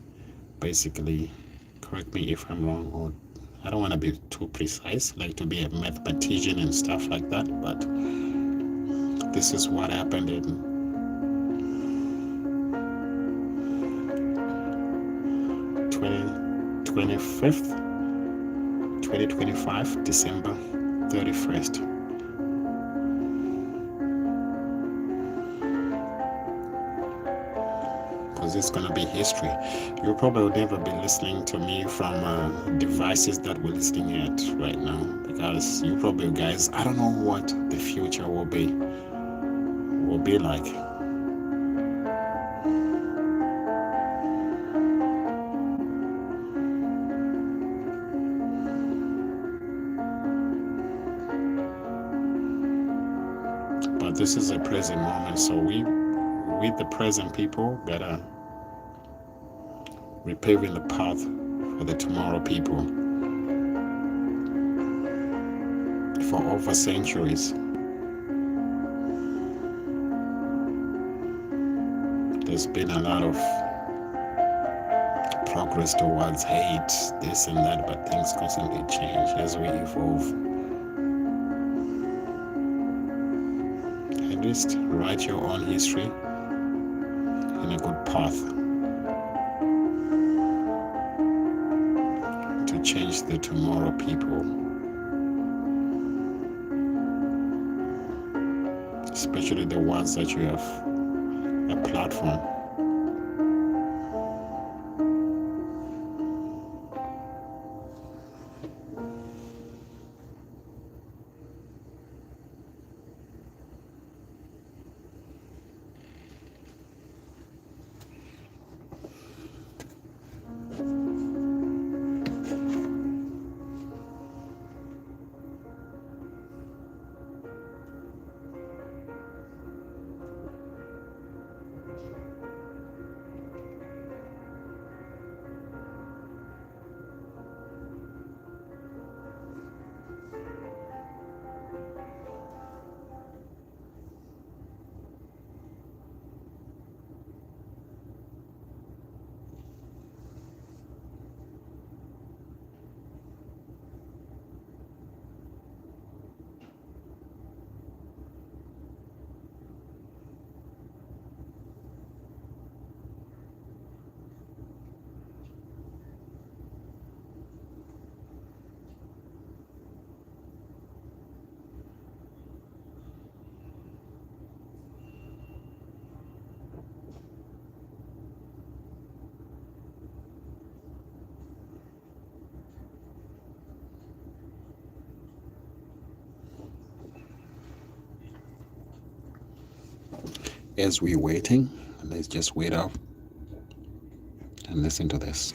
basically. Correct me if I'm wrong, or I don't want to be too precise, like to be a mathematician and stuff like that, but this is what happened in 2025, December 31st. Because it's going to be history. You probably will never be listening to me from devices that we're listening at right now, because you probably, guys, I don't know what the future will be like. But this is a present moment, so we, with the present people, better we're paving the path for the tomorrow people. For over centuries, there's been a lot of progress towards hate, this and that, but things constantly change as we evolve. At least write your own history in a good path to change the tomorrow people, especially the ones that you have a platform. as we're waiting, let's just wait up and listen to this.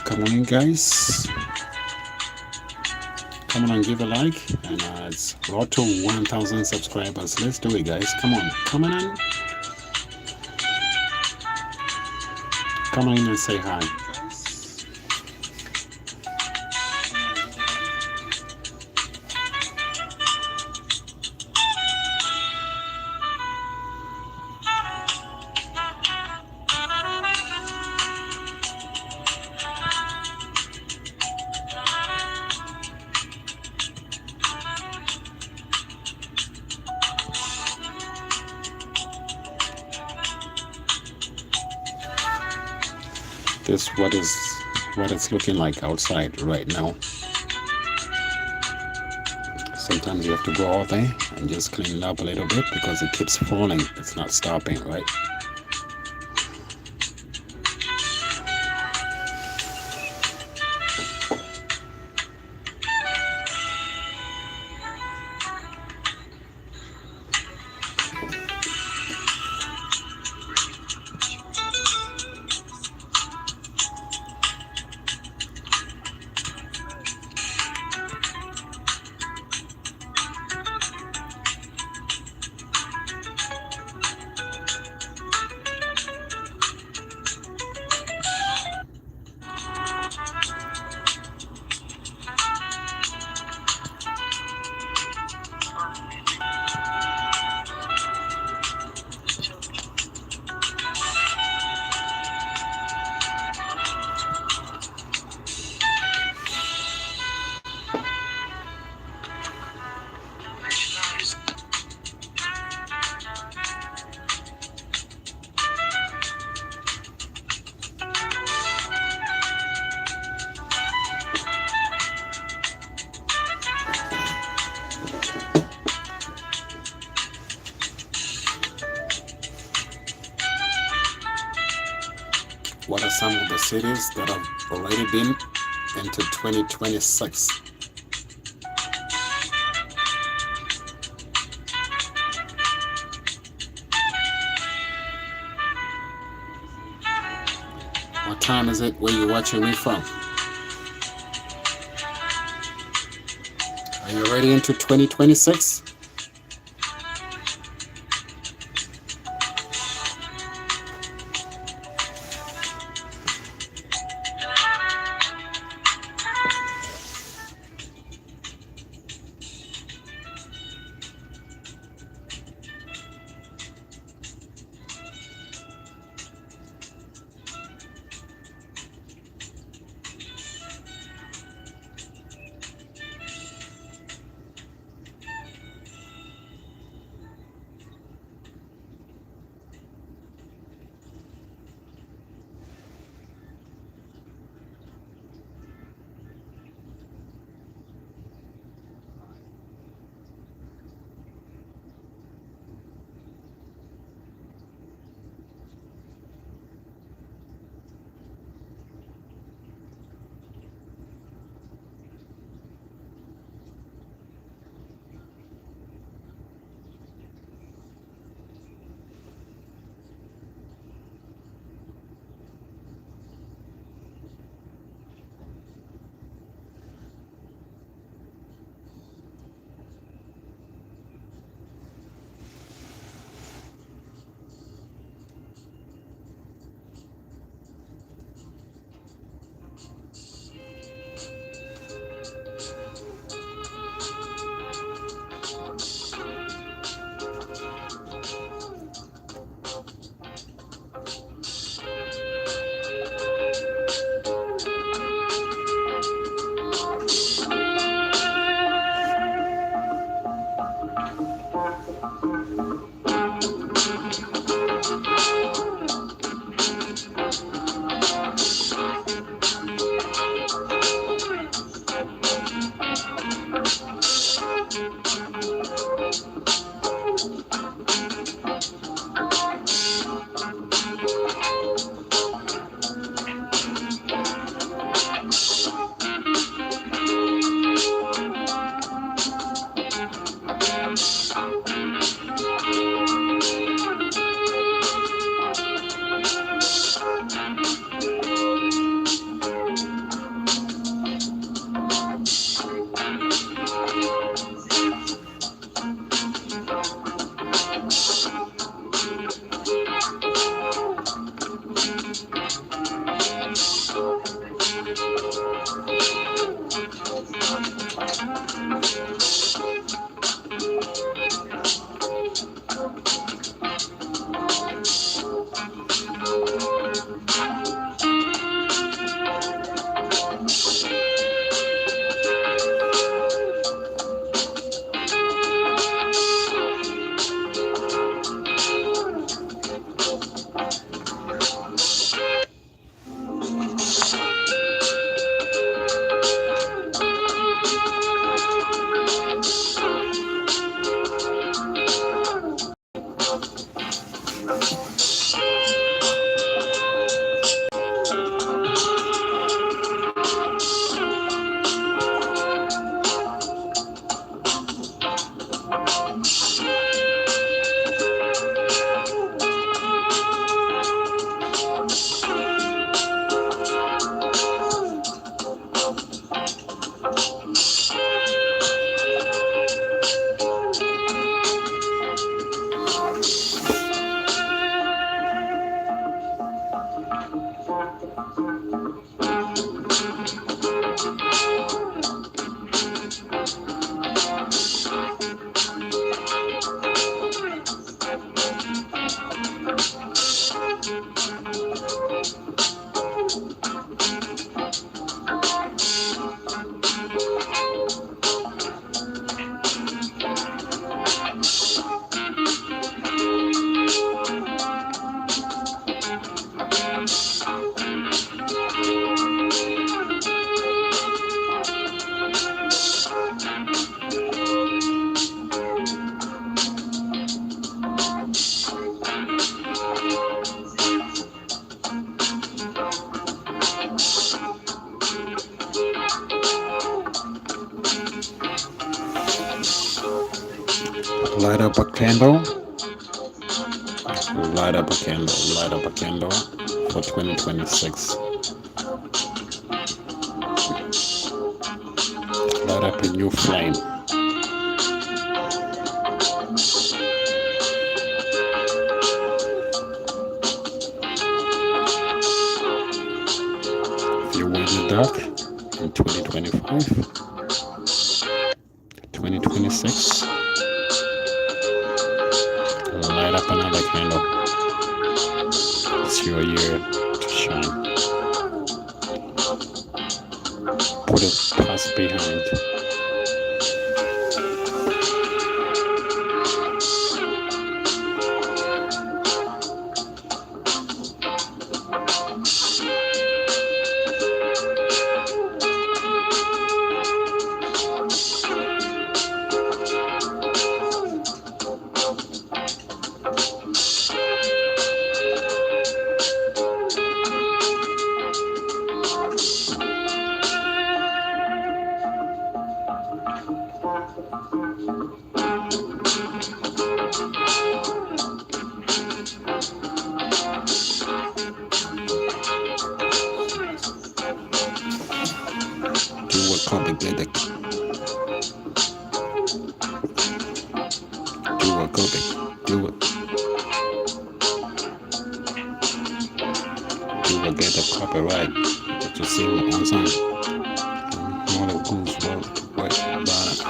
Come on in, guys. Come on and give a like. And it's road to 1,000 subscribers. Let's do it, guys. Come on. Come on in. Come on in and say hi. This what it's looking like outside right now. Sometimes you have to go out there and just clean it up a little bit because it keeps falling. It's not stopping, right? What are some of the cities that have already been into 2026? What time is it where you're watching me from? Are you ready into 2026? Light up a candle. Light up a candle. Light up a candle for 2026. Light up a new flame. If you were in the dark in 2025, 2026, light up another candle. It's your year to shine. Put it past behind. Do what Kobe did. Do what Kobe. Do it. Do what get the copyright. That you sing on song. All the goose what about it.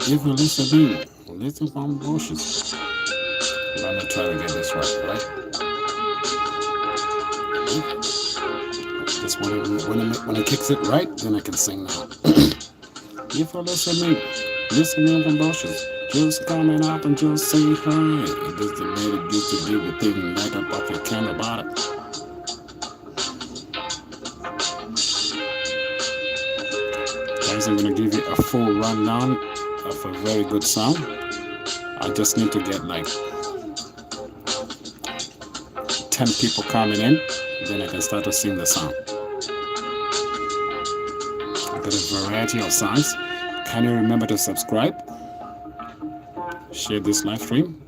If you listen to me, listen from bushes. Let me try to get this right? Just when it kicks it right, then I can sing now. If you listen to me, listen from bushes. Just coming up and just say hi. This the way it used to be with things light up off your camera bottom. Guys, I'm gonna give you a full rundown of a very good song. I just need to get like 10 people coming in, then I can start to sing the song. I've got a variety of songs. Can you remember to subscribe? Share this live stream.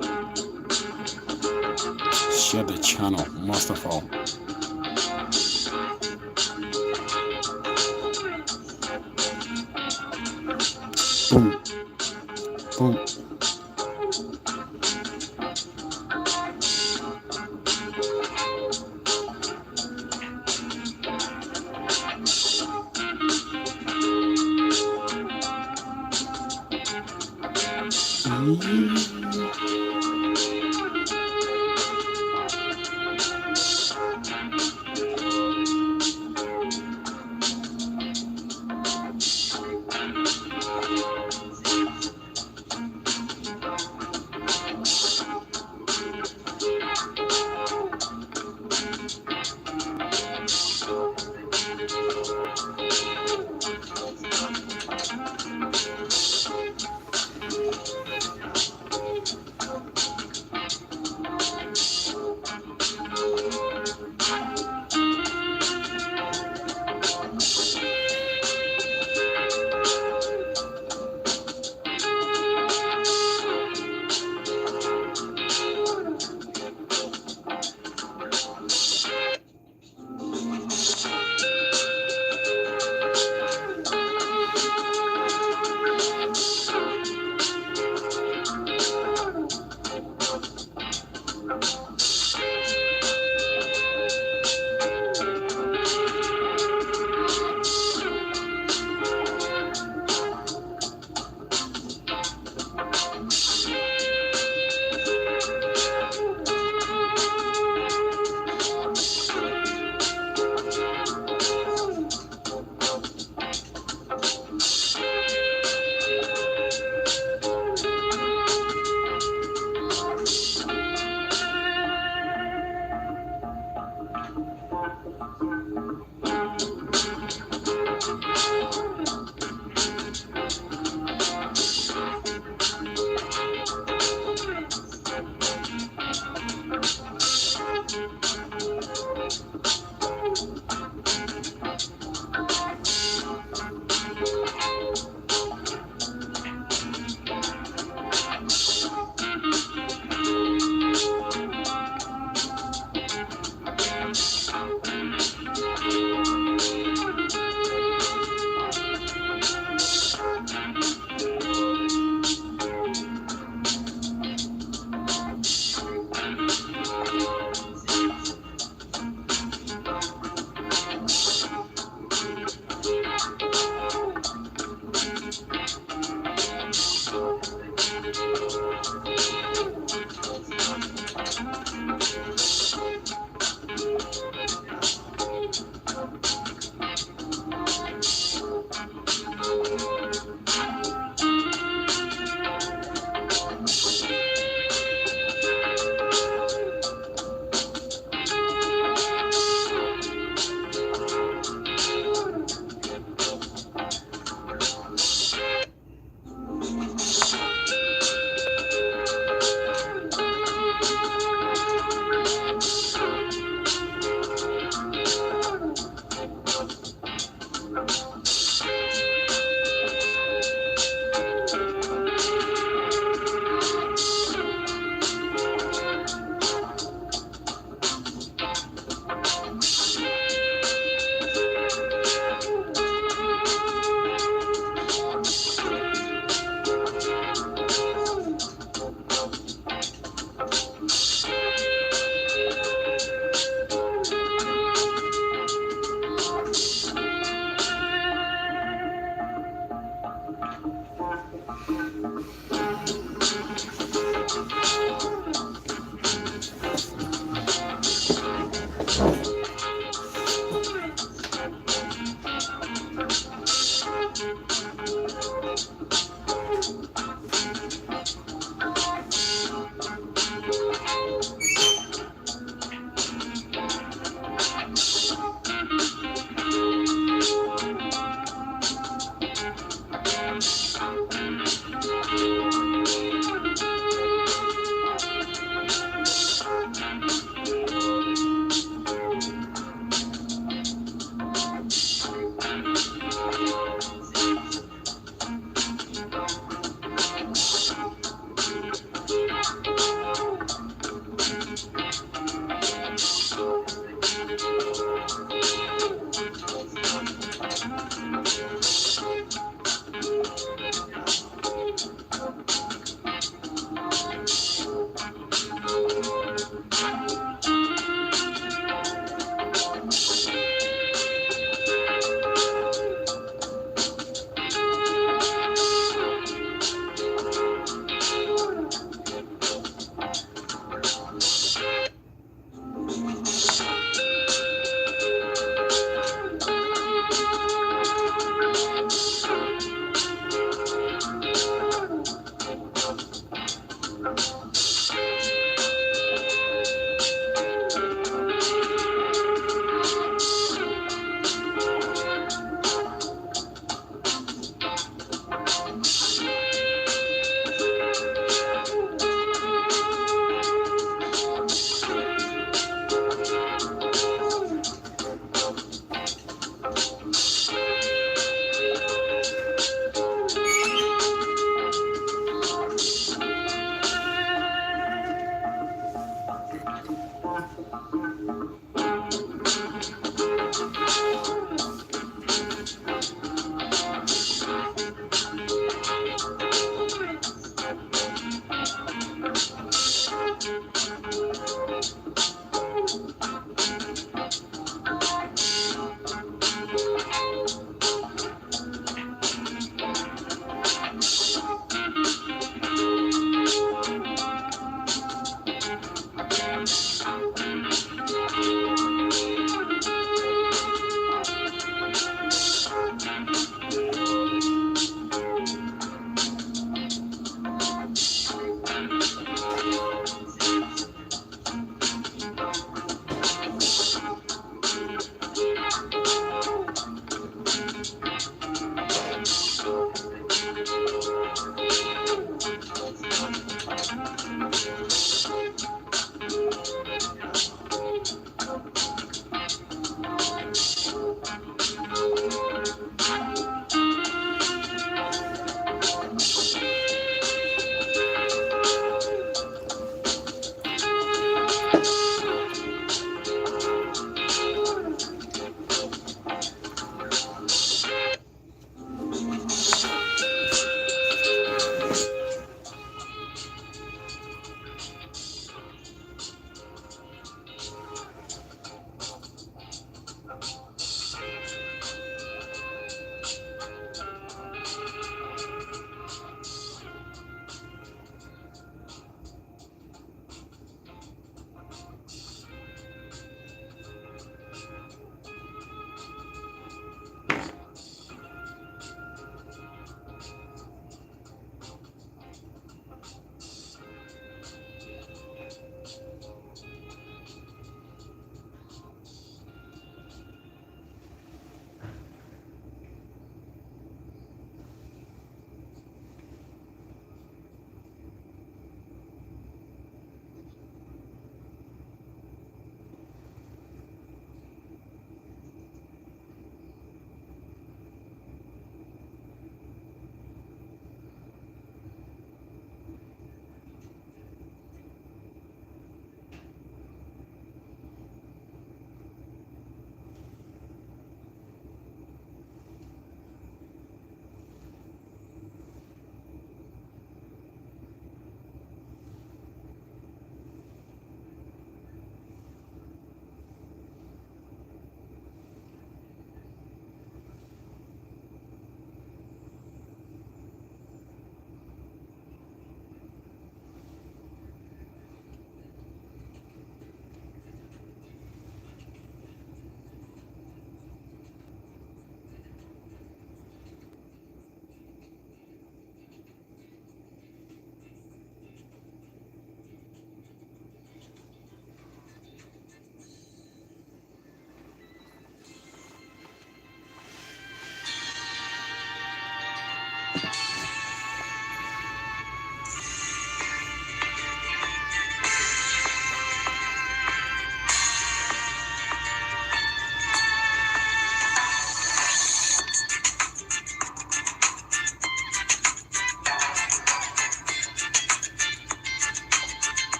Share the channel, most of all. Boom. Boom.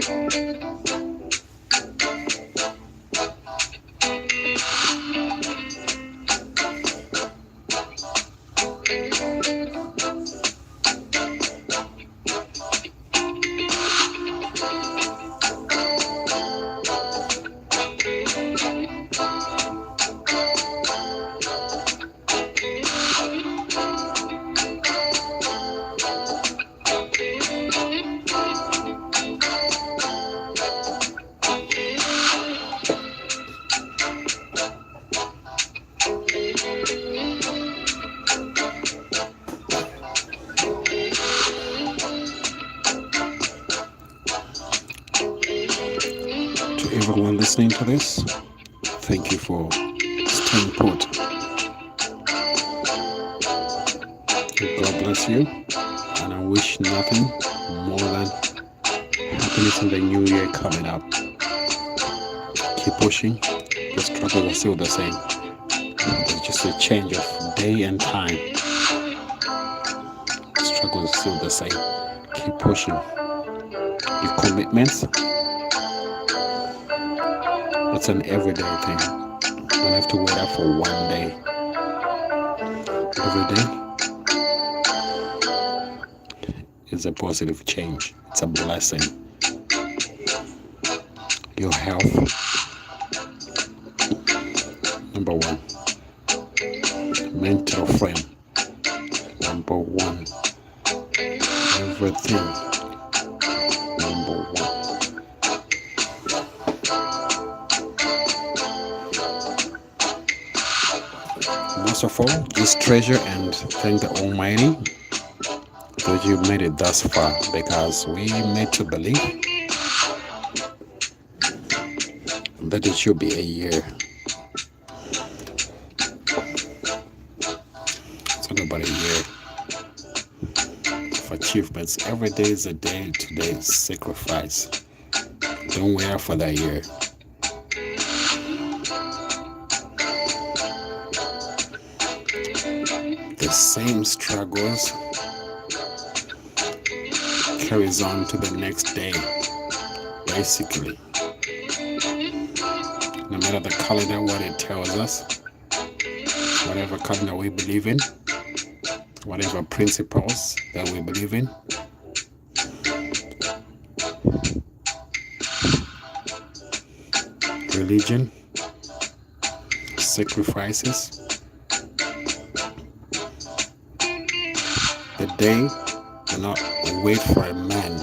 To everyone listening to this, thank you for staying put. God bless you, and I wish nothing more than happiness in the new year coming up. Keep pushing. The struggles are still the same. It's just a change of day and time. The struggles are still the same. Keep pushing. Your commitments, it's an everyday thing. You don't have to wait up for one day. Every day is a positive change. It's a blessing. Your health, number one. Mental frame, number one. Everything, number one. Most of all, just treasure and thank the Almighty that you made it thus far, because we made to believe that it should be a year. It's not about a year of achievements. Every day is a day, today is sacrifice. Don't wait for that year. The same struggles carries on to the next day, basically. No matter the calendar, what it tells us, whatever calendar we believe in, whatever principles that we believe in, religion, sacrifices, the day do not wait for a man.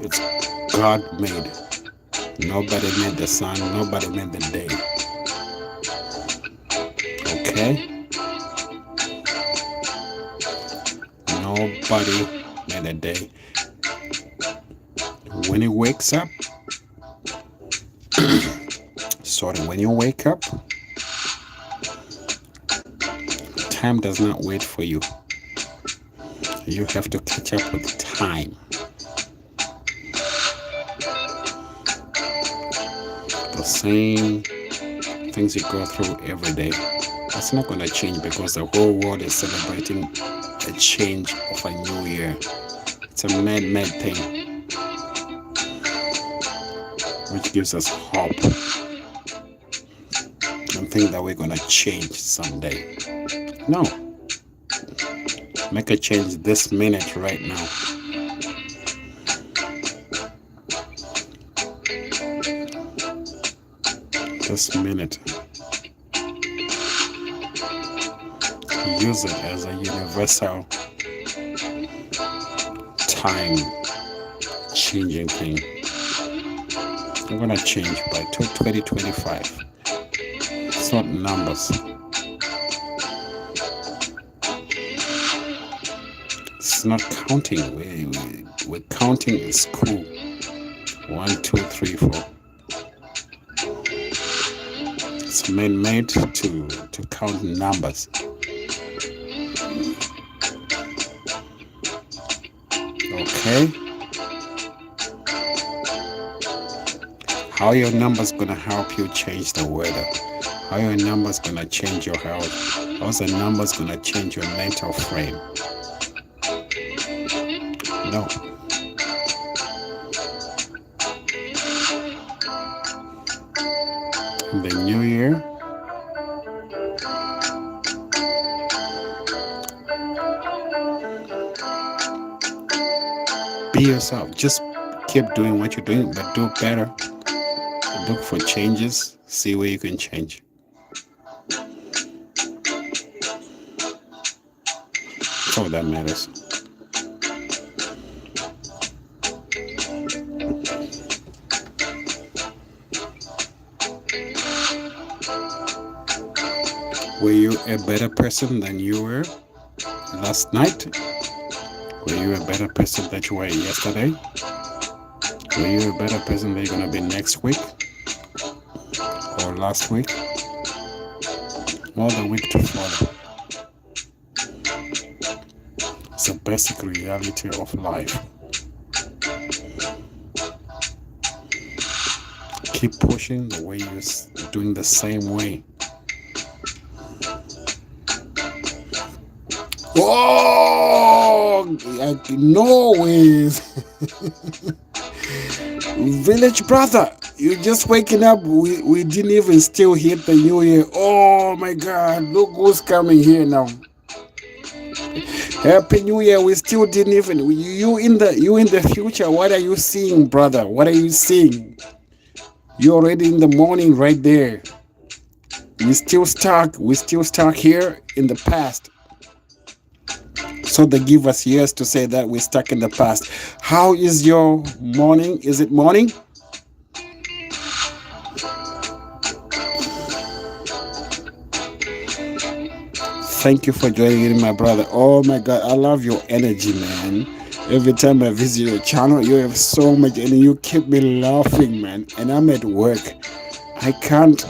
It's God made. Nobody made the sun, nobody made the day. Okay? Nobody made a day. When he wakes up, when you wake up, time does not wait for you. You have to catch up with time. The same things you go through every day, that's not going to change, because the whole world is celebrating a change of a new year. It's a man-made thing, which gives us hope and think that we're going to change someday. No. Make a change this minute, right now. This minute. Use it as a universal time changing thing. I'm going to change by 2025. It's not numbers. It's not counting. We're counting in school. 1, 2, 3, 4. It's made to count numbers. Okay? How your numbers gonna help you change the weather? How your numbers gonna change your health? How's the numbers gonna change your mental frame? No. Be yourself. Just keep doing what you're doing, but do better. Look for changes. See where you can change. That's all that matters. Were you a better person than you were last night? Were you a better person than you were yesterday? Were you a better person than you're going to be next week? Or last week? Or the week to follow? It's a basic reality of life. Keep pushing the way you're doing the same way. Oh, no ways. Village brother, you just waking up. We didn't even still hit the new year. Oh my God, look who's coming here now. Happy New Year. We still didn't even. You in the future. What are you seeing, brother? What are you seeing? You're already in the morning right there. We still stuck here in the past. So they give us years to say that we're stuck in the past. How is your morning? Is it morning? Thank you for joining in, my brother. Oh my God, I love your energy, man. Every time I visit your channel, you have so much energy. You keep me laughing, man. And I'm at work. I can't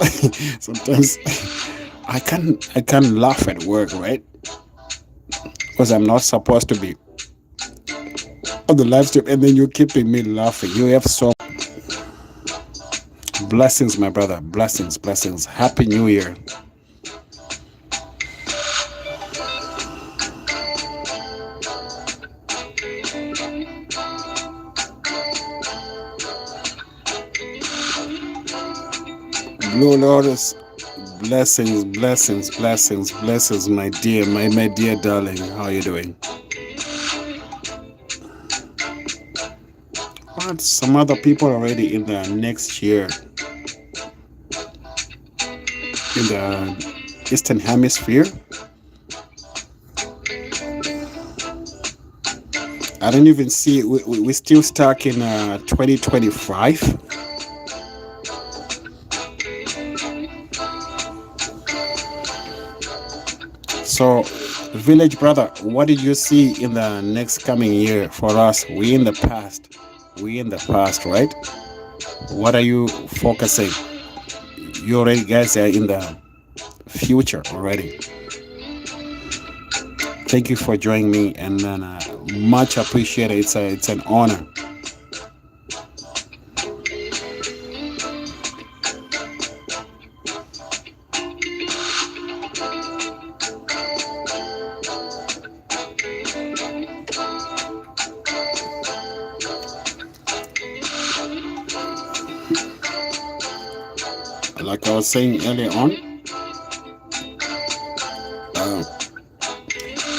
sometimes I can't laugh at work, right? Because I'm not supposed to be on the live stream, and then you're keeping me laughing. You have so blessings, my brother. Blessings. Happy New Year. Blue Lotus, blessings, my dear, my dear darling. How are you doing? What? Some other people already in the next year, in the Eastern Hemisphere. I don't even see. We're still stuck in 2025. So, village brother, what did you see in the next coming year for us? We in the past, right? What are you focusing? You already guys are in the future already. Thank you for joining me, and much appreciated. It's an honor. Like I was saying earlier on,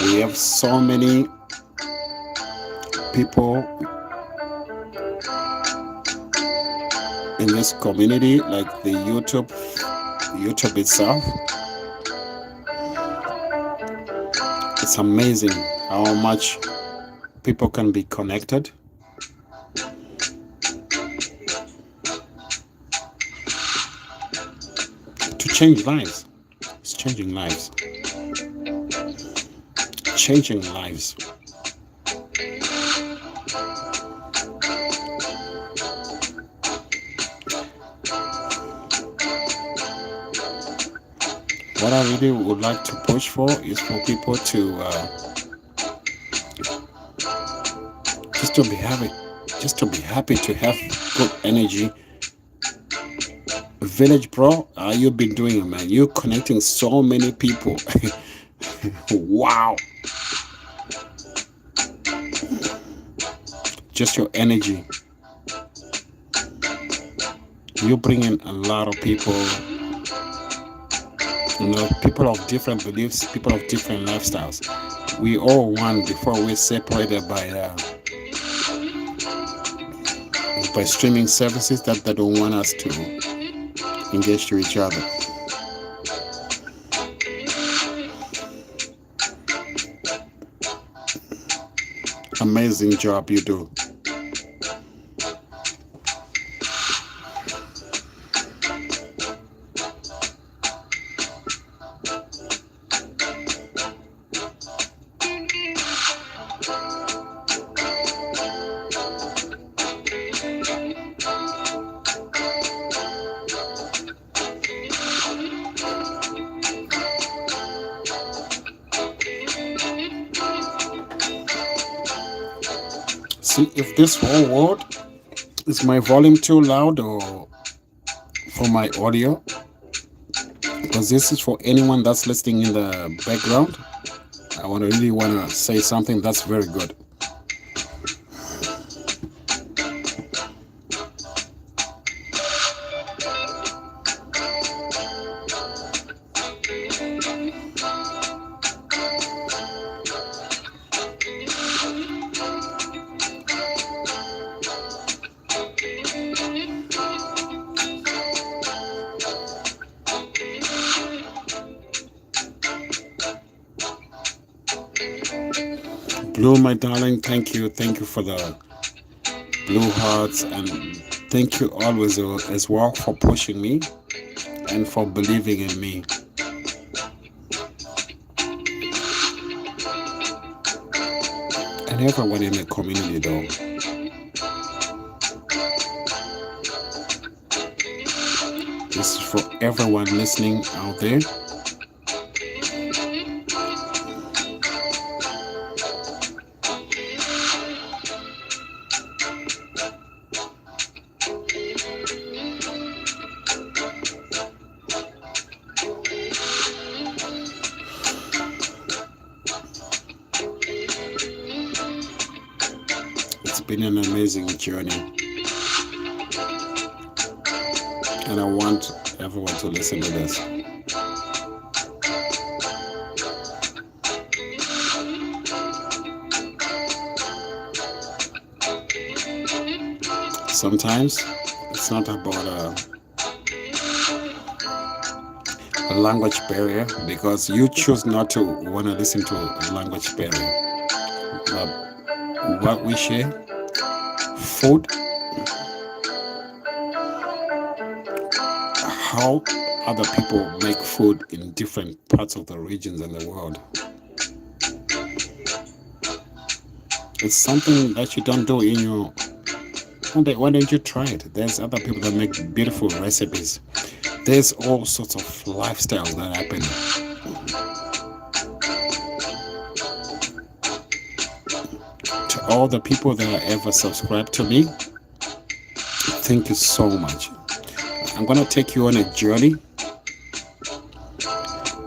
we have so many people in this community, like the YouTube itself. It's amazing how much people can be connected. Change lives. It's changing lives. Changing lives. What I really would like to push for is for people to just to be happy, to have good energy. Village bro, you've been doing it, man. You're connecting so many people. Wow. Just your energy. You bring in a lot of people. People of different beliefs, people of different lifestyles. We all one before we're separated by by streaming services that they don't want us to engage to each other. Amazing job you do. See if this whole word is my volume too loud or for my audio, because this is for anyone that's listening in the background. I really want to say something that's very good. Blue, my darling, thank you for the blue hearts, and thank you always as well for pushing me and for believing in me. And everyone in the community though. This is for everyone listening out there. It's been an amazing journey, and I want everyone to listen to this. Sometimes it's not about a language barrier, because you choose not to want to listen to a language barrier. But what we share, food, how other people make food in different parts of the regions in the world. It's something that you don't do in your... Why don't you try it? There's other people that make beautiful recipes. There's all sorts of lifestyles that happen. To all the people that are ever subscribed to me, thank you so much. I'm going to take you on a journey.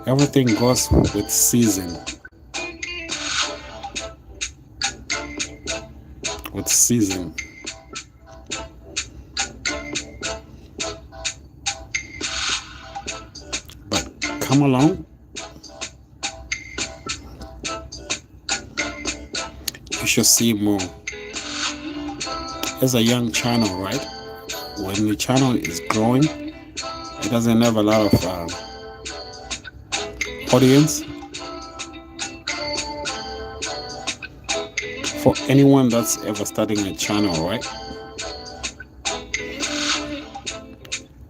Everything goes with season. With season. But come along. You should see more. As a young channel, right? When the channel is growing, it doesn't have a lot of audience. For anyone that's ever starting a channel, right?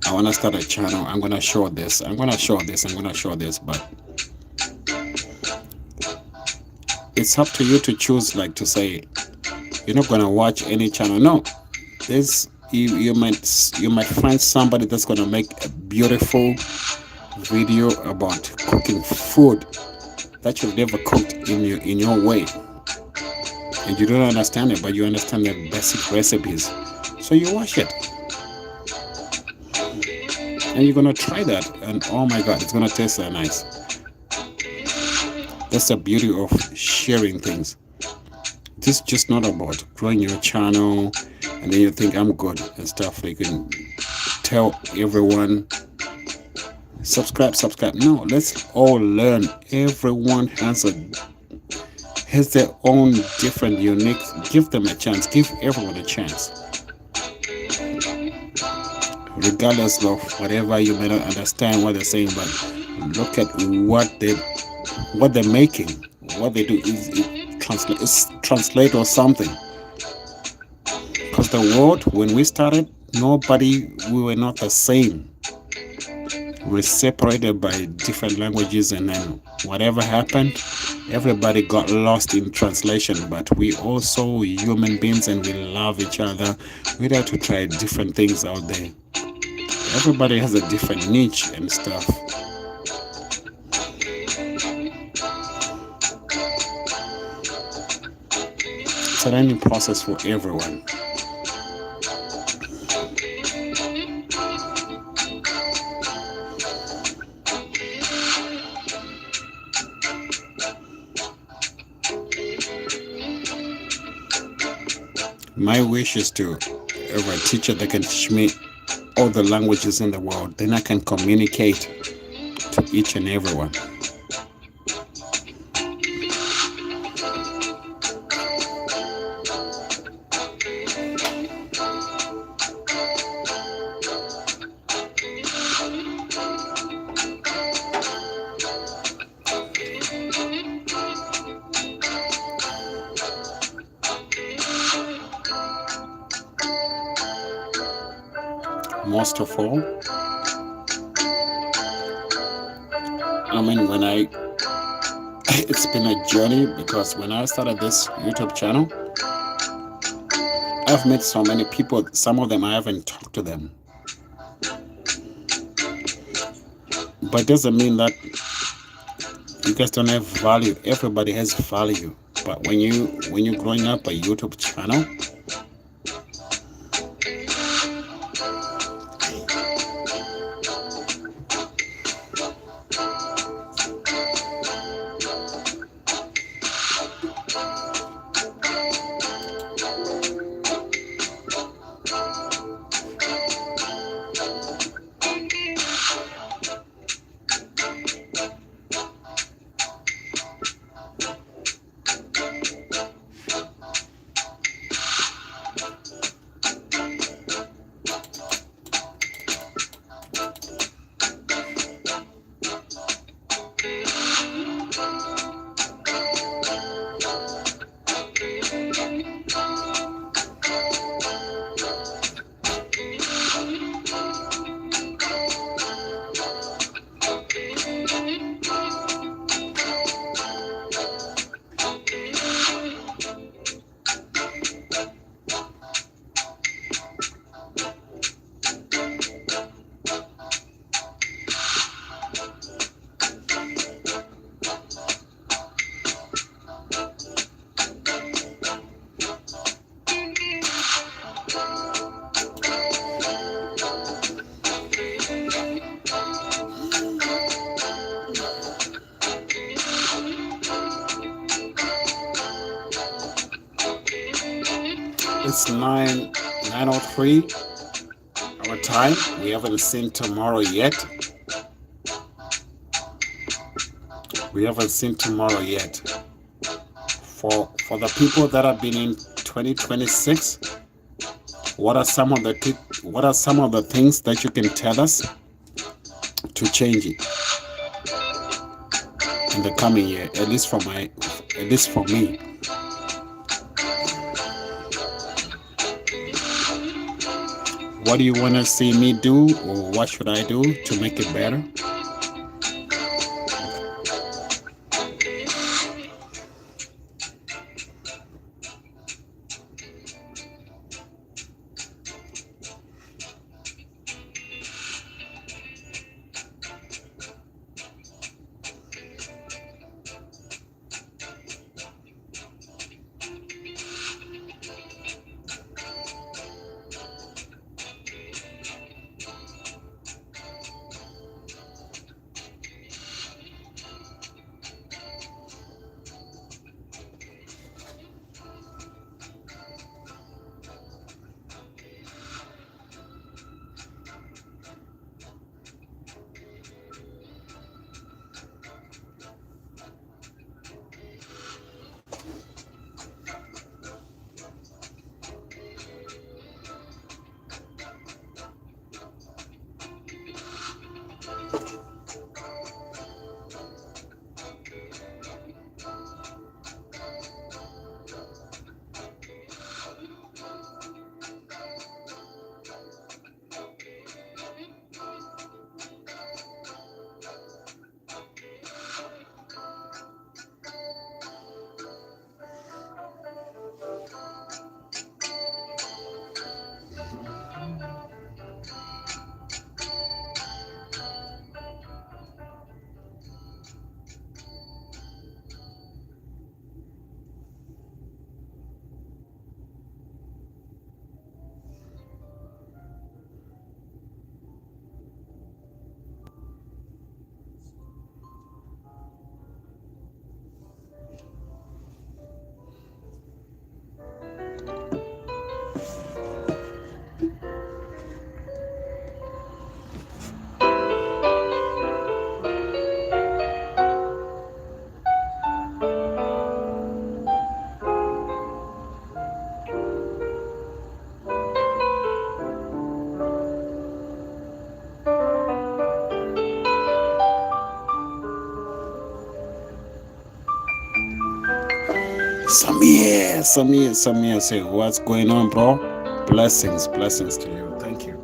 I want to start a channel. I'm going to show this. I'm going to show this. I'm going to show this. But it's up to you to choose, like to say, you're not going to watch any channel. No. You might find somebody that's going to make a beautiful video about cooking food that you've never cooked in your way, and you don't understand it, but you understand the basic recipes, so you watch it and you're gonna try that, and oh my god, it's gonna taste so nice. That's the beauty of sharing things. This is just not about growing your channel and then you think I'm good and stuff. You can tell everyone subscribe. No, let's all learn. Everyone has their own different unique. Give them a chance. Give everyone a chance. regardless of whatever you may not understand what they're saying, but look at what they're making, what they do is translate or something. Because the world, when we started, we were not the same. We're separated by different languages, and then whatever happened, everybody got lost in translation. But we also human beings, and we love each other. We have to try different things out there. Everybody has a different niche and stuff. It's a learning process for everyone. My wish is to have a teacher that can teach me all the languages in the world. Then I can communicate to each and everyone. Most of all, it's been a journey, because when I started this YouTube channel, I've met so many people. Some of them I haven't talked to them, but it doesn't mean that you guys don't have value. Everybody has value, but when you're growing up a YouTube channel, it's 9:03 our time. We haven't seen tomorrow yet. We haven't seen tomorrow yet. For the people that have been in 2026, what are some of the things that you can tell us to change it in the coming year? At least for me. What do you want to see me do, or what should I do to make it better? Samir, say, what's going on, bro? Blessings to you. Thank you.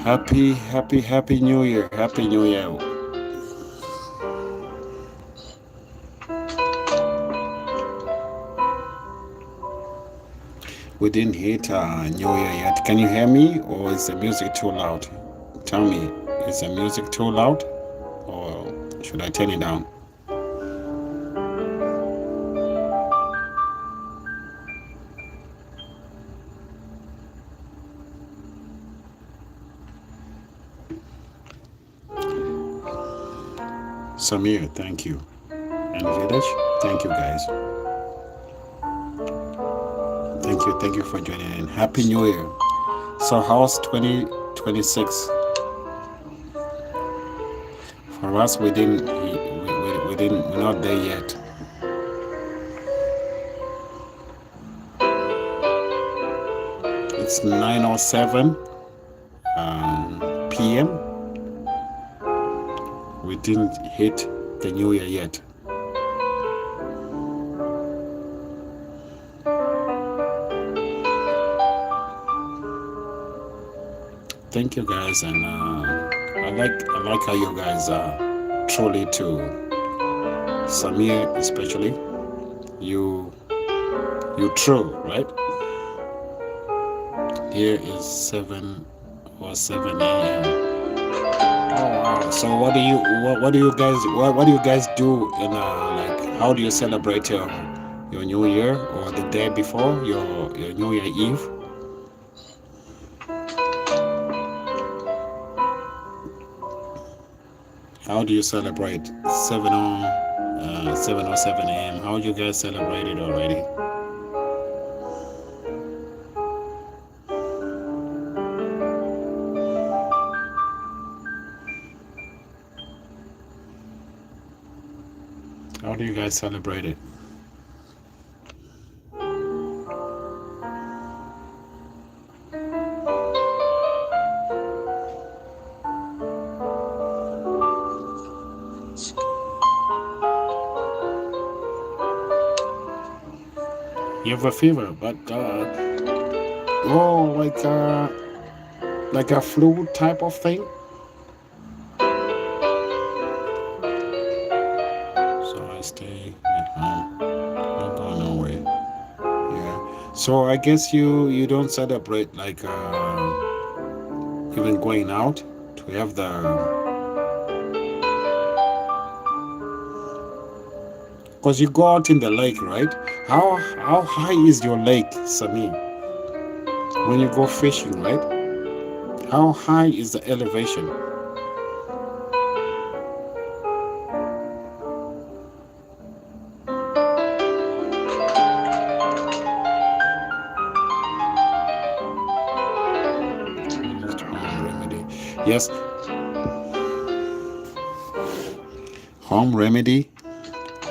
Happy New Year. Happy New Year. We didn't hit New Year yet. Can you hear me, or is the music too loud? Tell me, is the music too loud, or should I turn it down? Samir, thank you. And Village, thank you guys. Thank you for joining in. Happy New Year. So how's 2026? For us, we're not there yet. It's 9:07 p.m. We didn't hit the New Year yet. Thank you guys, and I like how you guys are truly to Samir, especially you true, right? Here is 7 a.m. Oh wow! So what do you guys do in like, how do you celebrate your New Year, or the day before your New Year Eve? How do you celebrate 7:07 a.m.? How do you guys celebrate it already? How do you guys celebrate it? You have a fever, but like a flu type of thing. So I stay at home, not go nowhere. Yeah. So I guess you don't celebrate like even going out to have the. Because you go out in the lake, right? How high is your lake, Samir? When you go fishing, right? How high is the elevation? Yes. Home remedy.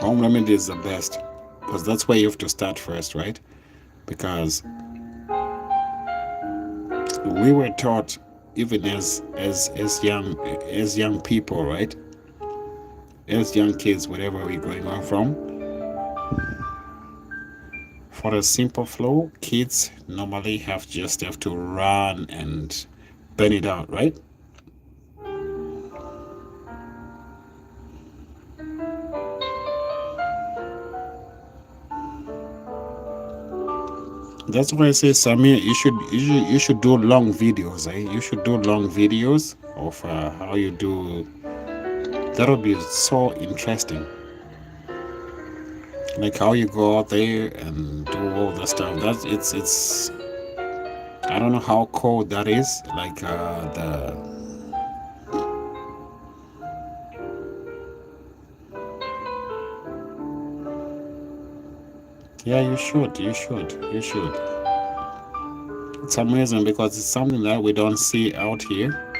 Home remedy is the best, because that's where you have to start first, right? Because we were taught, even as young people, right? As young kids, wherever we're going on from, for a simple flow, kids normally have to run and burn it out, right? That's why I say, Samir, you should do long videos, eh? You should do long videos of how you do. That'll be so interesting. Like how you go out there and do all the stuff. It's. I don't know how cold that is. Like the. Yeah, you should. It's amazing, because it's something that we don't see out here.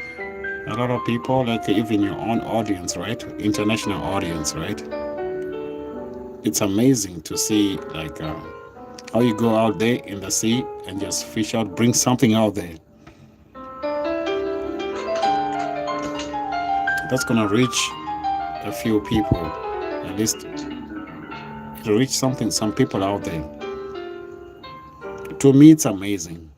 A lot of people, like even your own audience, right? International audience, right? It's amazing to see like How you go out there in the sea and just fish out, bring something out there that's gonna reach a few people, at least to reach some people out there. To me, it's amazing.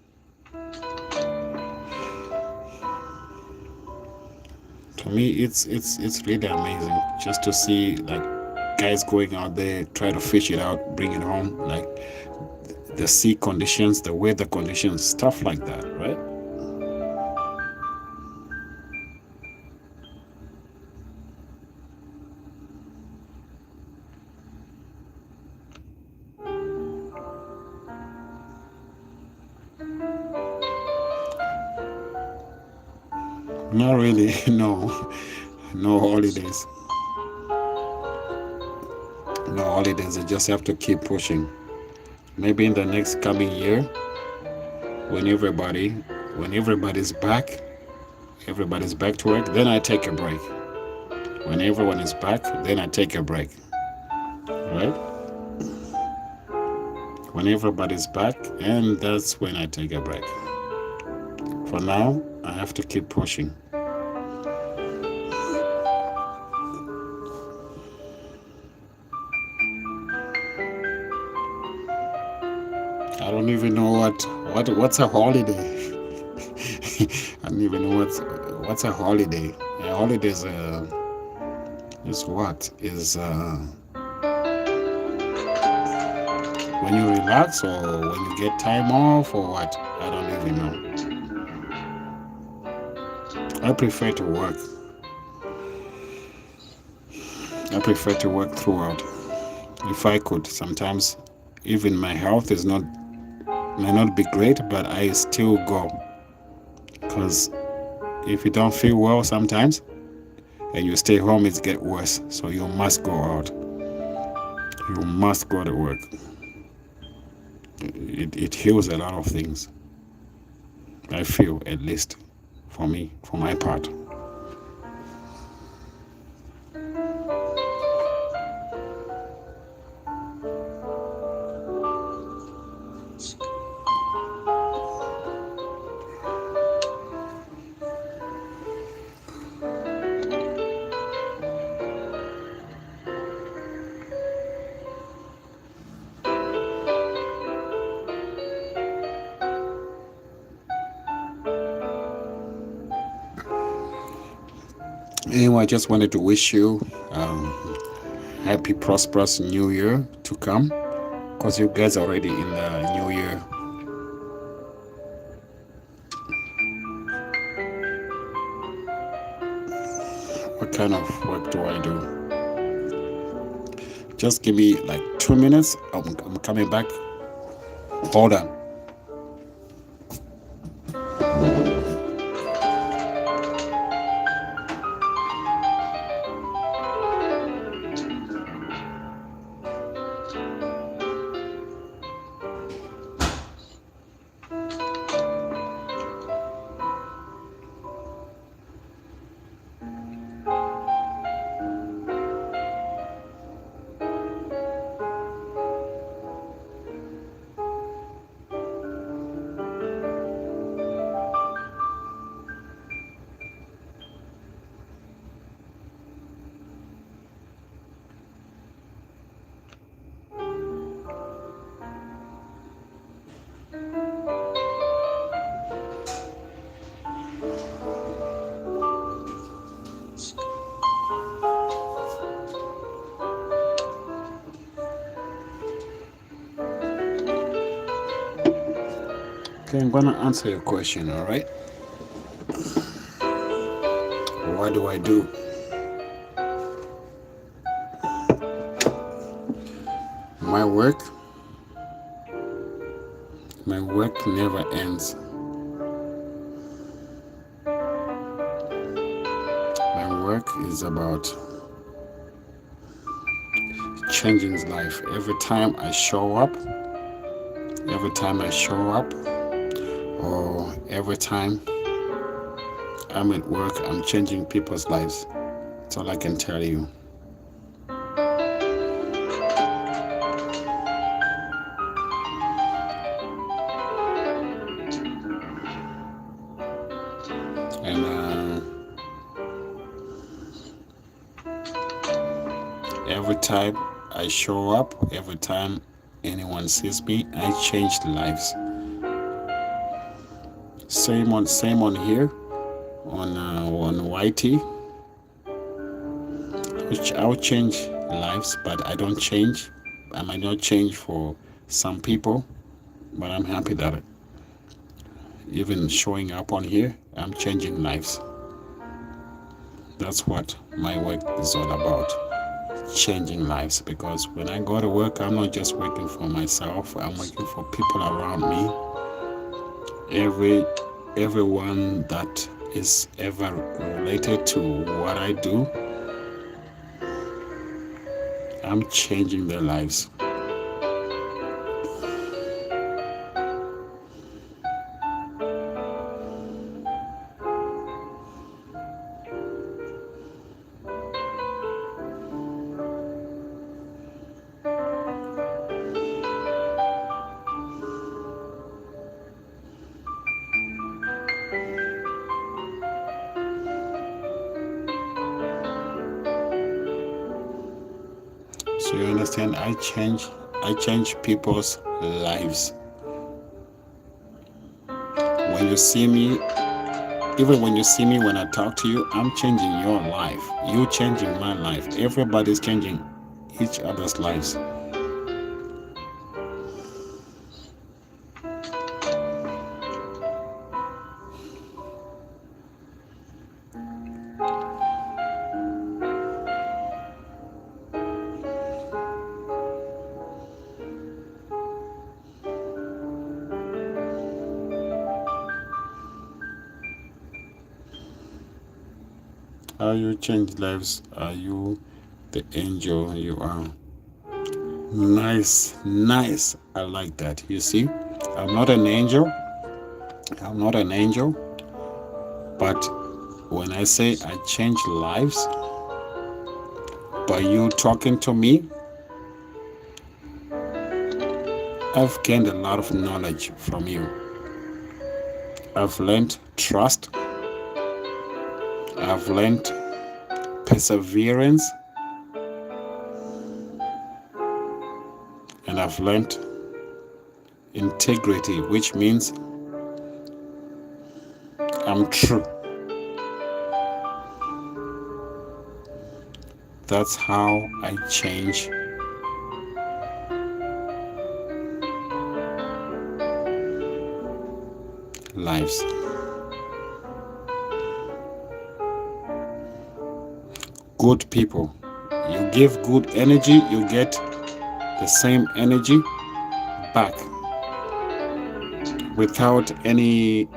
To me, it's really amazing just to see like guys going out there, try to fish it out, bring it home, like the sea conditions, the weather conditions, stuff like that, right? Not really, no. No holidays. No holidays. You just have to keep pushing. Maybe in the next coming year, when everybody's back, everybody's back to work, then I take a break. When everyone is back, then I take a break. Right? When everybody's back, and that's when I take a break. For now, I have to keep pushing. I don't even know what's a holiday. I don't even know what's a holiday. A holiday is what is when you relax or when you get time off or what? I don't even know. I prefer to work. I prefer to work throughout. If I could, sometimes even my health may not be great, but I still go. Because if you don't feel well sometimes and you stay home, it gets worse. So you must go out. You must go to work. It heals a lot of things. I feel, at least for me, for my part. Anyway, I just wanted to wish you happy, prosperous new year to come, because you guys are already in the new year. What kind of work do I do? Just give me like 2 minutes. I'm coming back. Hold on. Okay, I'm gonna answer your question, all right? What do I do? My work never ends. My work is about changing life. Every time I show up, or every time I'm at work, I'm changing people's lives. That's all I can tell you. And every time I show up, every time anyone sees me, I change lives. Same on here on YT. Which I'll change lives, but I don't change. I might not change for some people, but I'm happy that even showing up on here, I'm changing lives. That's what my work is all about, changing lives. Because when I go to work, I'm not just working for myself, I'm working for people around me. Everyone that is ever related to what I do, I'm changing their lives. So you understand, I change people's lives. When you see me, even when you see me, when I talk to you, I'm changing your life. You changing my life. Everybody's changing each other's lives. How you change lives? Are you the angel you are? Nice. I like that. You see, I'm not an angel. But when I say I change lives by you talking to me, I've gained a lot of knowledge from you. I've learned trust. I've learned perseverance. And I've learned integrity, which means I'm true. That's how I change lives. Good people. You give good energy, you get the same energy back without any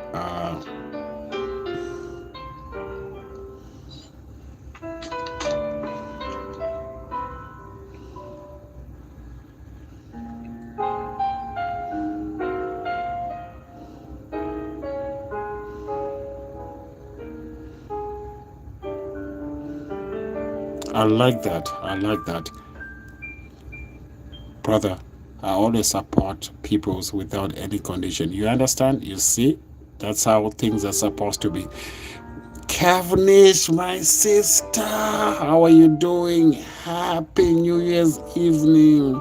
I like that. Brother, I always support peoples without any condition. You understand? You see? That's how things are supposed to be. Kavnish, my sister, how are you doing? Happy New Year's evening.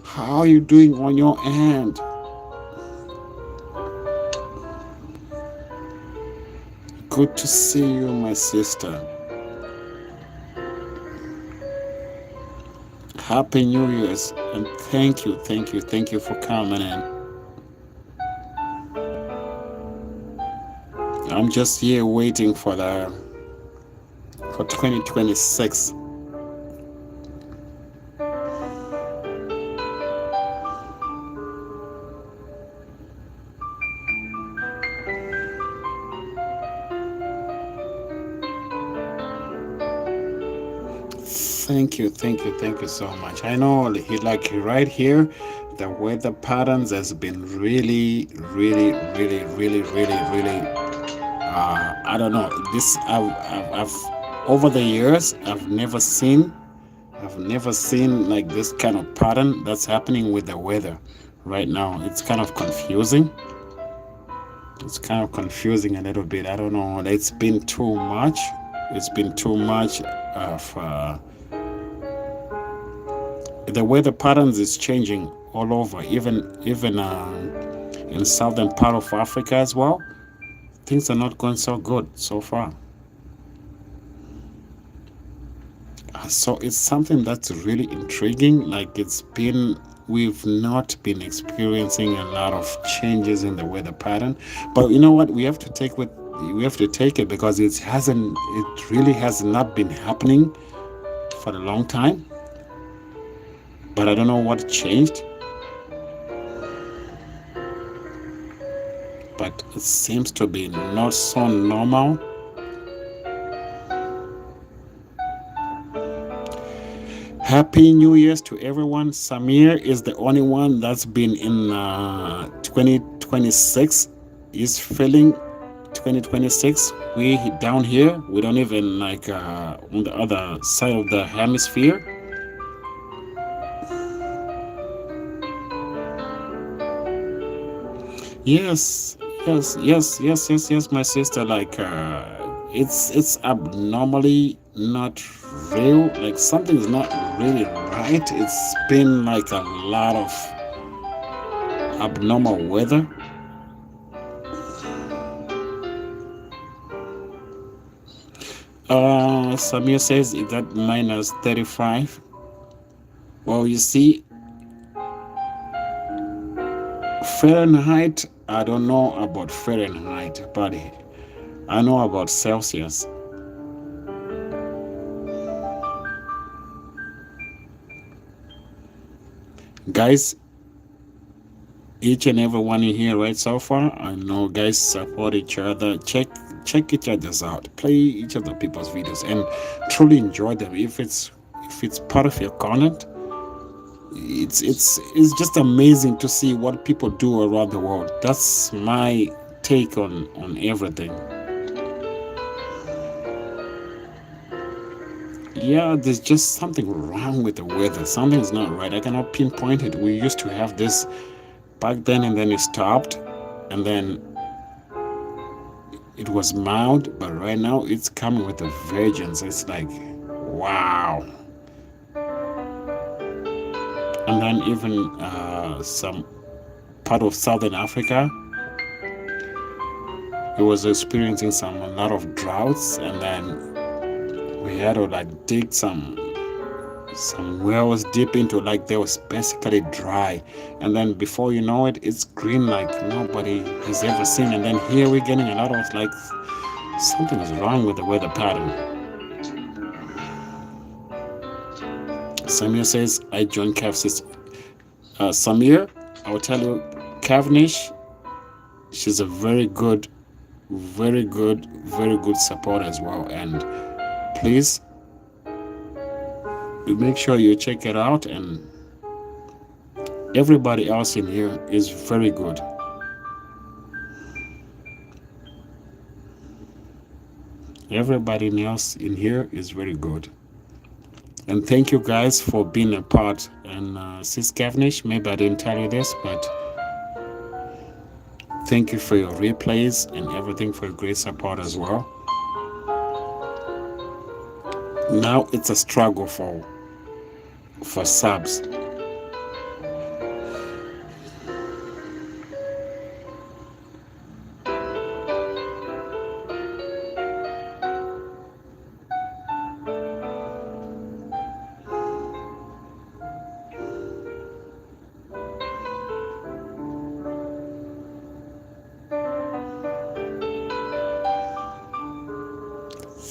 How are you doing on your end? Good to see you, my sister. Happy New Year's, and thank you for coming in. I'm just here waiting for 2026. Thank you so much. I know right here, the weather patterns has been really I don't know. This I've over the years I've never seen like this kind of pattern that's happening with the weather right now. It's kind of confusing. It's kind of confusing a little bit. I don't know. It's been too much. It's been too much of the weather patterns is changing all over, even in southern part of Africa as well. Things are not going so good so far. So it's something that's really intriguing. Like we've not been experiencing a lot of changes in the weather pattern, but you know what? We have to take it because it really has not been happening for a long time. But I don't know what changed. But it seems to be not so normal. Happy New Year's to everyone. Samir is the only one that's been in 2026. Is feeling 2026. We down here, we don't even on the other side of the hemisphere. Yes, my sister. It's abnormally not real. Like something's not really right. It's been like a lot of abnormal weather. Samir says that minus 35. Well, you see, Fahrenheit, I don't know about Fahrenheit, but I know about Celsius. Guys, each and every one in here right so far, I know guys support each other. Check each other's out. Play each other people's videos and truly enjoy them. If it's part of your content, it's just amazing to see what people do around the world. That's my take on everything. Yeah, there's just something wrong with the weather. Something's not right. I cannot pinpoint it. We used to have this back then, and then it stopped, and then it was mild, but right now it's coming with a vengeance. It's like, wow. And then even some part of Southern Africa, it was experiencing a lot of droughts, and then we had to dig some wells deep into, they was basically dry, and then before you know it, it's green like nobody has ever seen. And then here we're getting a lot of something is wrong with the weather pattern. Samir says, I joined Cav. Samir, I will tell you, Cavnish, she's a very good support as well. And please make sure you check it out. And everybody else in here is very good. Everybody else in here is very good. And thank you guys for being a part. And Sis Cavnish, maybe I didn't tell you this, but thank you for your replays and everything, for your great support as well. Now it's a struggle for subs.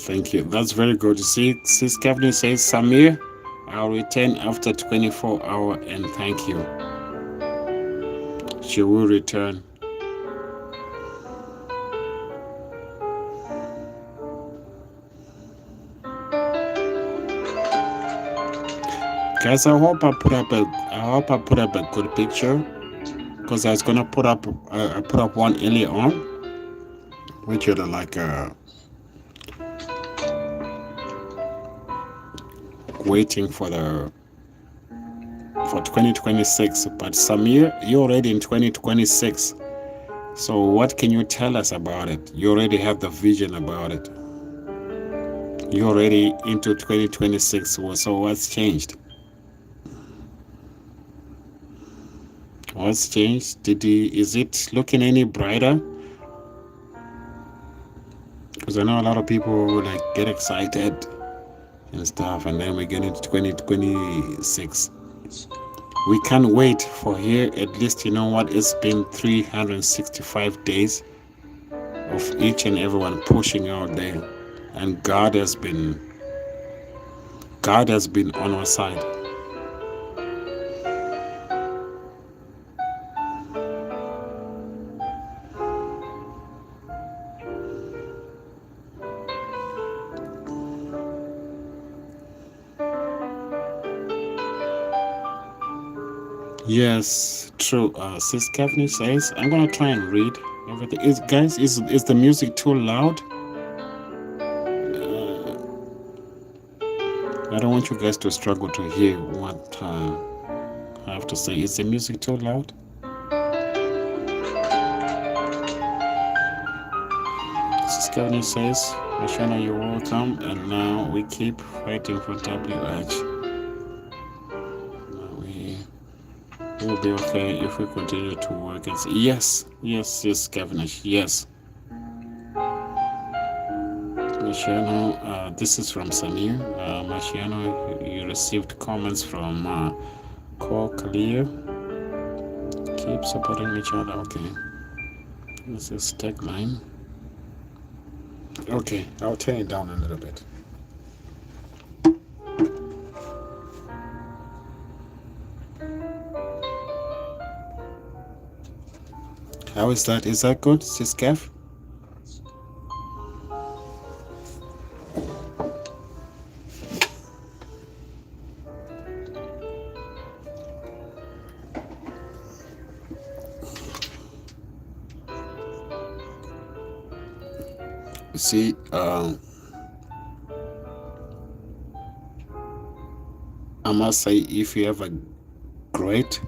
Thank you. That's very good to see. Sis Kevin says, Samir, I'll return after 24 hours, and thank you. She will return. Guys, I hope I put up a good picture, because I was gonna put up one earlier on, which had waiting for 2026. But Samir, you're already in 2026, So what can you tell us about it? You already have the vision about it. You're already into 2026. So what's changed? What's changed? Is it looking any brighter? Because I know a lot of people like get excited and stuff, and then we get into 2026. We can't wait for here. At least you know what? It's been 365 days of each and everyone pushing out there, and God has been on our side. Yes, true. Sis Stephanie says, I'm gonna try and read everything. Is the music too loud? I don't want you guys to struggle to hear what I have to say. Is the music too loud? Sis Stephanie says, Mashana, you're welcome. And now we keep fighting for WH. We'll be okay if we continue to work. Yes, Kevinish, yes. Mashiano, this is from Samir. Mashiano, you received comments from Core Clear. Keep supporting each other. Okay. This is tagline. Okay, I'll turn it down a little bit. How is that? Is that good, Sis Kev? See, I must say, if you have a great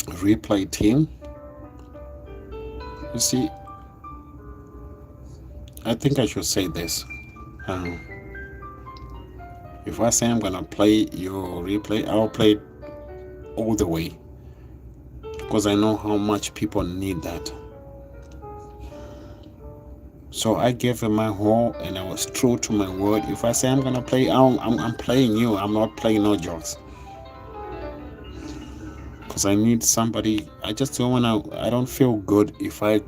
replay team, you see, I think I should say this. If I say I'm gonna play your replay, I'll play it all the way, because I know how much people need that. So I gave it my whole, and I was true to my word. If I say I'm gonna play, I'm playing you. I'm not playing no jokes. Because I need somebody. I just don't wanna. I don't feel good if I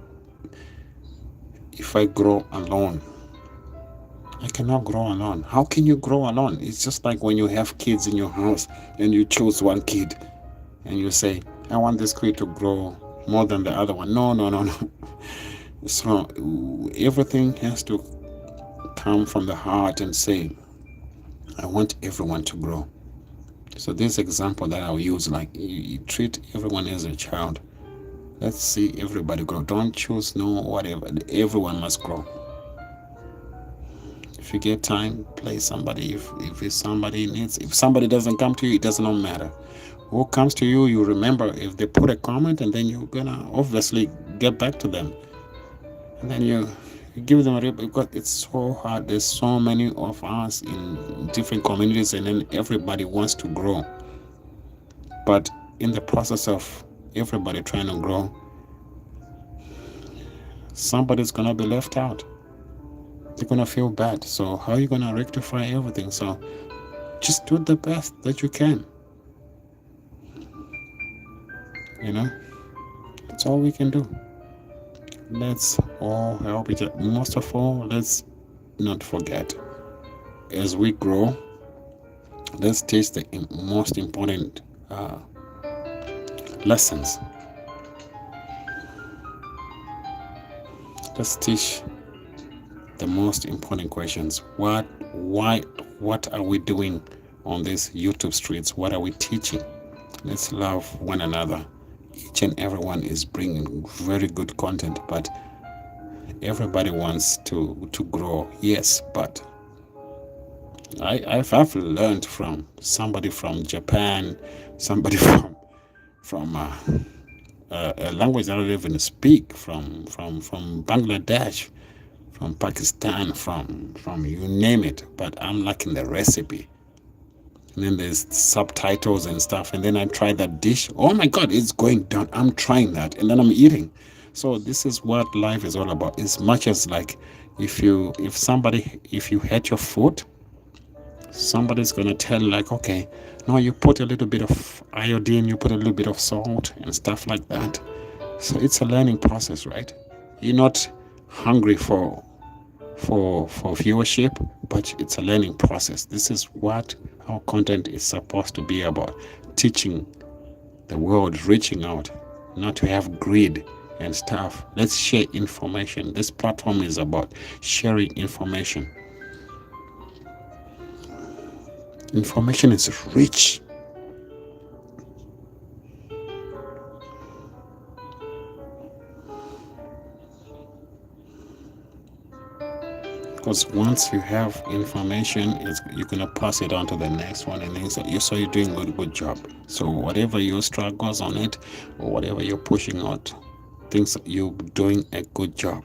grow alone. I cannot grow alone. How can you grow alone? It's just like when you have kids in your house and you choose one kid, and you say, I want this kid to grow more than the other one. No. So everything has to come from the heart and say, I want everyone to grow. So this example that I'll use, like, you treat everyone as a child. Let's see everybody grow. Don't choose no whatever. Everyone must grow. If you get time, play somebody. If somebody needs, if somebody doesn't come to you, it does not matter. Who comes to you, you remember. If they put a comment, and then you're gonna obviously get back to them. And then you give them a rip, because it's so hard. There's so many of us in different communities, and then everybody wants to grow. But in the process of everybody trying to grow, somebody's gonna be left out. They're gonna feel bad. So how are you gonna rectify everything? So just do the best that you can. That's all we can do. Let's all help each other. Most of all, let's not forget, as we grow, let's teach the most important lessons. Let's teach the most important questions. What are we doing on these YouTube streets? What are we teaching? Let's love one another. Each and everyone is bringing very good content, but everybody wants to grow. Yes, but I've learned from somebody from Japan, somebody from a language that I don't even speak, from Bangladesh, from Pakistan, from you name it, but I'm lacking the recipe. And then there's subtitles and stuff, and then I try that dish. Oh my god, it's going down. I'm trying that, and then I'm eating. So this is what life is all about. As much as like, if you hate your food, somebody's gonna tell like, okay, no, you put a little bit of iodine, you put a little bit of salt and stuff like that. So it's a learning process, right? You're not hungry for viewership, but it's a learning process. This is what our content is supposed to be about: teaching the world, reaching out, not to have greed and stuff. Let's share information. This platform is about sharing information. Information is rich. Because once you have information, you're gonna pass it on to the next one, and then so you're doing a good job. So whatever your struggles on it, or whatever you're pushing out, things you're doing a good job.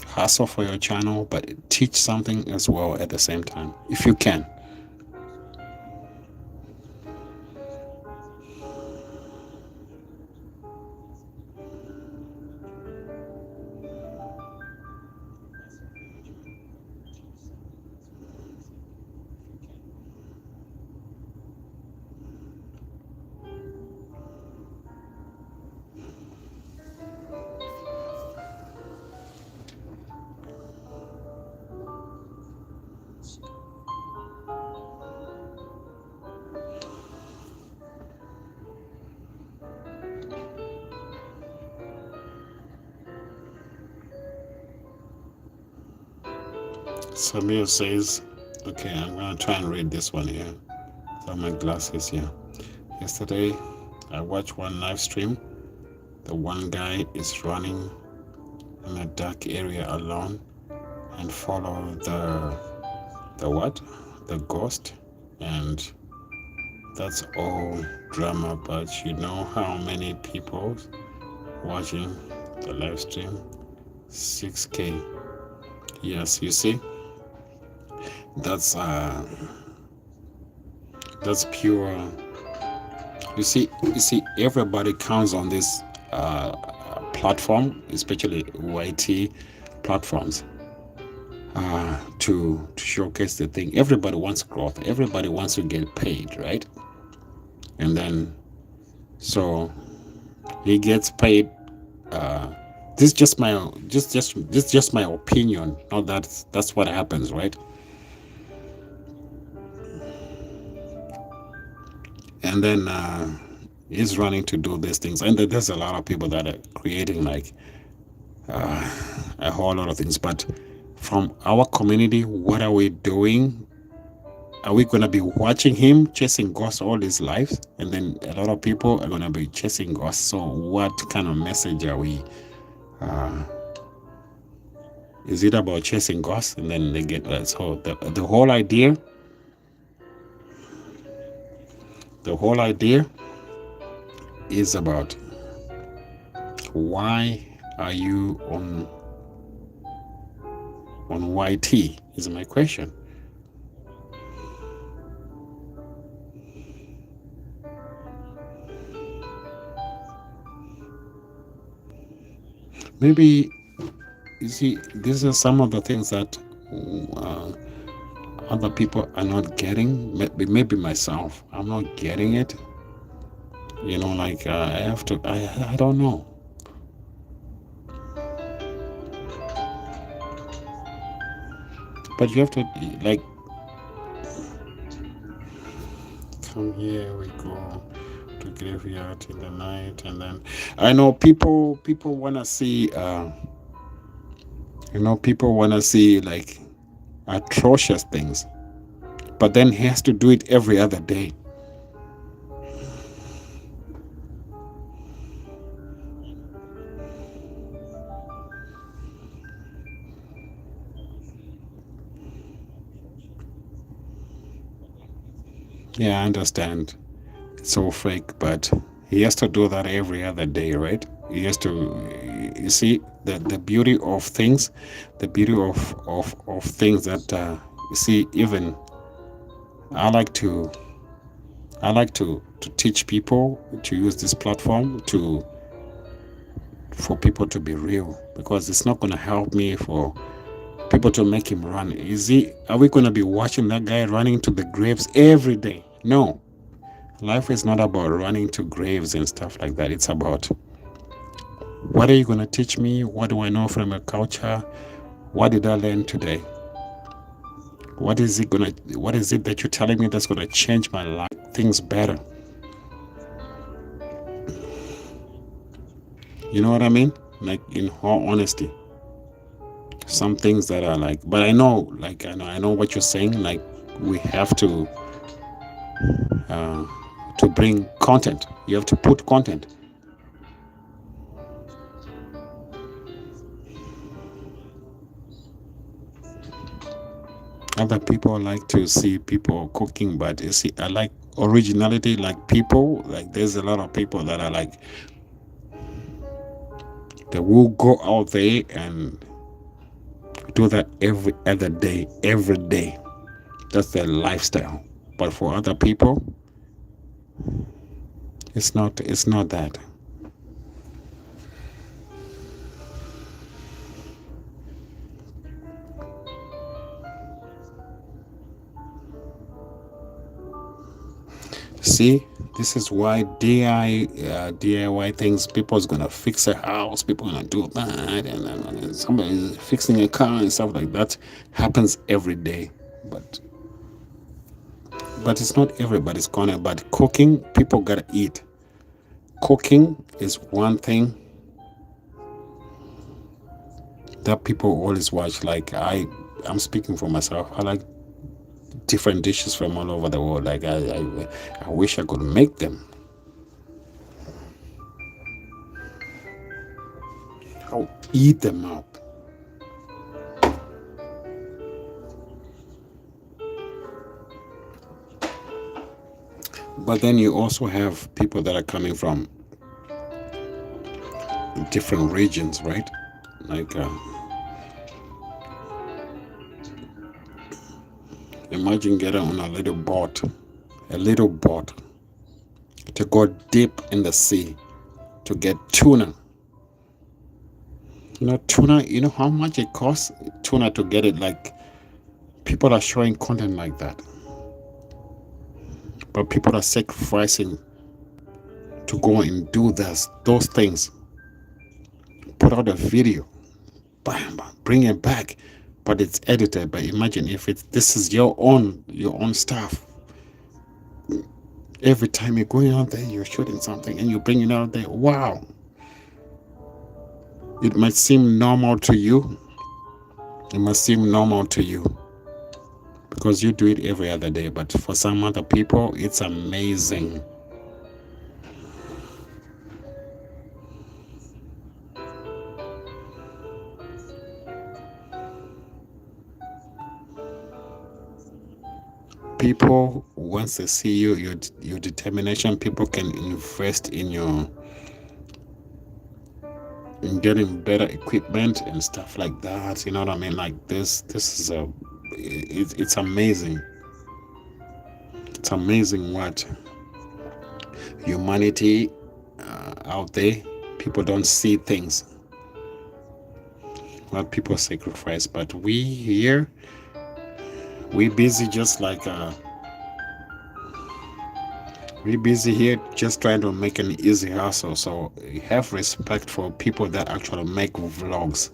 Hustle for your channel, but teach something as well at the same time, if you can. Samir says, okay, I'm gonna try and read this one here. So my glasses here. Yesterday, I watched one live stream. The one guy is running in a dark area alone and follow the what? The ghost, and that's all drama. But you know how many people watching the live stream? 6K. Yes, you see, that's pure. You see, everybody counts on this platform, especially YT platforms, to showcase the thing. Everybody wants growth. Everybody wants to get paid, right? And then, so he gets paid. This is just my opinion. Not that's what happens, right? And then he's running to do these things, and there's a lot of people that are creating like a whole lot of things. But from our community, what are we doing? Are we going to be watching him chasing ghosts all his life? And then a lot of people are going to be chasing ghosts. So what kind of message are we? Is it about chasing ghosts? And then they get that. So the whole idea is about, why are you on YT is my question. Maybe, you see, these are some of the things that other people are not getting. Maybe myself, I'm not getting it. You know, like I have to. I don't know. But you have to, like, come here. We go to graveyard in the night, and then I know people want to see. People want to see like atrocious things, but then he has to do it every other day. Yeah, I understand. It's so fake, but He has to do that every other day, right? He has to, you see, the beauty of things, the beauty of things that, you see, even I like to, to teach people to use this platform to, for people to be real, because it's not going to help me for people to make him run. Is he, are we going to be watching that guy running to the graves every day? No. Life is not about running to graves and stuff like that. It's about, what are you going to teach me? What do I know from your culture? What did I learn today? What is it that you're telling me that's going to change my life, things better? You know what I mean? Like, in all honesty, some things that are like, but I know, like, I know what you're saying. Like, we have to bring content. You have to put content. Other people like to see people cooking, but you see, I like originality. Like, people, like, there's a lot of people that are like, they will go out there and do that every other day, every day. That's their lifestyle. But for other people, it's not that. See, this is why DIY things. People's gonna fix a house. People gonna do that, and somebody's fixing a car and stuff like that. Happens every day, but it's not everybody's corner. But cooking, people gotta eat. Cooking is one thing that people always watch. Like, I'm speaking for myself. I like different dishes from all over the world. Like, I wish I could make them. I'll eat them up. But then you also have people that are coming from different regions, right? Like, imagine getting on a little boat to go deep in the sea to get tuna. Tuna, you know how much it costs tuna to get it? Like, people are showing content like that, but people are sacrificing to go and do those things. Put out a video, bam, bring it back, but it's edited. But imagine if this is your own stuff. Every time you're going out there, you're shooting something and you bring it out there. Wow. It might seem normal to you. Because you do it every other day. But for some other people, it's amazing. People, once they see your determination, people can invest in getting better equipment and stuff like that. You know what I mean? Like, this is it's amazing. It's amazing what humanity out there. People don't see things, what people sacrifice. But we here, we busy just like we busy here just trying to make an easy hustle. So have respect for people that actually make vlogs,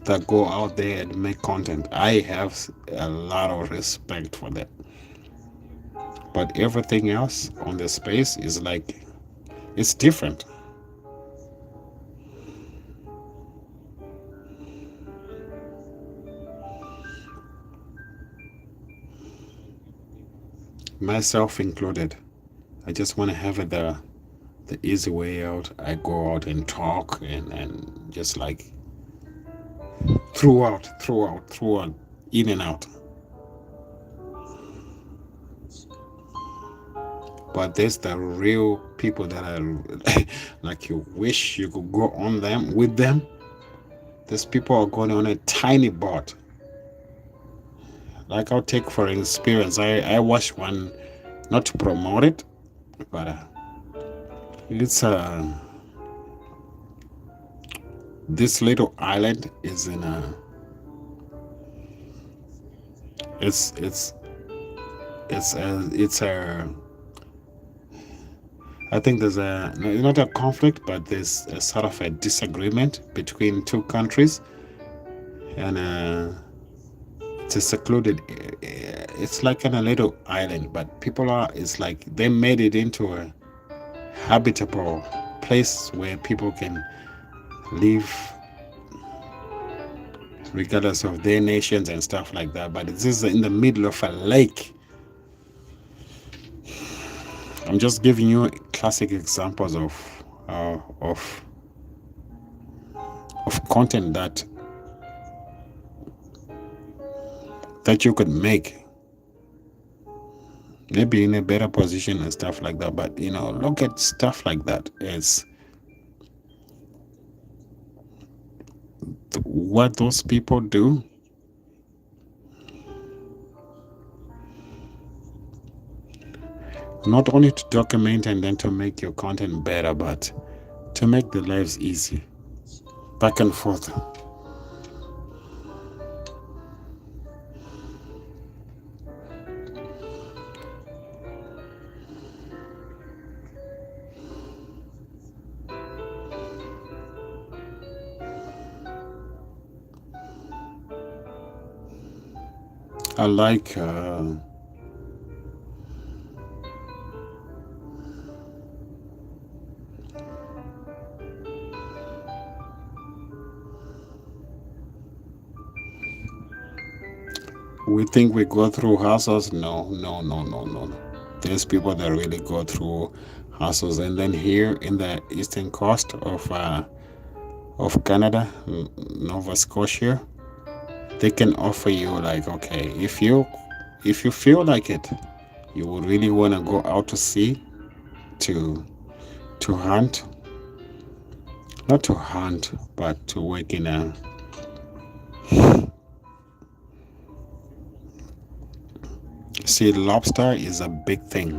that go out there and make content. I have a lot of respect for that. But everything else on the space is like, it's different. Myself included. I just want to have it the easy way out. I go out and talk and just like throughout, in and out. but there's the real people that are like you wish you could go on them with them. These people are going on a tiny boat. Like I'll take for experience. I watched one, not to promote it, but it's this little island is in a it's it's a I think there's a not a conflict, but there's a sort of a disagreement between two countries, and it's a secluded. It's like in a little island, but people are. It's like they made it into a habitable place where people can live regardless of their nations and stuff like that. But this is in the middle of a lake. I'm just giving you classic examples uh, of of content that you could make, maybe in a better position and stuff like that. But look at stuff like that as what those people do. Not only to document and then to make your content better, but to make the lives easy, back and forth. I like we think we go through hassles. No, no, no, no, no, no. There's people that really go through hassles, and then here in the eastern coast of Canada, Nova Scotia, they can offer you like, okay, if you feel like it, you would really want to go out to sea to hunt, not to hunt, but to work in a see, lobster is a big thing.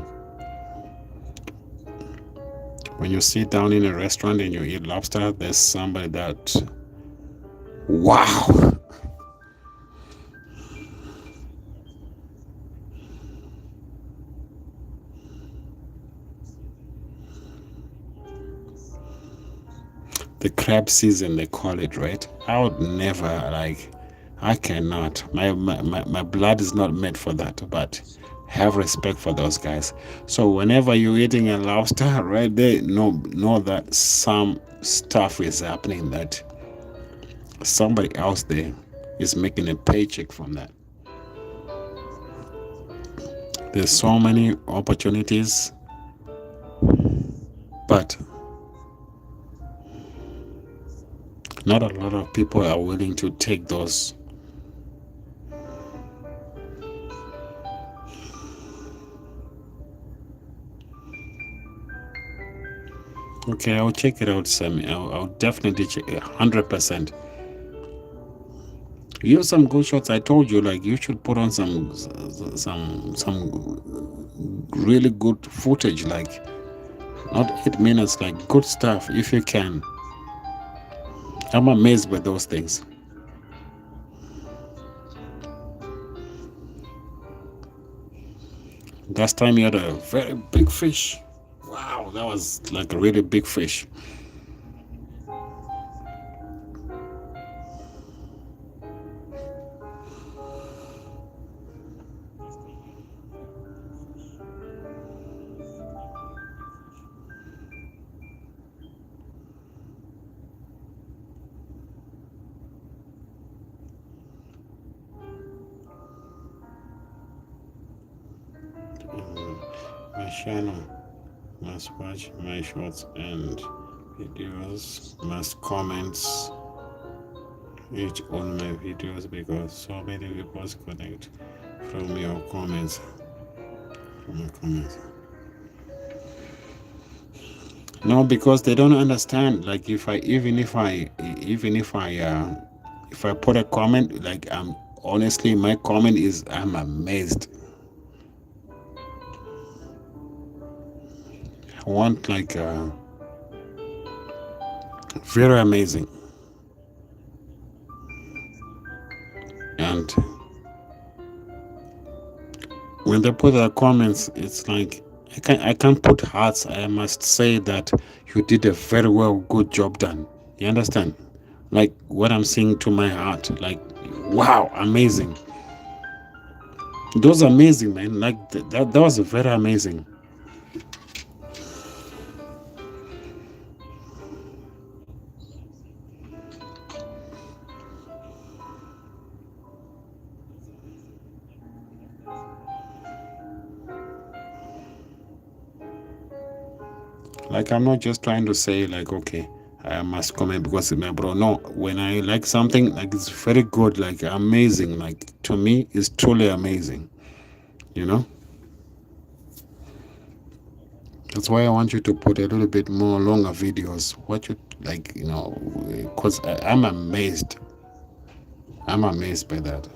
When you sit down in a restaurant and you eat lobster, there's somebody that, wow. The crab season, they call it, right? I would never, like, I cannot. My blood is not made for that, but have respect for those guys. So whenever you're eating a lobster, right there, know that some stuff is happening, that somebody else there is making a paycheck from that. There's so many opportunities, but not a lot of people are willing to take those. Okay, I'll check it out, Sammy. I'll definitely check it 100%. You have some good shots. I told you, like, you should put on some really good footage, like not 8 minutes, like good stuff if you can. I'm amazed by those things. Last time you had a very big fish. Wow, that was like a really big fish. My channel must watch my shorts and videos, must comments each on my videos because so many people connect from your comments. From your comments. No, because they don't understand. Like if I put a comment, like honestly, my comment is I'm amazed. I want like very amazing. And when they put their comments, it's like I can't put hearts. I must say that you did a very well, good job done. You understand? Like what I'm saying to my heart, like wow, amazing. Those amazing, man. Like that was very amazing. Like I'm not just trying to say like okay, I must comment because it's my bro. No, when I like something, like it's very good, like amazing. Like to me, it's truly amazing. You know. That's why I want you to put a little bit more longer videos. What you like, because I'm amazed. I'm amazed by that.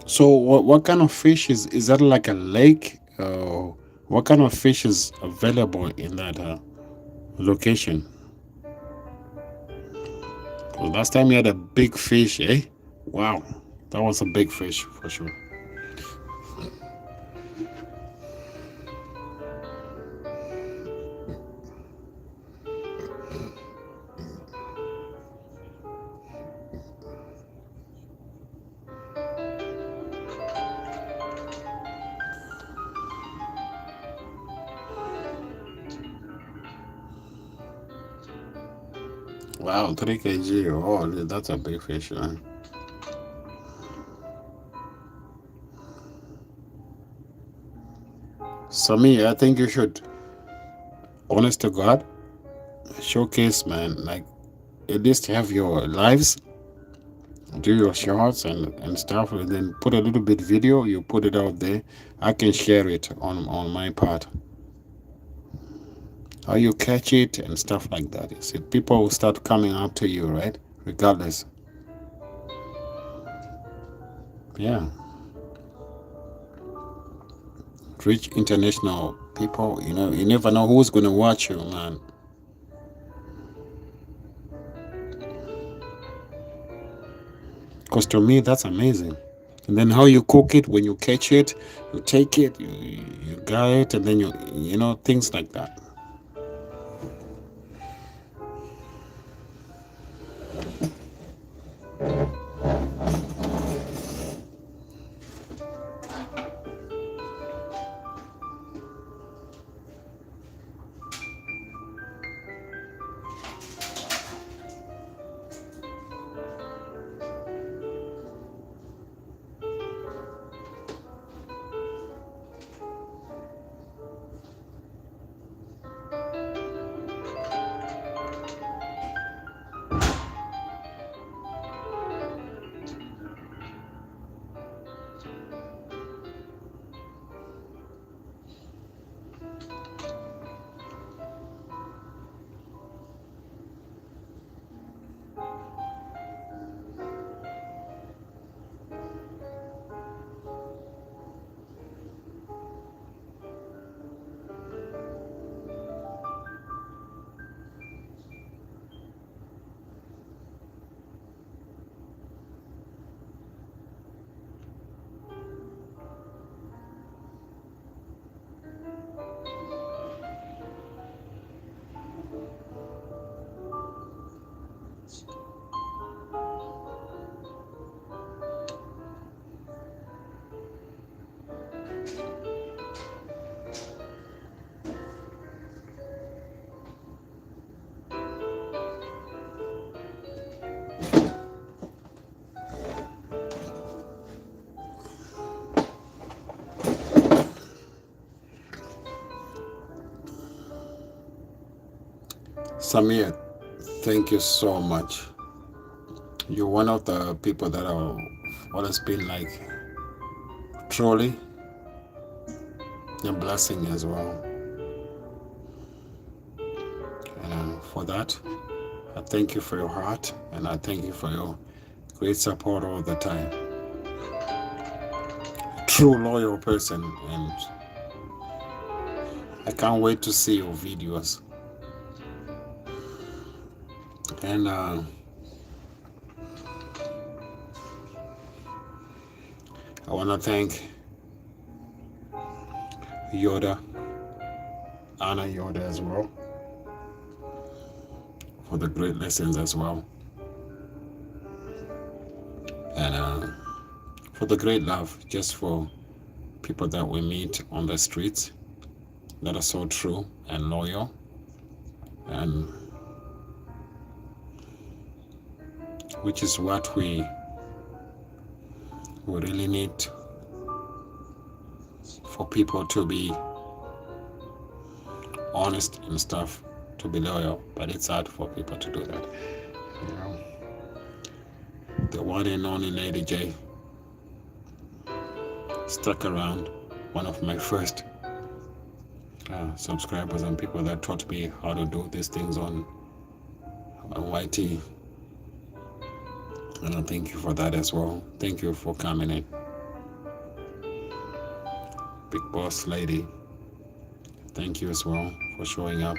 So what kind of fish is that? Like a lake? What kind of fish is available in that location? Well, last time you had a big fish, eh? Wow, that was a big fish for sure. Wow, 3 kg. Oh, that's a big fish, man. So me, I think you should, honest to God, showcase, man. Like at least have your lives, do your shots and stuff, and then put a little bit video. You put it out there. I can share it on my part. How you catch it and stuff like that. You see, people will start coming up to you, right? Regardless. Yeah. Reach international people. You never know who's gonna watch you, man. Because to me, that's amazing. And then how you cook it when you catch it, you take it, you guy it, and then things like that. Samir, thank you so much. You're one of the people that have always been like truly a blessing as well. And for that, I thank you for your heart and I thank you for your great support all the time. True loyal person, and I can't wait to see your videos. And I want to thank Yoda, Anna Yoda as well, for the great lessons as well. And for the great love, just for people that we meet on the streets that are so true and loyal, and which is what we really need, for people to be honest and stuff, to be loyal, but it's hard for people to do that. You know, the one and only Lady J stuck around, one of my first subscribers and people that taught me how to do these things on YT. And I thank you for that as well. Thank you for coming in. Big Boss Lady, thank you as well for showing up.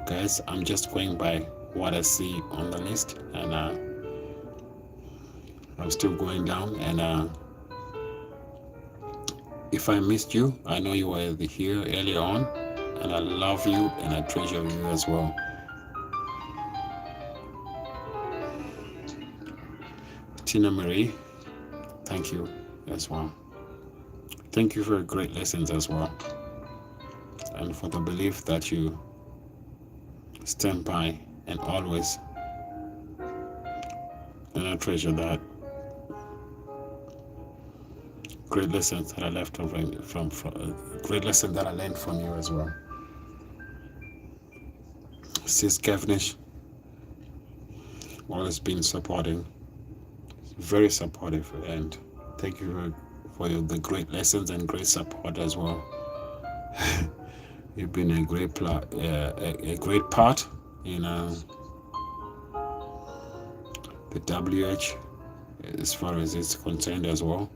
Guys, I'm just going by what I see on the list, and I'm still going down. And if I missed you, I know you were here earlier on, and I love you and I treasure you as well. Tina Marie, thank you as well. Thank you for great lessons as well, and for the belief that you stand by and always, and I treasure that. Great lessons that I left from great lesson that I learned from you as well. Sis Kevnish, always been supporting, very supportive, and thank you for the great lessons and great support as well. You've been a great part in the WH as far as it's concerned as well.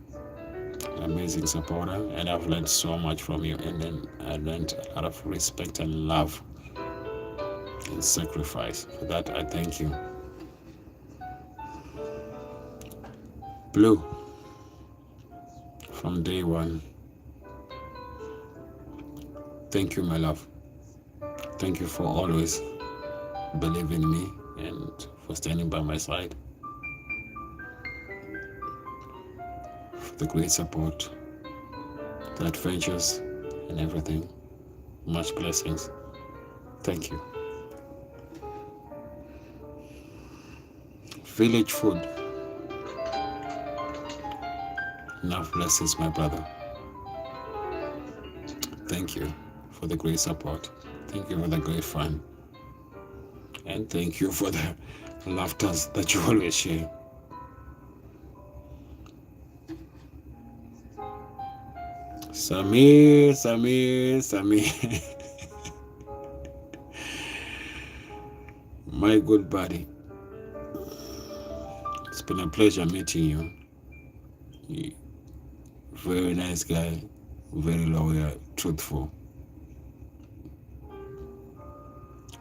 An amazing supporter, and I've learned so much from you, and then I learned a lot of respect and love and sacrifice. For that, I thank you. Blue, from day one, thank you, my love. Thank you for always believing in me and for standing by my side, for the great support, the adventures and everything. Much blessings. Thank you. Village Food, enough blessings, my brother. Thank you for the great support. Thank you for the great fun. And thank you for the laughter that you always share. Samir. My good buddy. It's been a pleasure meeting you. Very nice guy, very loyal, truthful.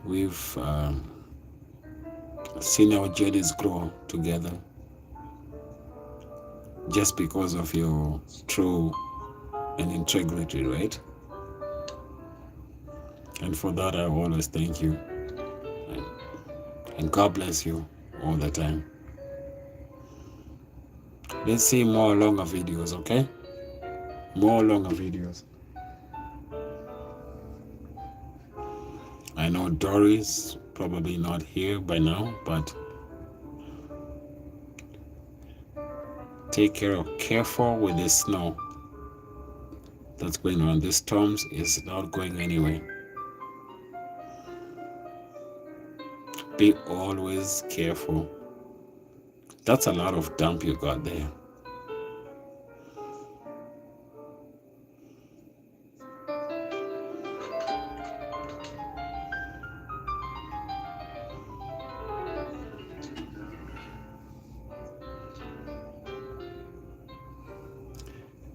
We've seen our journeys grow together just because of your true and integrity, right? And for that, I always thank you. And God bless you all the time. Let's see more longer videos, okay? More longer videos. I know Dory's probably not here by now, but take careful with the snow that's going on. The storms is not going anywhere. Be always careful. That's a lot of dump you got there.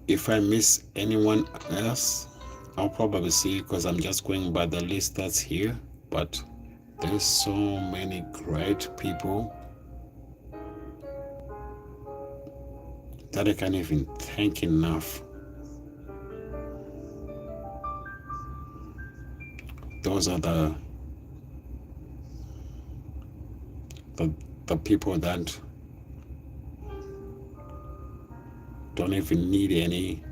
If I miss anyone else, I'll probably see because I'm just going by the list that's here. But there's so many great people that I can't even thank enough. Those are the people that don't even need any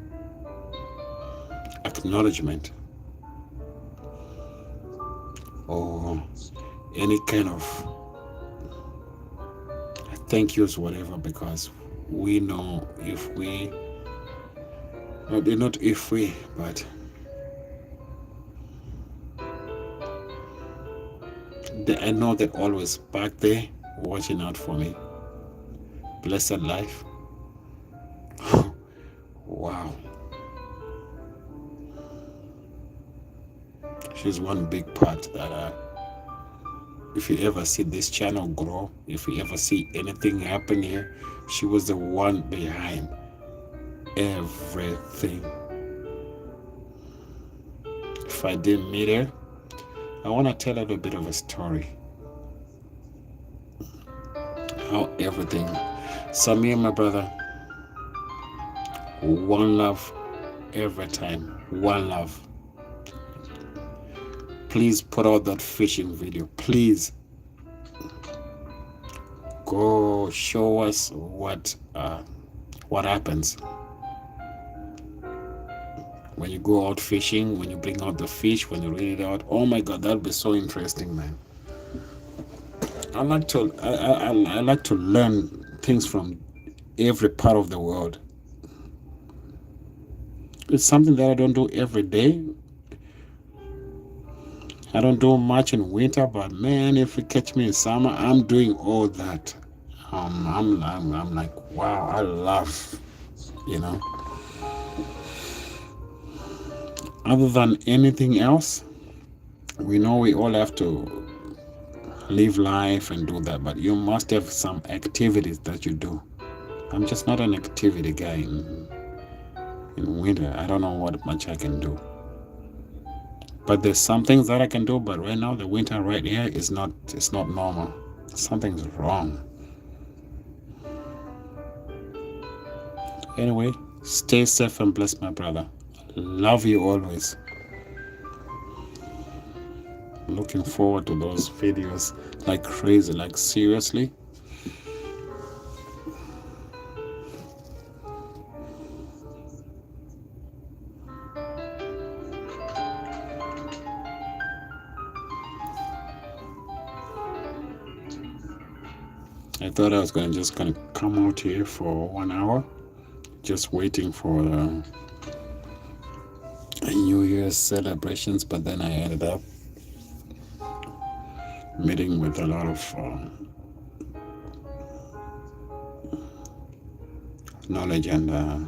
acknowledgement or any kind of thank yous, whatever, because we know if we, not if we, but I know they're always back there watching out for me. Blessed life. Wow. She's one big part that if you ever see this channel grow, if you ever see anything happen here, she was the one behind everything. If I didn't meet her, I want to tell a little bit of a story. How everything. Samir, my brother, one love every time. One love. Please put out that fishing video. Please go show us what happens when you go out fishing, when you bring out the fish, when you reel it out. Oh my God, that'll be so interesting, man. I like to learn things from every part of the world. It's something that I don't do every day. I don't do much in winter, but man, if you catch me in summer, I'm doing all that. I'm like, wow, I love, Other than anything else, we know we all have to live life and do that, but you must have some activities that you do. I'm just not an activity guy in winter. I don't know what much I can do. But there's some things that I can do, but right now the winter right here it's not normal. Something's wrong. Anyway, stay safe and blessed, my brother. Love you always. Looking forward to those videos like crazy, like seriously. I thought I was just gonna come out here for 1 hour, just waiting for the New Year's celebrations, but then I ended up meeting with a lot of knowledge and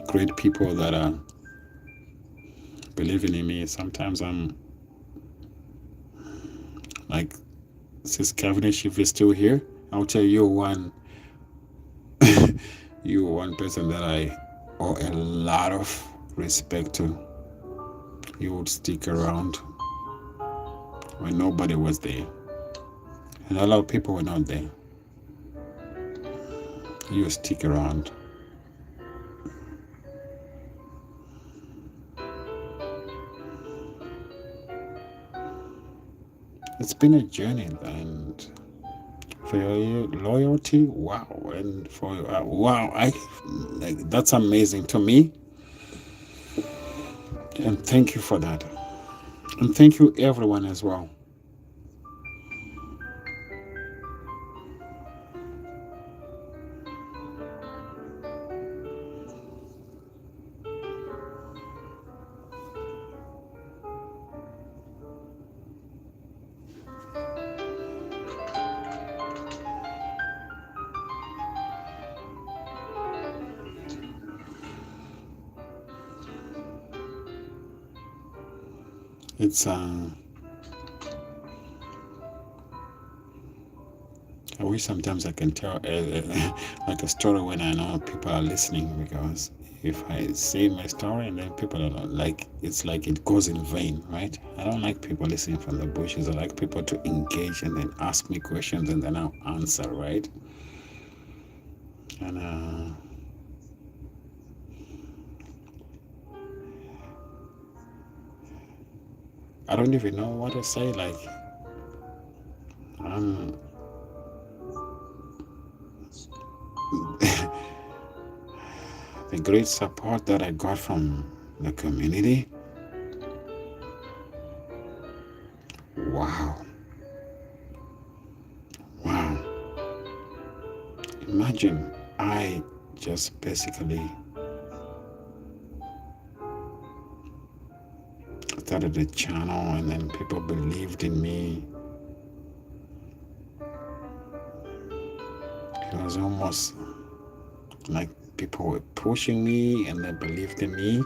great people that are believing in me. Sometimes I'm like, Sis Cavendish, if you're still here, I'll tell you one person that I owe a lot of respect to. You would stick around when nobody was there, and a lot of people were not there. You stick around. It's been a journey, and for your loyalty, wow, and for wow, that's amazing to me, and thank you for that, and thank you everyone as well. It's I wish sometimes I can tell like a story when I know people are listening, because if I say my story and then people are not, like, it's like it goes in vain, right? I don't like people listening from the bushes. I like people to engage and then ask me questions and then I'll answer, right? And I don't even know what to say. Like, um, the great support that I got from the community. Wow. Wow. Imagine I just basically started a channel and then people believed in me. It was almost like people were pushing me and they believed in me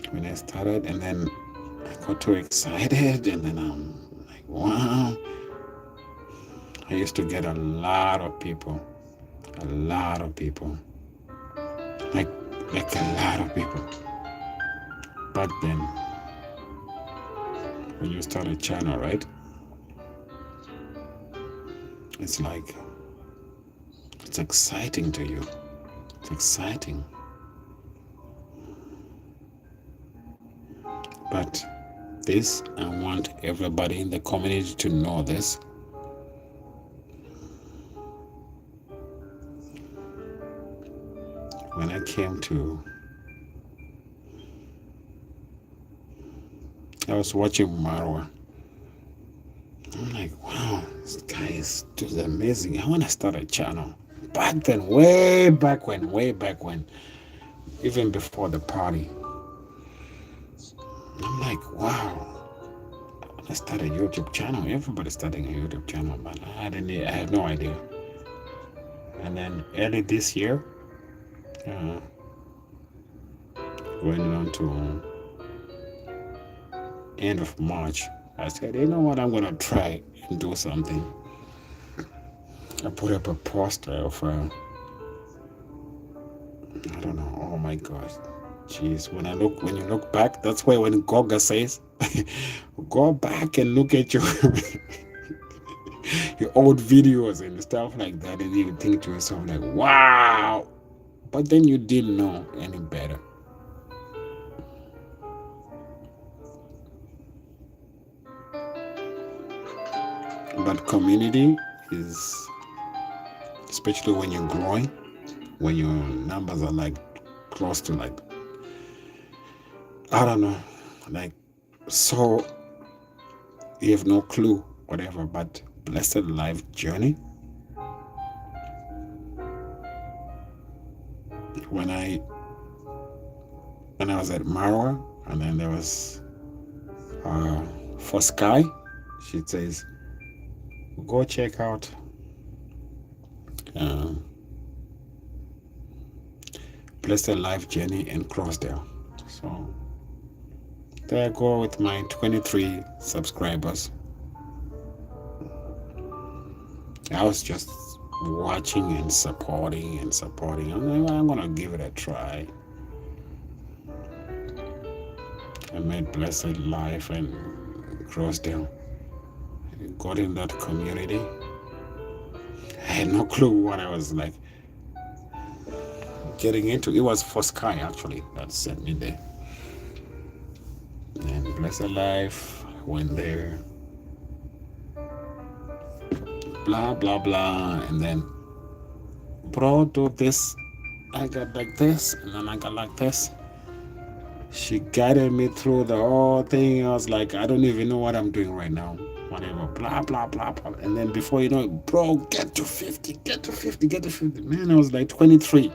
when I started, and then I got too excited and then I'm like, wow. I used to get a lot of people, like a lot of people. Back then, when you start a channel, right? It's like, it's exciting to you. It's exciting. But this, I want everybody in the community to know this. When I came to, I was watching Marwa. I'm like, wow, this guy is just amazing. I want to start a channel. Back then, way back when, even before the party. I'm like, wow, I want to start a YouTube channel. Everybody's starting a YouTube channel, but I had no idea. And then early this year, going on to end of March, I said, you know what, I'm gonna try and do something. I put up a poster of I don't know, oh my gosh, jeez, when you look back, that's why when Goga says go back and look at your your old videos and stuff like that, and you think to yourself like, wow, but then you didn't know any better. But community is, especially when you're growing, when your numbers are like close to like, I don't know, like, so you have no clue, whatever, but Blessed Life Journey, when I was at Marwa, and then there was for Sky, she says, go check out Blessed Life Journey in Crossdale. So there I go with my 23 subscribers. I was just watching and supporting. I'm like, well, I'm gonna give it a try. I made Blessed Life and Crossdale. Got in that community. I had no clue what I was like getting into. It was for Sky actually that sent me there. And Blessed Life went there. Blah blah blah, and then, bro, do this. I got like this, and then I got like this. She guided me through the whole thing. I was like, I don't even know what I'm doing right now. Whatever, blah blah blah blah. And then before you know it, bro, get to 50. Man, I was like 23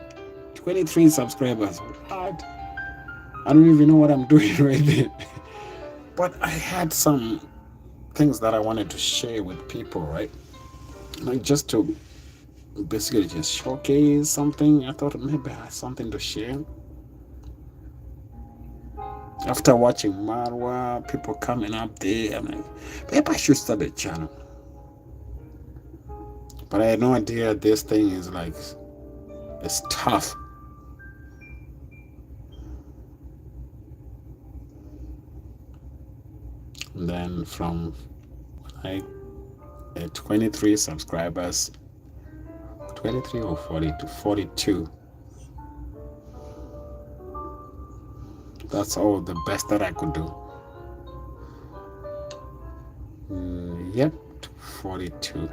subscribers. What? I don't even know what I'm doing right there. But I had some things that I wanted to share with people, right? Like, just to basically just showcase something. I thought maybe I had something to share. After watching Marwa, people coming up there, I'm like, maybe I should start a channel. But I had no idea this thing is like, it's tough. And then from like 23 subscribers, 23 or 40 to 42. That's all the best that I could do. Yep, 42.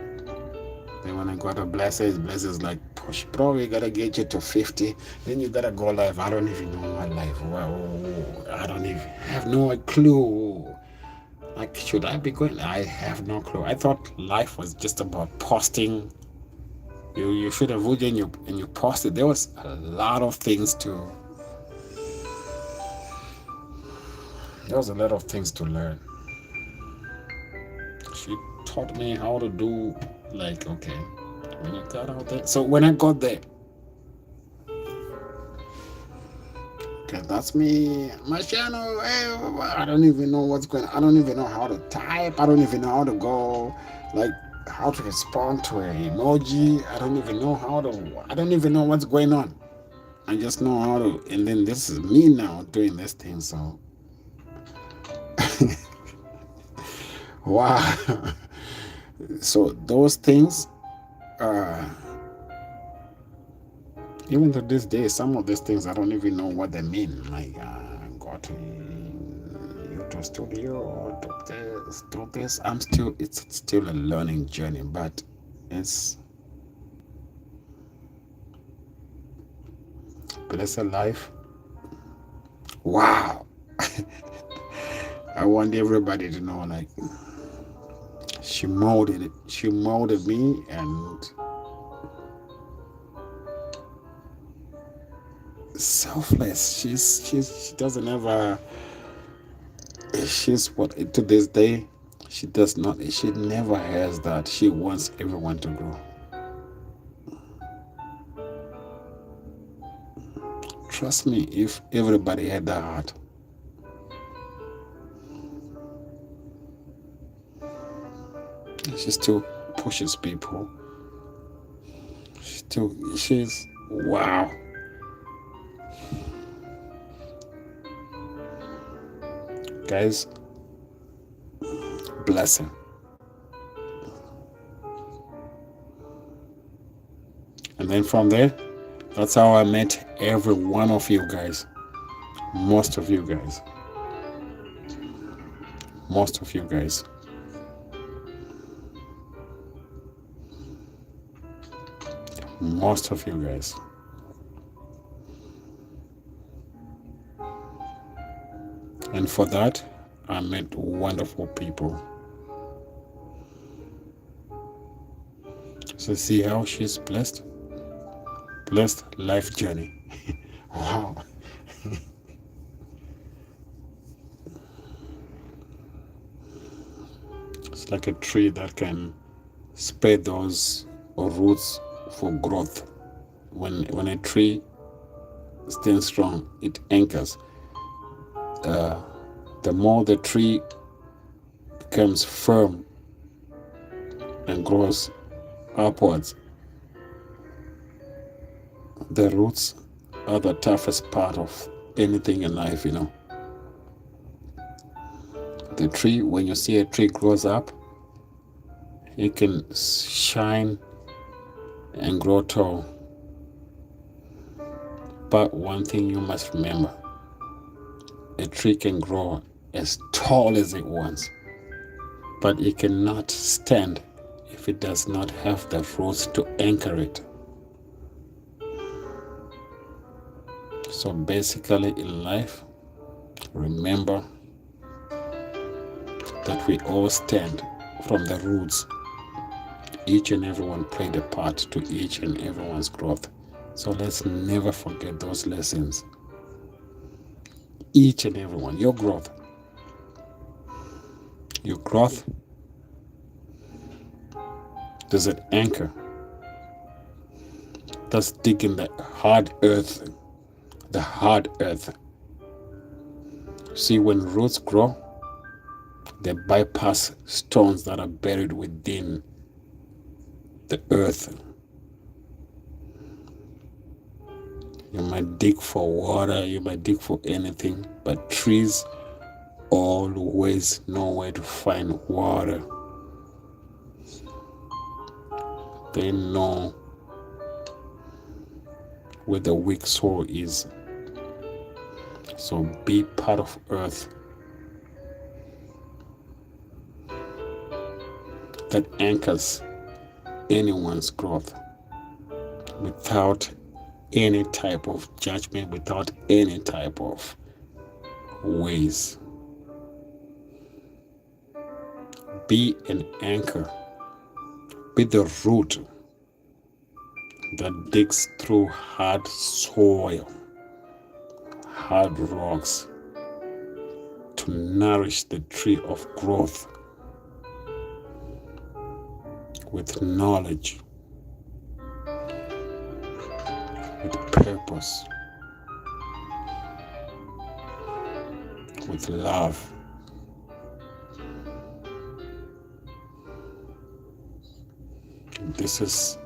Then when I got a blessings like, push, bro, we gotta get you to 50. Then you gotta go live. I don't even know what live. Wow, I don't even have no clue. Like, should I be going? I have no clue. I thought life was just about posting. You should have voted and you posted. There was a lot of things to. There was a lot of things to learn. She taught me how to do, like, okay, when you got out there. So when I got there, okay, that's me, my channel. Hey, I don't even know what's going on. I don't even know how to type. I don't even know how to go, like, how to respond to an emoji. I don't even know I don't even know what's going on. I just know how to, and then this is me now doing this thing, so. Wow. So those things, even to this day, some of these things I don't even know what they mean. Like, go to YouTube Studio or do this. It's still a learning journey, but it's blessed life. Wow. I want everybody to know, like, she molded it. She molded me, and selfless. She doesn't ever. She's what to this day. She does not. She never has that. She wants everyone to grow. Trust me, if everybody had that heart, she still pushes people. She's wow. Guys, blessing. And then from there, that's how I met every one of you guys. Most of you guys. Most of you guys. Most of you guys. And for that, I met wonderful people. So see how she's blessed? Blessed life journey. Wow. It's like a tree that can spread those roots for growth. When a tree stands strong, it anchors. The more the tree becomes firm and grows upwards, the roots are the toughest part of anything in life, you know. The tree, when you see a tree grows up, it can shine and grow tall. But one thing you must remember, a tree can grow as tall as it wants, but it cannot stand if it does not have the roots to anchor it. So basically in life, remember that we all stand from the roots. Each and everyone played a part to each and everyone's growth. So let's never forget those lessons. Each and everyone, your growth. Your growth, there's an anchor that's digging the hard earth. The hard earth. See, when roots grow, they bypass stones that are buried within the earth. You might dig for water, you might dig for anything, but trees always know where to find water. They know where the weak soil is. So be part of earth that anchors anyone's growth without any type of judgment, without any type of ways. Be an anchor. Be the root that digs through hard soil, hard rocks, to nourish the tree of growth with knowledge, with purpose, with love. This is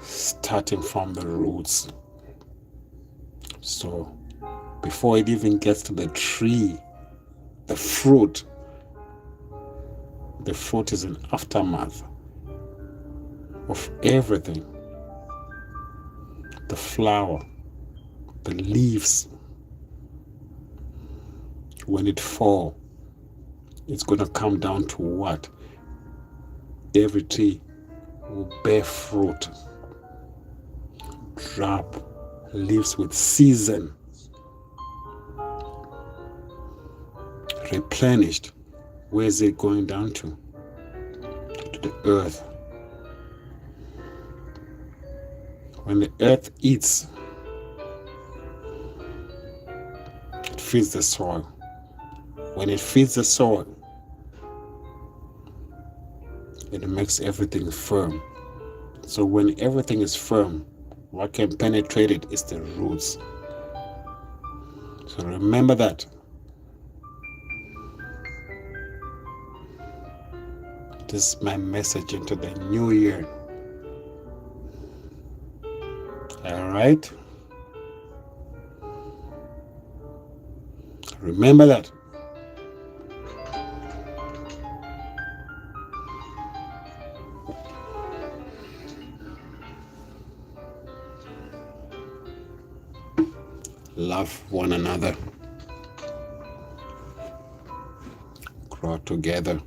starting from the roots. So before it even gets to the tree, the fruit is an aftermath of everything. The flower, the leaves, when it falls, it's going to come down to what? Every tree will bear fruit, drop leaves with season, replenished. Where is it going down to? To the earth. When the earth eats, it feeds the soil. When it feeds the soil, it makes everything firm. So when everything is firm, what can penetrate it is the roots. So remember that. This is my message into the new year. All right? Remember that. Love one another. Grow together.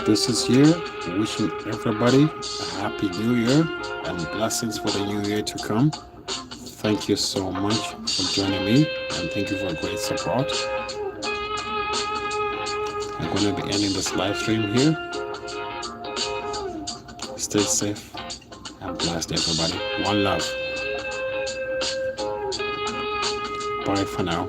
auspicious year. Wishing everybody a happy new year and blessings for the new year to come. Thank you so much for joining me, and thank you for great support. I'm going to be ending this live stream here. Stay safe and blessed, everybody. One love. Bye for now.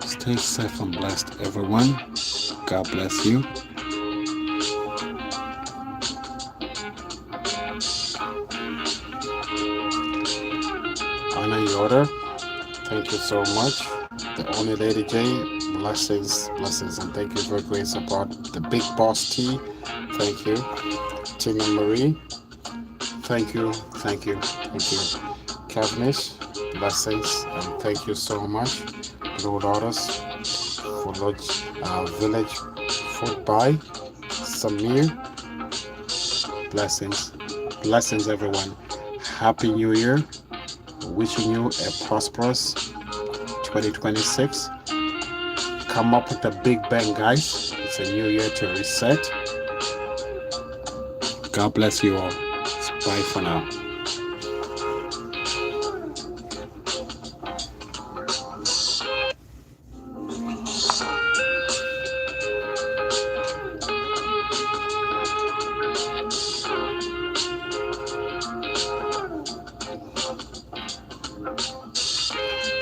Stay safe and blessed, everyone. God bless you. Anna Yoder, thank you so much. The only Lady J, blessings, blessings, and thank you for great support. The Big Boss T, thank you. Tina Marie, thank you, thank you, thank you. Kavnish, blessings, and thank you so much. Blue Lotus, Village Footby, Samir, blessings, blessings, everyone. Happy New Year. Wishing you a prosperous 2026. Come up with a big bang, guys. It's a new year to reset. God bless you all. Bye for now.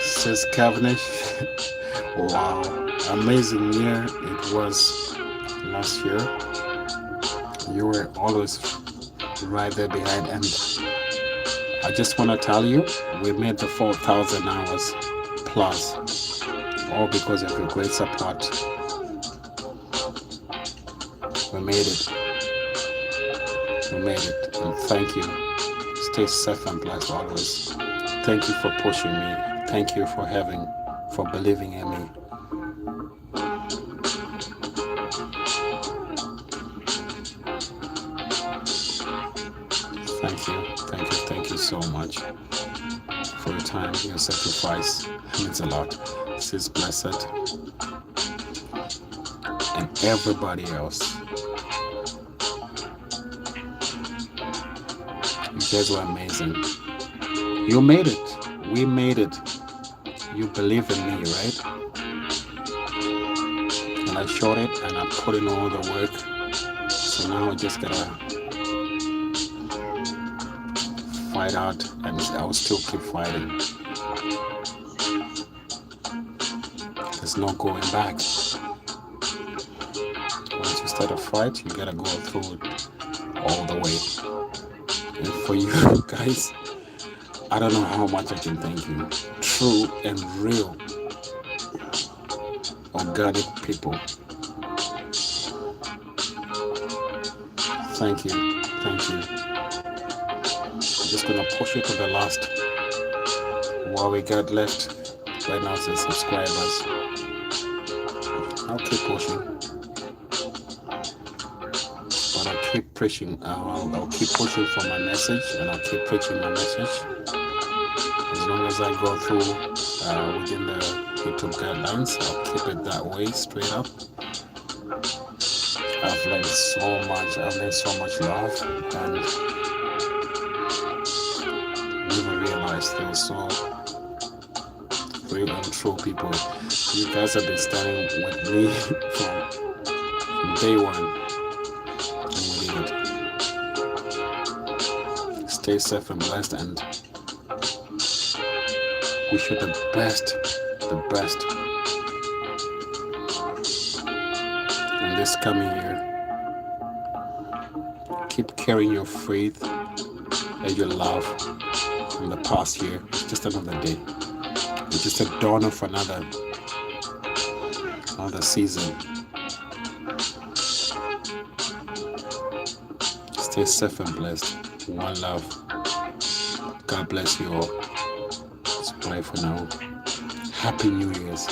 Says Cavendish. Wow, amazing year it was last year. You were always right there behind, and I just want to tell you, we made the 4,000 hours plus, all because of your great support. We made it. We made it, and thank you. Stay safe and blessed always. Thank you for pushing me. Thank you for believing in me. Thank you so much for your time, your sacrifice. It means a lot. This is blessed. and everybody else. You guys were amazing. You made it. We made it. You believe in me, right? And I showed it and I put in all the work. So now I just gotta fight out, and I'll still keep fighting. There's no going back. Once you start a fight, you gotta go through it all the way. And for you guys, I don't know how much I can thank you. True and real, organic people. Thank you. Thank you. I'm just gonna push it to the last. What we got left right now is subscribers. I'll keep pushing. But I'll keep preaching. I'll keep pushing for my message, and I'll keep preaching my message. As long as I go through within the YouTube guidelines, I'll keep it that way, straight up. I've learned so much. I've learned so much love, and never realized there were so real and true people. You guys have been standing with me from day one, and we did it. Stay safe and blessed, and wish you the best in this coming year. Keep carrying your faith and your love from the past year. It's just another day. It's just a dawn of another season. Stay safe and blessed. One love. God bless you all. Let's pray for now. Happy New Year's.